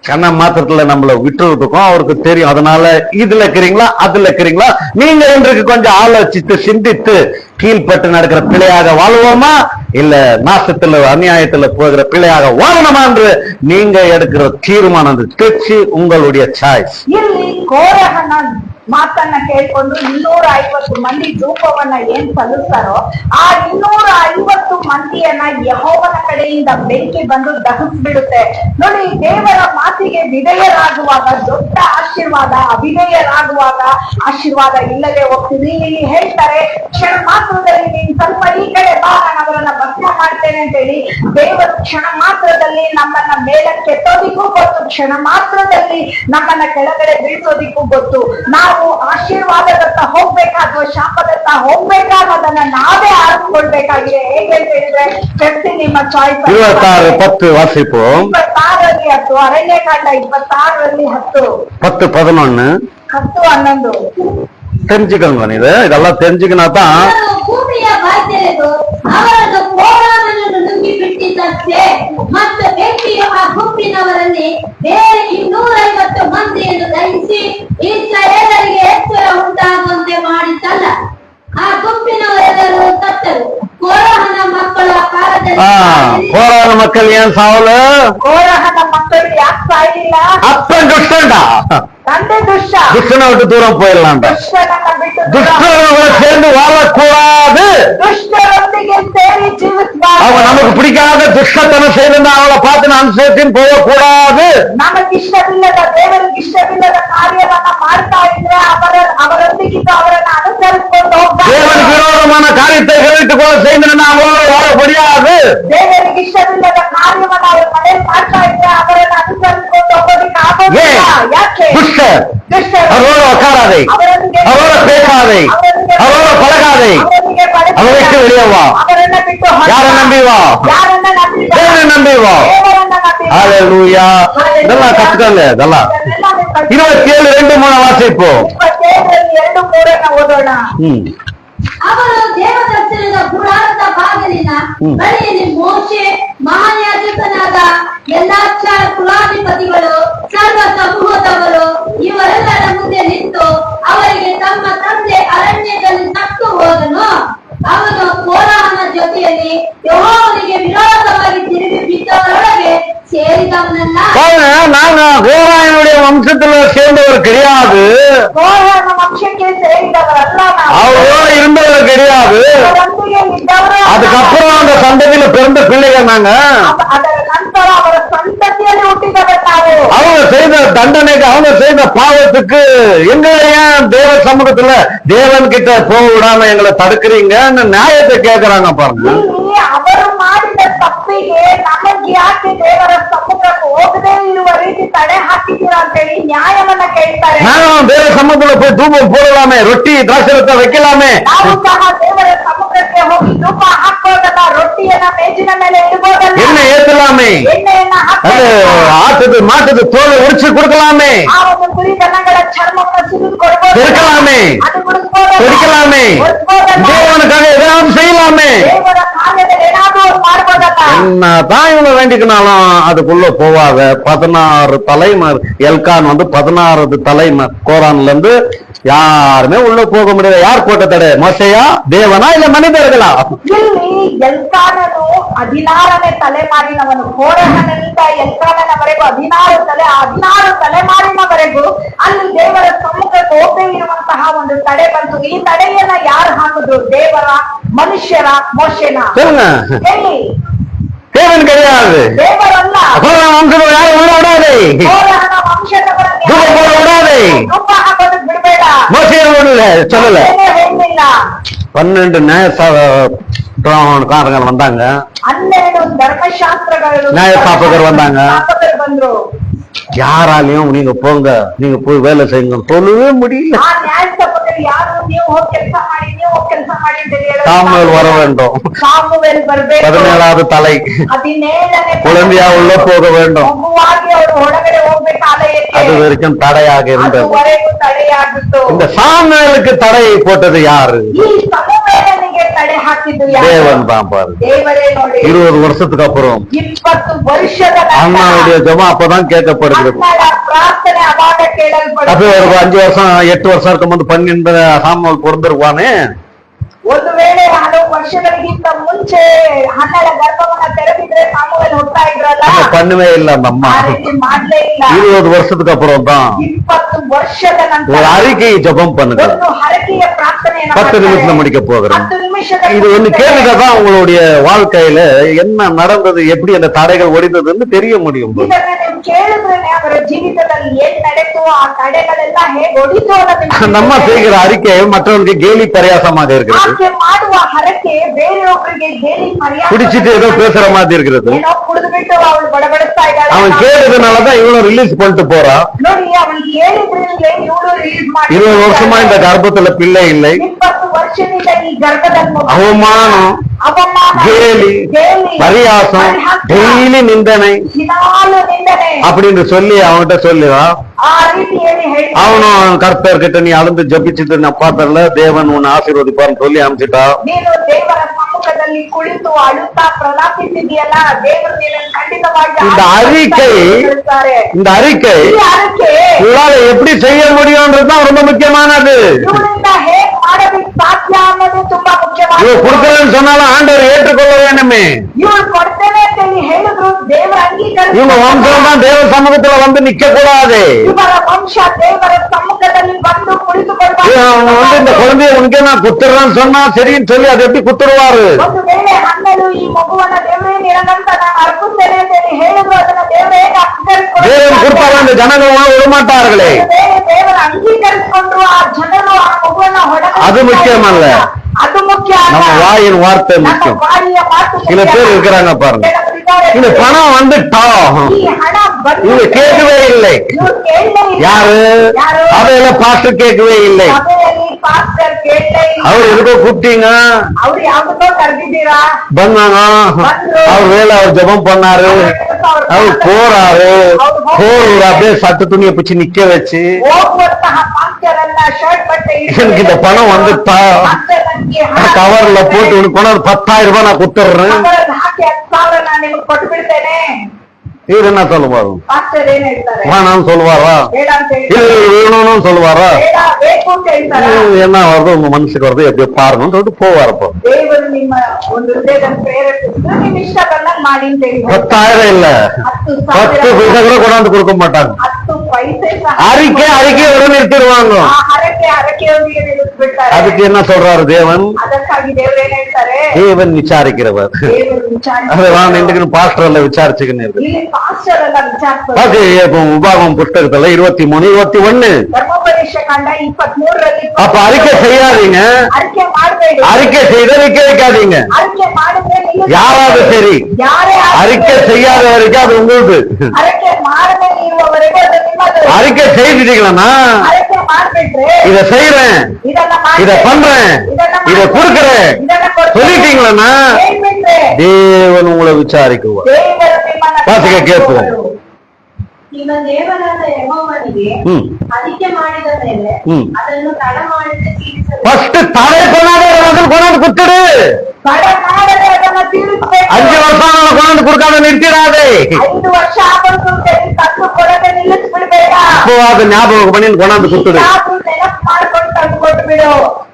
கண்ண மாத்திரத்துல நம்மள விட்டுறதுக்கும் அவருக்கு தெரியும். அதனால இதுல இருக்கிறீங்களா அதுல இருக்கிறீங்களா, நீங்க இன்றைக்கு கொஞ்சம் ஆலோசித்து சிந்தித்து கீழ்பட்டு நடக்கிற பிள்ளையாக வாழ்வோமா இல்ல நாசத்துல அநியாயத்துல போகிற பிள்ளையாக வாழணுமா என்று நீங்க எடுக்கிற தீர்மானம் திருச்சி உங்களுடைய சாய்ஸ். ಇಲ್ಲಿ ಕೋರಹನ ಮಾತನ್ನ ಕೇಳ್ಕೊಂಡು 250 ಮಂದಿ ಧೂಪವನ್ನ ಏನ್ ಸಲ್ಲಿಸ್ತಾರೋ ಆ 250 ಮಂದಿಯನ್ನ ಯೆಹೋವನ ಕಡೆಯಿಂದ ಬೆಂಕಿ ಬಂದು ದಹಿಸ್ಬಿಡುತ್ತೆ. ನೋಡಿ, ದೇವರ ಮಾತಿಗೆ ವಿಧೇಯರಾಗುವಾಗ ದೊಡ್ಡ ಆಶೀರ್ವಾದ, ಅವಿಧೇಯರಾಗುವಾಗ ಆಶೀರ್ವಾದ ಇಲ್ಲದೆ ಹೋಗ್ತೀವಿ. ಇಲ್ಲಿ ಹೇಳ್ತಾರೆ, ಕ್ಷಣ ಮಾತ್ರದಲ್ಲಿ ನೀನ್ ಸ್ವಲ್ಪ ಈ ಕಡೆ ಬಾ, ನಾನು ಅವರನ್ನ ಭಸ್ಮ ಮಾಡ್ತೇನೆ ಅಂತ ಹೇಳಿ ದೇವರು ಕ್ಷಣ ಮಾತ್ರದಲ್ಲಿ ನಮ್ಮನ್ನ ಮೇಲಕ್ಕೆ ಎತ್ತೋದಿಕ್ಕೂ ಗೊತ್ತು, ಕ್ಷಣ ಮಾತ್ರದಲ್ಲಿ ನಮ್ಮನ್ನ ಕೆಳಗಡೆ ಬೀಳ್ಸೋದಿಕ್ಕೂ ಗೊತ್ತು. ನಾವು ಆಶೀರ್ವಾದದತ್ತ ಹೋಗ್ಬೇಕಾ ಅಥವಾ ಶಾಪದತ್ತ ಹೋಗ್ಬೇಕಾ ಅನ್ನೋದನ್ನ ನಾವೇ ಆರಿಸ್ಕೊಳ್ಬೇಕಾಗಿದೆ. ಹೇಗೆ ಅಂತ ಹೇಳಿದ್ರೆ ಪ್ರತಿ ನಿಮ್ಮ ಚಾಯ್ಸ್. 26:10 வாசிப்போம். 26ರಲ್ಲಿ 10, ಅರಣ್ಯಕಾಂಡ 26ರಲ್ಲಿ 10, 10:11 10:11 தெரிஞ்சுக்கணும். இதெல்லாம் தெரிஞ்சுக்கினா தான் ಅವರು ಭೂಮಿಯ ಬಾಯ್ದೆರೆದು ಅವರನ್ನು ಕೋರಾನನ್ನು ನುಂಗಿ ಬಿಟ್ಟಿದ್ದಷ್ಟೇ. ಮತ್ತು ಬೆಂಕಿಯು ಆ ಗುಂಪಿನವರಲ್ಲಿ ಬೇರೆ 250 ಮಂದಿಯನ್ನು ದಹಿಸಿ ಇಸ್ರಾಯೇಲರಿಗೆ ಎಚ್ಚರ ಉಂಟಾಗುವಂತೆ ಮಾಡಿದ್ದಲ್ಲ. ಆ ಗುಂಪಿನವರೆಲ್ಲರೂ ಸತ್ತರು. ಕೋರಹನ ಮಕ್ಕಳ ಕಾಲದಲ್ಲಿ கோரான மக்கள் ஏன் சாவல? ಕೋರಹನ ಮಕ್ಕಳು ಯಾಕೆ ಸಾಯಲಿಲ್ಲ? அப்பன் துஷ்டன்டா. ತಂದೆ ದುಷ್ಟ. துஷ்டனை விட்டு தூரம் போயிடலாம்டா. ದುಷ್ಟನನ್ನ ಬಿಟ್ಟು துஷ்டனோட சேர்ந்து வாழக்கூடாது. ದುಷ್ಟರೊಂದಿಗೆ ಸೇರಿ ಜೀವಿಸಬಾರದು. அவங்க நமக்கு பிடிக்காத துஷ்டத்தனம் செய்யணும் அவளை பார்த்து அனுசரிச்சு போகக்கூடாது. ನಮಗೆ ಇಷ್ಟವಿಲ್ಲದ, ದೇವರಿಗೆ ಇಷ್ಟವಿಲ್ಲದ ಕಾರ್ಯವನ್ನ ಮಾಡ್ತಾ ಇದ್ರೆ ಅವರೊಂದಿಗಿದ್ದು ಅವರನ್ನ ಅನುಸರಿಸಿಕೊಂಡು ಹೋಗ್ತಾರೆ. தேவனுக்கு விரோதமான காரியத்தை கழித்துக் கொள்ள செய்யணும் அவளோட வாழ முடியாது. ದೇವರಿಗೆ ಇಷ್ಟವಿಲ್ಲದ ಕಾರ್ಯವನ್ನ ಅವ್ರ ಮನೆಯಲ್ಲಿ ಮಾಡ್ತಾ ಇದ್ರೆ ಅವರನ್ನ ಅನುಸರಿಸಿಕೊಂಡು ಹೋಗೋದಿಕ್ಕೆ ಆಗೋದಿಲ್ಲ. ಯಾಕೆ? ದುಷ್ಟರು அவரோட உட்காராதே, அவரோட பேசாதே, அவரோட பழகாதே, அவரை விட்டு வெளியே வா. ಅವರನ್ನ ಬಿಟ್ಟು யாரை நம்பி வா? ಯಾರನ್ನ ನಂಬಿ ಬಾ. தேவனை நம்பி வா. ದೇವರನ್ನ ನಂಬಿ ಬಾ. ஹல்லேலூயா. இதெல்லாம் கத்துக்கல. இதெல்லாம் 27:2-3 வாசிப்போம். 27ರಲ್ಲಿ 2-3 ಓದೋಣ. ಅವರು ದೇವದರ್ಶನದ ಗುಡಾರದ ಬಾಗಿಲಿನ ಬಳಿಯಲ್ಲಿ ಮೋಶೆ, ಮಹಾಯಾಜಕನಾದ ಎಲ್ಲಾಚಾರ ಕುಲಾಧಿಪತಿಗಳು, ಸರ್ವ ಸಮೂಹದವರು ಇವರೆಲ್ಲರ ಮುಂದೆ ನಿಂತು ಅವರಿಗೆ ತಮ್ಮ ತಂದೆ ಅರಣ್ಯದಲ್ಲಿ ಸತ್ತು ಹೋದನು. ಅವನು ಕೋರಹನ ಜೊತೆಯಲ್ಲಿ ಯೆಹೋವನಿಗೆ ವಿರೋಧವಾಗಿ ತಿರುಗಿ ಬಿದ್ದವರೊಳಗೆ ಸೇರಿದವನಲ್ಲ. நாங்க கோராயனுடைய வம்சத்துல சேர்ந்தவர் கிடையாது. ಕೋರಹನ ವಂಶಕ್ಕೆ ಸೇರಿದವರಲ್ಲ ನಾವು. அவரோட இருந்தவர் கிடையாது. ಅವರೊಂದಿಗೆ ಇದ್ದವರು. அதுக்கப்புறம் அந்த சந்ததியில பிறந்த பிள்ளைகள் நாங்க. ಅದರ ನಂತರ ಅವರ ಸಂತತಿಯಲ್ಲಿ ಹುಟ್ಟಿದವರು ನಾವು. அவங்க செய்த தண்டனைக்கு, அவங்க செய்த பாவத்துக்கு எங்களை ஏன் தேவ சமூகத்துல தேவன் கிட்ட போக விடாம எங்களை தடுக்கிறீங்கன்னு நியாயத்தை கேக்குறாங்க பாருங்க. ಇಲ್ಲಿ ಅವರು ಮಾಡಿದ ತಪ್ಪಿಗೆ ನಮಗೆ ಯಾಕೆ ದೇವರ ಸಮ್ಮುಖಕ್ಕೆ ಹೋಗದೆ ಇರುವ ರೀತಿ ತಡೆ ಹಾಕಿದ್ದೀರಾ ಅಂತ ಹೇಳಿ ನ್ಯಾಯವನ್ನ ಕೇಳ್ತಾರೆ. நானும் தேவ சமூகத்துல போய் தூபம் போடலாமே, ரொட்டி திராட்சரத்தை வைக்கலாமே, ನಾವು ಸಹ ದೇವರ ಸಮ್ಮುಖಕ್ಕೆ ಹೋಗಿ ಧೂಪ ಹಾಕೋದಲ್ಲ, ರೊಟ್ಟಿಯನ್ನ ಮೇಜಿನ ಮೇಲೆ ಇಡಬಹುದಲ್ಲ, எண்ணெய் ஏத்தலாமே, ಎಣ್ಣೆಯನ್ನ அது ஆட்டுக்கு மாட்டுக்கு தோலை உரிச்சு கொடுக்கலாமே, ಆ ಒಂದು ಕುರಿ ದನಗಳ ಚರ್ಮವನ್ನು ಸುರಿದು ಕೊಡಬಹುದು, இருக்கலாமே, ಅದು ಕುಡಿಸಬಹುದಲ್ಲ, குடிக்கலாமே, தேவனுக்காக ஏதாவது செய்யலாமே. ದೇವರ ಕಾರ್ಯದಲ್ಲಿ ಏನಾದ್ರೂ ಮಾಡಬಹುದಲ್ಲ. என்னதான் இவங்க வேண்டிக்கினாலும் அதுக்குள்ள போவாத. 16 தலைமர் எல்கான் 16 தலைமர் கோரான்ல இருந்து யாருமே உள்ள போக முடியாது. யார் போட்ட தடை? மோசையா, தேவனா இல்ல மனிதர்களா? ಇಲ್ಲಿ ಎಲ್ಕಾನನು 16ನೇ ತಲೆಮಾರಿನವನು. ಕೋರಹನಿಂದ ಎಲ್ಕಾನನವರೆಗೂ 16 ತಲೆಮಾರಿನವರೆಗೂ ಅಲ್ಲಿ ದೇವರ ಸಮ್ಮುಖಕ್ಕೆ ಹೋಗದೇ ಇರುವಂತಹ ಒಂದು ತಡೆ ಬಂತು. ಈ ತಡೆಯನ್ನ ಯಾರು ಹಾಕಿದ್ರು? ದೇವರ, ಮನುಷ್ಯರ, ಮೋಶೆನ? சொல்லுங்க. ಹೇಳಿ. தேவன் கிடையாது. ದೇವರಲ್ಲ. வம்சம் யாரும் உள்ள விடாதே, ಕೋರಹನ ವಂಶದವರನ್ನ தூபம் போட விடாதே, ಧೂಪ ಹಾಕೋದಕ್ಕೆ ಬಿಡಬೇಡ மோசையை சொல்லல. ಹೇಳಿಲ್ಲ. 12 ಕಾರಣಗಳು ಬಂದಾங்க ಹನ್ನೆರಡು ಧರ್ಮಶಾಸ್ತ್ರಗಳು நியாயஸ்தாபகர் வந்தாங்க. ಬಂದ್ರು. யாராலையும் நீங்க போங்க, நீங்க போய் வேலை செய்யுங்க சொல்லவே முடியல. ಆ ನ್ಯಾಯಸ್ಥಾಪಕರು ಯಾರು ನೀವು ಹೋಗಿ ಕೆಲಸ ಮಾಡಿ ಅಂತ ಹೇಳಿ சாமுவேல் வர வேண்டும், ಸಾಮುವೇಲ್ ಬರ್ಬೇಕು. 17வது தலை 17ನೇ குழந்தையா உள்ள போக வேண்டும். ಮಗುವಾಗಿ ಅವರು ಒಳಗಡೆ ಹೋಗ್ಬೇಕು ಆಲಯಕ್ಕೆ. அது வரைக்கும் தடையாக இருந்தது. ಅದುವರೆಗೂ ತಡೆಯಾಗಿತ್ತು. இந்த சாமுவேலுக்கு தடையை போட்டது யாரு? ಈ ಸಮುವೇಲನಿಗೆ ತಡೆ ಹಾಕಿದ್ದು ಯಾರು? தேவன் தான் பாரு. ದೇವರೇ ನೋಡಿ. 20 வருஷத்துக்கு அப்புறம் 20 ವರ್ಷದ அண்ணாவுடைய ஜெபம் அப்பதான் கேட்கப்படுகிறது. ಪ್ರಾರ್ಥನೆ ಅವಾಗ அது ಕೇಳಲ್ಪಡುತ್ತೆ. ஒரு 5 வருஷம் 8 வருஷம் இருக்கும் போது 12 சாமுவேல் பிறந்திருவானே. ಒಂದು ವೇಳೆ ಹಲವು ವರ್ಷಗಳಿಗಿಂತ ಮುಂಚೆ 12 ಗರ್ಭವನ್ನ ತೆರೆದಿದ್ರೆ ಸಾಮುವೇಲ್ ಹುಟ್ಟಾ ಇದ್ರಲ್ಲ, அப்ப பண்ணவே இல்ல அந்த அம்மா. ಆ ರೀತಿ ಮಾಡ್ಲೇ ಇಲ್ಲ. 20 வருஷத்துக்கு அப்புறம் தான் 20 ವರ್ಷದ ನಂತರ ஒரு அறிக்கை ஜெபம் பண்ணுங்க. ಒಂದು ಹರಕೆಯ ಪ್ರಾರ್ಥನೆಯನ್ನು 10 நிமிஷத்துல முடிக்க போகிறேன். 10 ನಿಮಿಷದಲ್ಲಿ இது ஒண்ணு கேட்டுதான் உங்களுடைய வாழ்க்கையில என்ன நடந்தது, எப்படி அந்த தடைகள் ஒடிந்ததுன்னு தெரிய முடியும். ಇದನ್ನ ನೀವು ಕೇಳಿದ್ರೇನೆ ಅವರ ಜೀವಿತದಲ್ಲಿ ಏನ್ ನಡೆತು, ಆ ತಡೆಗಳೆಲ್ಲ ಹೇಗೆ ಒಡಿತು ಅನ್ನೋದನ್ನ நம்ம செய்கிற அறிக்கை மற்றவங்களுக்கு கேலி பரியாசமாக இருக்கிறது. ಆಕೆ ಮಾಡುವ ಹರಕೆ ಬೇರೆಯೊಬ್ಬರಿಗೆ ಗೇಲಿ ಮರ್ಯಾದೆ குடிச்சிட்டு ஏதோ பேசுற மாதிரி இருக்கிறது. ಏನೋ ಕುಡಿದು ಬಿಟ್ಟು ಅವಳು ಬಡಬಡಿಸ್ತಾ ಇದ್ದಾಳೆ. அவன் கேட்டதுனாலதான் இவனும் ரிலீஸ் பண்ணிட்டு போறான். ನೋಡಿ ಅವನು ಕೇಳಿದ್ರಿಂದ ಇವಳು ರಿಲೀಸ್ ಮಾಡಿ 20 வருஷமா இந்த கர்ப்பத்துல பிள்ளை இல்லை. 20 ವರ್ಷದಿಂದ ಈ ಗರ್ಭದಲ್ಲಿ ಮಗು. அவமானம், ಅವಮಾನ, கேலி, பரியாசம், டெய்லி நிந்தனை ದಿನಾಲು ನಿಂದನೆ அப்படின்னு சொல்லி அவன்கிட்ட சொல்லுவான். ಆ ರೀತಿಯಲ್ಲಿ ಹೇಳಿ அவனும் கர்த்தர்கிட்ட நீ அழுந்து ஜபிச்சுட்டு நான் பார்த்தல தேவன் உன்னை ஆசீர்வதிப்பான்னு சொல்லி அனுப்பிச்சிட்டா. ನೀನು ದೇವರ ಸಮ್ಮುಖದಲ್ಲಿ ಕುಳಿತು ಅಳುತ್ತಾ ಪ್ರಲಾಪಿಸಿದೆಯಲ್ಲ, ದೇವರು ನಿನ್ನನ್ನು ಖಂಡಿತವಾಗಿ இந்த அறிக்கை இந்த அறிக்கை ಈ ಹರಕೆ உங்களால எப்படி செய்ய முடியும்ன்றதுதான் ரொம்ப முக்கியமானது. ಇವರಿಂದ ಹೇಗೆ ಮಾಡಬೇಕು ಸಾಧ್ಯ ಅನ್ನೋದು ತುಂಬಾ இவ ಮುಖ್ಯವಾಗಿದೆ. கொடுக்கலன்னு சொன்னாலும் ஆண்டவர் ஏற்றுக்கொள்ள வேண்டுமே. ಇವ್ರು ಕೊಡ್ತೇನೆ ಅಂತ ಹೇಳಿ ಹೇಳಿದ್ರು ದೇವರ இவங்க வம்சம் ಅಂಗೀಕರಿಸ. தான் தேவ சமூகத்துல வந்து நிக்க கூடாது. ಇವರ ವಂಶ ದೇವರ ಸಮ್ಮುಖದಲ್ಲಿ ಬಂದು ಕುಳಿತುಕೊಳ್ಳುವ. அவங்க இந்த குழந்தைய உனக்கே நான் குத்துறேன்னு சொன்னா சரின்னு சொல்லி அதை எப்படி குத்துருவாரு? ಒಂದು ವೇಳೆ ಹನ್ನೆರಡು ಈ ಮಗುವನ್ನ ದೇವರೇ ನಿನಗಂತ ನಾನು ಅರ್ಪಿಸ್ತೇನೆ ಅಂತ ಹೇಳಿ ಹೇಳಿದ್ರು, ಅದನ್ನ ದೇವರೇ தேவன் கொடுத்தாலும் இந்த ஜனங்கள் விடமாட்டார்களே. ದೇವರ ಅಂಗೀಕರಿಸಿಕೊಂಡ್ರು ಆ ಜನರು ಆ ಮಗುವನ್ನ ಹೊಡೆದ. அது முக்கியமல்ல, ಅದು ಮುಖ್ಯ ಅಲ್ಲ. நம்ம வாயின் வார்த்தை ನಮ್ಮ முக்கியம். ಬಾಯಿಯ ಮಾತು சில ಮುಖ್ಯ. பேர் இருக்கிறாங்க பாருங்க, ಕೆಲವರಿದ್ದಾರೆ. இந்த பணம் வந்துட்டா ಈ ಹಣ ಬಂದು இவங்க கேட்கவே இல்லை. ಇವ್ರು ಕೇಳಲೇ ಇಲ್ಲ. யாரு ಯಾರು? அதையெல்லாம் பாஸ்டர் கேட்கவே இல்லை. ಸಭೆಯಲ್ಲಿ ಪಾಸ್ಟರ್ ಕೇಳಲೇ ಇಲ್ಲ. அவர் எதுக்கோ கூப்பிட்டீங்க, ಅವ್ರು ಯಾವ್ದಕ್ಕೋ ಕರೆದಿದ್ದೀರಾ, வந்தாங்க, அவர் வேலை அவர் ஜெபம் பண்ணாரு, அவர் போறாரு, போற அப்படியே சட்டு துணியை பிடிச்சு நிக்க வச்சு ಹೋಗುವಂತಹ ಪಾಸ್ಟರ್ ಅನ್ನ ಶರ್ಟ್ ಬಟ್ಟೆ எனக்கு இந்த பணம் வந்துட்டா கவர்ல போட்டு உனக்கு கொண்டாந்து 10,000 ரூபாய் நான் குத்துறேன். ಹಾಕಿ 10,000 ನಾನು ನಿಮ್ಗೆ ಕೊಟ್ಟು ಬಿಡ್ತೇನೆ. இவர் என்ன சொல்லுவாரு? ಪಾಸ್ಟರ್ ಏನ್ ಹೇಳ್ತಾರೆ? வேணாம்னு சொல்லுவாரா? ಬೇಡ ಅಂತ இல்ல ಹೇಳ್ತಾರೆ. வேணும்னு சொல்லுவாரா? ಬೇಡ ಬೇಕು ಅಂತ ಹೇಳ್ತಾರೆ. என்ன வருது உங்க மனசுக்கு வருது எப்படியோ பாருங்கன்னு சொல்லிட்டு போவாரப்போ. ದೇವರು ನಿಮ್ಮ ಒಂದು ಹೃದಯದಲ್ಲಿ ಪ್ರೇರೇಪಿಸಿದ್ರೆ ನೀವು ಇಷ್ಟ ಬಂದಾಗ ಮಾಡಿ ಅಂತ ಹೇಳಿ 10,000 இல்ல 10 பைசா கூட கொண்டாந்து கொடுக்க மாட்டாங்க. 10 ಪೈಸೆ ಸಹ அறிக்கை உடனே நிறுத்திடுவாங்க. ಆ ಹರಕೆಯೊಂದಿಗೆ ನಿಲ್ಲಿಸ್ಬಿಡ್ತಾರೆ. அதுக்கு என்ன சொல்றாரு தேவன்? ಅದಕ್ಕಾಗಿ ದೇವರು ಏನ್ ಹೇಳ್ತಾರೆ? தேவன் விசாரிக்கிறவர். ದೇವರು ವಿಚಾರಿಸಿ அதை நான் இன்றைக்கு பாஸ்டர்ல விசாரிச்சுக்கின்னு இருக்கு. ಇಲ್ಲಿ ಪಾಸ್ಟರ್ ಎಲ್ಲ ವಿಚಾರಿಸ್ತಾರೆ. அது இப்போ உபாகமம் புஸ்தகத்துல 23, 21 ಧರ್ಮೋಪದೇಶ ಕಾಂಡ 23ರಲ್ಲಿ அப்ப அறிக்கை செய்யாதீங்க, ಅರಿಕೆ ಮಾಡಬೇಡಿ. அறிக்கை செய்த நிக்க வைக்காதீங்க. ಅರಿಕೆ ಮಾಡಿದ್ರೆ ನಿಲ್ಲಿಸಿ. யாராவது சரி, ಯಾರೇ அறிக்கை செய்யாத வரைக்கும் அது உங்களுக்கு. ಅರಕೆ ಮಾಡದೆ ಇರುವವರೆಗೂ ಅದು ನಿಮ್ಮದು. அறிக்கை செய்துட்டீங்களா, ಅರಕೆ ಮಾಡ್ಬಿಟ್ರೆ இத செய்யறேன், ಇದನ್ನ இத பண்றேன், இத கொடுக்கறேன் சொல்லிட்டீங்களா, ಹೇಳ್ಬಿಟ್ರೆ தேவன் உங்களை விசாரிக்குவார். ದೇವರು ನಿಮ್ಮನ್ನ ವಾಸಿಗೆ ಕೇಳ್ಬೋದು. ನಿಮ್ಮ ದೇವರಾದ ಯೆಹೋವನಿಗೆ ಹ್ಮ್ ಅರಿಕೆ ಮಾಡಿದ ಮೇಲೆ ಹ್ಮ್ ಅದನ್ನು ತಡ ಮಾಡದೆ ತೀರಿಸಬೇಕು. ஃபர்ஸ்ட் தடை பண்ணாத கொண்டாந்து குத்துடு. ತಡೆ ಮಾಡದೆ ಅದನ್ನ ತೀರಿಸಬೇಕು. 5 வருஷம் கொண்டாந்து கொடுக்காத நிறுத்திடாதே. 5 ವರ್ಷ ಆದರೂ ತಂದು ಕೊಡದೆ ನಿಲ್ಲಿಸ್ಬಿಡ್ಬೇಡ. அப்போ அது ஞாபகம் பண்ணி கொண்டாந்து குத்துடு. ಯಾರು ನೆನಪು ಮಾಡ್ಕೊಂಡು ತಂದು ಕೊಟ್ಟು ಬಿಡು.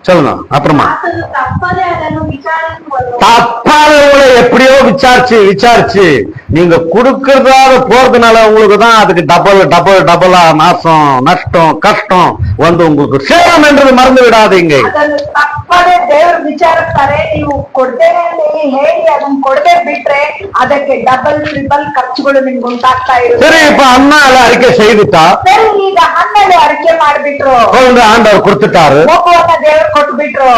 சொல்லுங்க அப்புறமா. ಆತನು ತಪ್ಪದೆ ಅದನ್ನು ವಿಚಾರಿಸುವನು. தப்பானவங்களை எப்படியோ விசாரிச்சு நீங்க கொடுக்கறதால போறதுனால உங்களுக்கு தான் அதுக்கு டபுளா நாசம், நஷ்டம், கஷ்டம் வந்து உங்களுக்கு சேரம் என்றது மறந்து விடாதீங்க. ಅದನ್ನು ತಪ್ಪದೆ ದೇವರು ವಿಚಾರಿಸ್ತಾರೆ. ನೀವು ಕೊಡ್ತೇನೆ ಅಂತ ಹೇಳಿ ಅದನ್ನ ಕೊಡದೆ ಬಿಟ್ರೆ ಅದಕ್ಕೆ ಡಬಲ್ ಟ್ರಿಬಲ್ ಖರ್ಚುಗಳು ನಿಮ್ಗೆ ಉಂಟಾಗ್ತಾ ಇರುತ್ತೆ. சரி, இப்ப அண்ணால அறிக்கை செய்துட்டா, ಸರಿ, ಈಗ 12 ಅರಿಕೆ ಮಾಡ್ಬಿಟ್ರು, ஆண்டவர் கொடுத்துட்டாரு. ಮಗುವನ್ನ ದೇವರು ಕೊಟ್ಬಿಟ್ರು.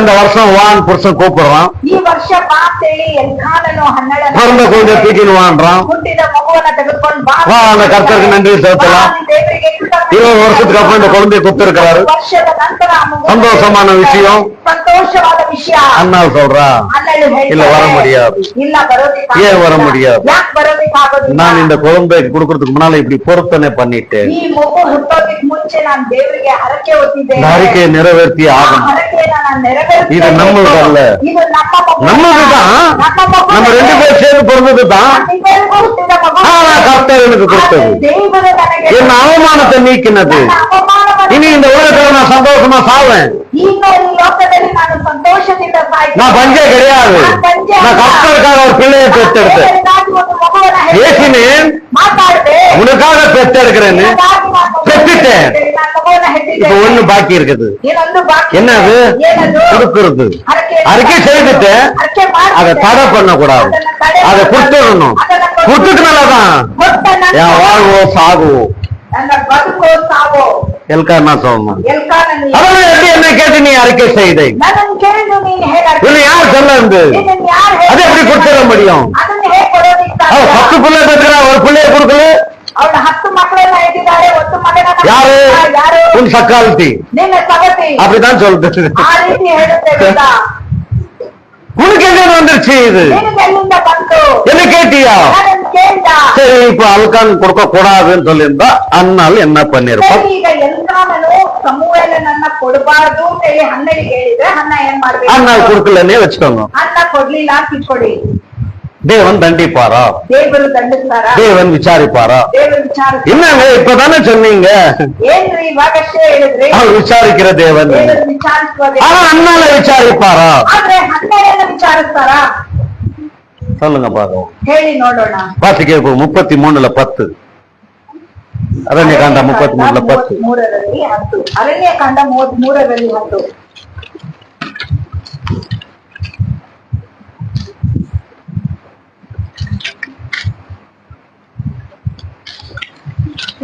இந்த வருஷம் வான் புருஷன் கூப்பிடுறான், ಈ ವರ್ಷ ಬಾ ಅಂತೇಳಿ ಎಲ್ಕಾನನು 12 பிறந்த குழந்தை தூக்கின்னு வான்றான். ಹುಟ್ಟಿದ ಮಗುವನ್ನ ತೆಗೆದುಕೊಂಡು ಬಾ, வா, அந்த கர்த்தருக்கு நன்றி செலுத்தலாம். ದೇವರಿಗೆ ಕೃತಜ್ಞತೆ. 20 வருஷத்துக்கு அப்புறம் இந்த குழந்தையை கொடுத்திருக்கிறாரு. ವರ್ಷದ ನಂತರ ಆ ಮಗು சந்தோஷமான விஷயம். ಸಂತೋಷವಾದ ವಿಷಯ. அண்ணா சொல்றா, ಅಣ್ಣಳು ಹೇಳ್ತಾರೆ, இல்ல வர முடியாது. ಇಲ್ಲ ಬರೋದಿಕ್ಕಾಗೋದಿಲ್ಲ. ஏன் வர முடியாது? ಯಾಕೆ ಬರೋದಿಕ್ಕಾಗೋದಿಲ್ಲ? நான் இந்த குழந்தைக்கு கொடுக்கறதுக்கு முன்னால இப்படி பொருத்தனை பண்ணிட்டேன். ಈ ಮಗು ಹುಟ್ಟೋದಿಕ್ ಮುಂಚೆ ನಾನು ದೇವರಿಗೆ ಹರಕೆ ಹೊತ್ತಿದ್ದೇನೆ. இந்த அறிக்கையை நிறைவேற்றி ಆ ஆகணும். ಹರಕೆಯನ್ನ ನಾನು ನೆರವೇರಿಸಬೇಕು. இது நம்மளுದல்ல. ಇದು ನಮ್ಮ ಮಗು. நம்மளுதுதான். ನಮ್ಮ ಮಗು. நம்ம 2 பேர் சேர்ந்து பிறந்ததுதான். ನಿಮ್ಮೆಲ್ಲರಿಗೂ ಹುಟ್ಟಿದ ಮಗು. ஆனா கர்த்தர் எனக்கு கொடுத்தது. ಆದರೆ ದೇವರು ನನಗೆ என் அவமானத்தை நீக்கினது. ನನ್ನ ಅವಮಾನವನ್ನು இனி இந்த உலகத்துல நான் சந்தோஷமா சாவேன். ಈಗ ಈ ಲೋಕದಲ್ಲಿ ನಾನು ಸಂತೋಷದಿಂದ ಸಾಯ್ತೇನೆ. நான் பஞ்சே கிடையாது. நான் கர்த்தருக்காக ஒரு பிள்ளையை பெற்றெடுத்தேன். ದೇವರಿಗಾಗಿ ಒಂದು ಮಗುವನ್ನು ஏசினேன், ಮಾತಾಡಿದೆ. உனக்காக பெற்றெடுக்கிறேன்னு பெற்றுட்டேன். இப்ப ஒண்ணு பாக்கி இருக்குது. என்னது? கொடுக்கிறது. அறிக்கை செய்துட்டேன், அதை தடை பண்ண கூடாது. அதை கொடுத்துடணும். கொடுத்துட்டு மேலதான் என் வாழ்வோ சாகுவோ ನನ್ನ ಬದುಕೋ ಸಾವೋ எல்கானா சொல்லணும். ಎಲ್ಕಾನನು அவனை எப்படி என்ன கேட்டு நீ அறிக்கை செய்தை? ನನ್ನನ್ನು ಕೇಳಿದ್ದು ನೀನು ಹೇಗೆ உன்னை யார் சொல்ல இருந்து? ನಿನ್ನನ್ನು ಯಾರು அது எப்படி கொடுத்துட முடியும்? ಅದನ್ನು ಹೇಗೆ ಕೊಡೋದಿಕ್ಕಾಗಲ್ಲ. அவன் 10 பிள்ளை பெற்றுறா, ஒரு பிள்ளைய கொடுக்கல. ಅವಳ 10 ಮಕ್ಕಳನ್ನ ಇಟ್ಟಿದ್ದಾರೆ, ಒಂದು ಮಗನ யாரு? ಯಾರು? உன் சக்காலத்தி. ನಿನ್ನ ಸಗತಿ அப்படிதான் சொல்றது. ಆ ರೀತಿ ಹೇಳುತ್ತೆ ಗೊತ್ತಾ? உனக்கு எங்க வந்துருச்சு இது? ನಿನಗೆ ಎಲ್ಲಿಂದ ಬಂತು? என்ன கேட்டியா? ನನ್ನನ್ನು ಕೇಳ್ದ. சரி, இப்ப அல்கான் கொடுக்க கூடாதுன்னு சொல்லியிருந்தா அண்ணால் என்ன பண்ணிருப்பான்? ಈಗ ಎಲ್ಕಾನನು ಸಮೂವೇಲನನ್ನ ಕೊಡಬಾರದು ಅಂತ ಹೇಳಿ ಹನ್ನಳಿಗೆ ಹೇಳಿದ್ರೆ ಹನ್ನ ಏನ್ ಮಾಡ್ಬೇಕು? அண்ணால் கொடுக்கலன்னே வச்சுக்கோங்க. ಅನ್ನ ಕೊಡ್ಲಿಲ್ಲ ಅಂತ ಇಟ್ಕೊಳ್ಳಿ. தேவன் தண்டிப்பாரா? ದೇವರು ದಂಡಿಸ್ತಾರಾ? தேவன் விசாரிப்பாரா? ದೇವರು ವಿಚಾರ என்னங்க இப்பதானே சொன்னீங்க ಏನ್ರಿ ಇವಾಗಷ್ಟೇ ಹೇಳಿದ್ರಿ? அவர் விசாரிக்கிற தேவன். ದೇವರು ವಿಚಾರಿಸುವ ದೇವರು. ஆனா அண்ணால விசாரிப்பாரா? ಆದ್ರೆ ಹನ್ನೆರಡನ್ನ ವಿಚಾರಿಸ್ತಾರಾ? சொல்லுங்க பாருங்க. ಹೇಳಿ ನೋಡೋಣ. வாசிக்க 33:10. ಅರಣ್ಯಕಾಂಡ 33:10. 33ರಲ್ಲಿ 10. ಅರಣ್ಯಕಾಂಡ 33ರಲ್ಲಿ 10.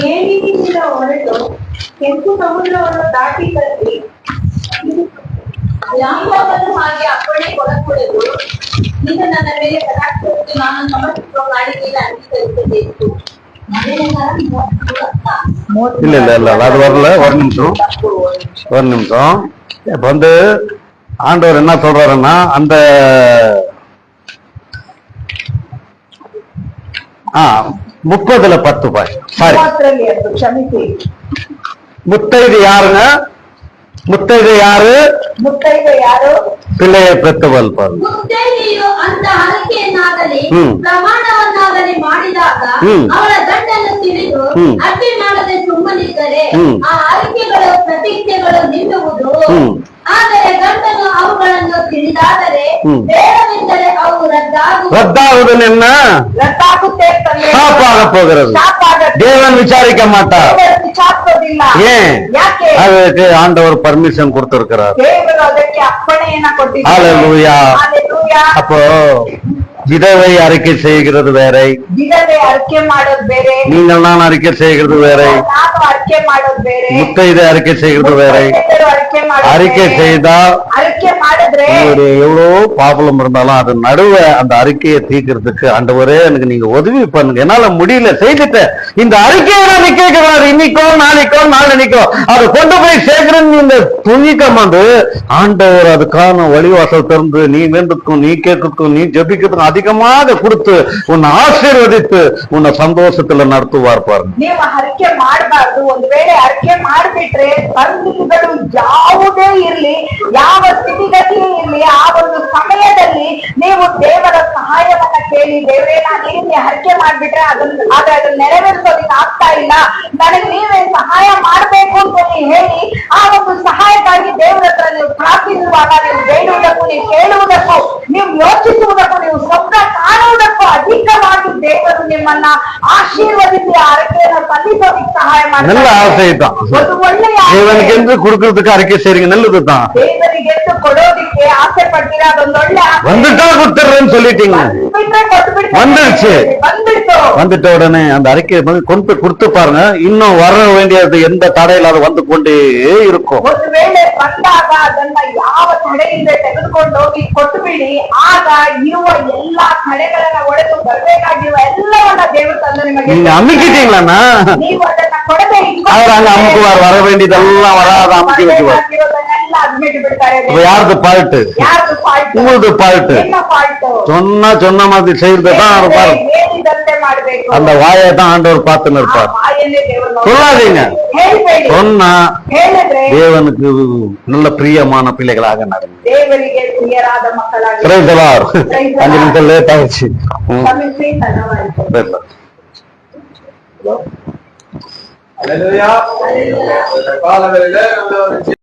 ಏಣಿಯಿಂದ ಹೊರಟು ಕೆಂಪು ಸಮುದ್ರವನ್ನು ದಾಟಿ ಬಂದು ಯಾವಾಗಲೂ ಹಾಗೆ ಅಪ್ಪಣೆ ಕೊಡಕೂಡದು. ಈಗ ನನ್ನ ಮೇಲೆ ಕಟಾಕ್ಷಿಸಿ ನಾನು ಸಮರ್ಪಿಸುವ ಕಾಣಿಕೆಗೆ ಅಂಗೀಕರಿಸಬೇಕು. இல்ல இல்ல இல்ல அது வரல. ஒரு நிமிஷம். இப்ப வந்து ஆண்டவர் என்ன சொல்றாருன்னா, அந்த 30:10 சாரி, 30ರಲ್ಲಿ 10. ಕ್ಷಮಿಸಿ. முத்தைது யாருங்க? முத்தைது யாரு? ಮುತ್ತೈದೆ ಯಾರು? பிள்ளையை பெற்றவள் பாருங்க. ಮುತ್ತೈದೆಯು ಅಂತ ಹರಕೆಯನ್ನಾಗಲಿ ಹ್ಮ್. ಪ್ರಮಾಣವನ್ನಾಗಲಿ ಮಾಡಿದಾಗ ಹ್ಮ್. ಅವಳ ಗಂಡನ್ನು ತಿಳಿದು ಹ್ಮ್. ಅಡ್ಡಿ ಮಾಡದೆ ಸುಮ್ಮನಿದ್ದರೆ ಹ್ಮ್. ಆ ಹರಕೆಗಳು ಪ್ರತಿಜ್ಞೆಗಳು ನಿಲ್ಲುವುದು. ಹ್ಮ್. ಆದರೆ ಗಂಡನು ಅವುಗಳನ್ನು ತಿಳಿದಾದರೆ ಹ್ಮ್. ಬೇಡವೆಂದರೆ ಅವು ரத்தாகுது என்ன? ರದ್ದಾಗುತ್ತೆ ಅಂತಂದ್ರೆ சாப்பாக போகிறது. ಶಾಪ ಆಗತ್ತೆ. தேவன் விசாரிக்க மாட்டார். ದೇವರು ವಿಚಾರಿಸೋದಿಲ್ಲ. ஏன்? ಯಾಕೆ? அதுக்கு ஆண்டவர் பர்மிஷன் கொடுத்திருக்கிறார். ದೇವರು ಅದಕ್ಕೆ ಅಪ್ಪಣೆಯನ್ನ ಕೊಟ್ಟಿದ್ದಾರೆ. ஹalleluya. ಹalleluya. அப்போ விதவை அறிக்கை செய்கிறது வேற, ವಿಧವೆ ಅರ್ಕೆ ಮಾಡೋದು ಬೇರೆ, நீங்கள் நான் அறிக்கை செய்கிறது வேற, ನಾನು ಅರ್ಕೆ ಮಾಡೋದು ಬೇರೆ, முத்தைதை அறிக்கை செய்கிறது வேற. ಮುತ್ತೈದೆಯರು ಅರ್ಕೆ ಮಾಡೋದು அறிக்கை ಬೇರೆ. செய்தா ಅರ್ಕೆ ಮಾಡಿದ್ರೆ ஒரு எவ்வளவு ப்ராப்ளம் இருந்தாலும் அது நடுவே அந்த அறிக்கையை தீர்க்கிறதுக்கு ஆண்டவரே எனக்கு நீங்க உதவி பண்ணுங்க, என்னால முடியல, செய்துட்டேன், இந்த அறிக்கையை நான் நிக்க கூடாது, இன்னைக்கோ நாளைக்கோ நாளன்னைக்கோ அதை கொண்டு போய் சேர்க்கிறேன்னு இந்த துணிக்கம் வந்து ஆண்டவர் அதுக்கான வழிவாசல் திறந்து நீ வேண்டதுக்கும் நீ கேட்கறதுக்கும் நீ ஜபிக்கிறதுக்கும் அதிகமாக கொடுத்து உன்னை ஆசீர்வதித்து உன்னை சந்தோஷத்துல நடத்துவார் பாருங்க. ನೀವು ಹರಕೆ ಮಾಡಬಾರ್ದು. ಒಂದು ವೇಳೆ ಹರಕೆ ಮಾಡ್ಬಿಟ್ರೆ ಪರಿಸ್ಥಿತಿಗಳು ಯಾವುದೇ ಇರ್ಲಿ, ಯಾವ ಸ್ಥಿತಿಗತಿಯೇ ಇರ್ಲಿ, ಆ ಒಂದು ಸಮಯದಲ್ಲಿ ನೀವು ದೇವರ ಸಹಾಯವನ್ನ ಕೇಳಿ, ದೇವರೇ ನಾನು ಈ ರೀತಿ ಹರಕೆ ಮಾಡ್ಬಿಟ್ರೆ ಅದನ್ನ ನೆರವೇರಿಸೋದಕ್ಕೆ ಆಗ್ತಾ ಇಲ್ಲ, ನನಗೆ ನೀವೇ ಸಹಾಯ ಮಾಡ್ಬೇಕು ಅಂತ ಹೇಳಿ ಆ ಒಂದು ಸಹಾಯಕ್ಕಾಗಿ ದೇವರ ಹತ್ರ ನೀವು ಪ್ರಾರ್ಥಿಸುವಾಗ, ನೀವು ಬೇಡುವುದಕ್ಕೂ, ನೀವು ಕೇಳುವುದಕ್ಕೂ, ನೀವು ಯೋಚಿಸುವುದಕ್ಕೂ, ನೀವು ಸ್ವಪ್ನ ಕಾಣುವುದಕ್ಕೂ ಅಧಿಕವಾಗಿ ದೇವರು ನಿಮ್ಮನ್ನ ಆಶೀರ್ವದಿಸಿ ಆ ಹರಕೆಯನ್ನು ಸಲ್ಲಿಸೋದಕ್ಕೆ ಸಹಾಯ நல்ல ಮಾಡ್ತಾರೆ. ஆசை தான். ಒಂದು ಒಳ್ಳೆಯ தேவனுக்கு என்று கொடுக்கறதுக்கு அறிக்கை செய்றீங்க, நல்லதுதான். ದೇವರಿಗೆಂದು ಕೊಡೋದಿಕ್ಕೆ ಆಸೆ ಪಡ್ತೀರಾ, ಅದೊಂದು ಒಳ್ಳೆ ಆಸೆ. வந்துட்டா கொடுத்துறேன்னு சொல்லிட்டீங்க, ಬಿಟ್ರೆ ಕೊಟ್ಬಿಡ್ತಾರೆ. வந்துடுச்சு. ಬಂದ್ಬಿಡ್ತು. வந்துட்ட உடனே அந்த அறிக்கையை கொண்டு போய் கொடுத்து பாருங்க, இன்னும் வர வேண்டியது எந்த தடையில அது வந்து கொண்டே இருக்கும். ಒಂದು ವೇಳೆ ಬಂದಾಗ ಅದನ್ನ ಯಾವ ತಡೆಯಿಂದ ತೆಗೆದುಕೊಂಡು ಹೋಗಿ ಕೊಟ್ಟು ಬಿಡಿ. ಆಗ ಇರುವ ಎಲ್ಲಾ ತಡೆಗಳನ್ನ ಒಡೆದು ಬರ್ಬೇಕಾಗಿರುವ ಎಲ್ಲವನ್ನ ದೇವರು ತಂದು ನಿಮಗೆ நீங்க அமுக்கிட்டீங்களாண்ணா ನೀವು ಅದನ್ನ ಕೊಡದೆ அவர் அங்க அமுக்குவார், வர வேண்டியதெல்லாம் வராத அமுக்கி வச்சுவார். ಎಲ್ಲ ಅದ್ಮಿಟ್ಟು ಬಿಡ್ತಾರೆ. அப்ப யாருக்கு பால்ட்டு? ಯಾರ್ದು fault? உங்களுக்கு பால்ட்டு. என்ன fault? சொன்ன மாதிரி செய்யறதுதான் இருப்பார். ಹೇಳಿದಂತೆ ಮಾಡ್ಬೇಕು. அந்த வாயை தான் ஆண்டவர் பார்த்துன்னு இருப்பார். வாயನ್ನೇ ದೇವರು சொல்லாதீங்க. ಹೇಳ್ಬೇಡಿ. சொன்னா ಹೇಳಿದ್ರೆ தேவனுக்கு நல்ல பிரியமான பிள்ளைகளாக நடக்கும். ದೇವರಿಗೆ ಪ್ರಿಯರಾದ ಮಕ್ಕಳಾಗಿ Praise the Lord. 5 நிமிஷம் லேட் ஆயிடுச்சு. ಕ್ಷಮಿಸಿ, ತಡವಾಯಿತು. Praise the Lord. Hallelujah. Hallelujah.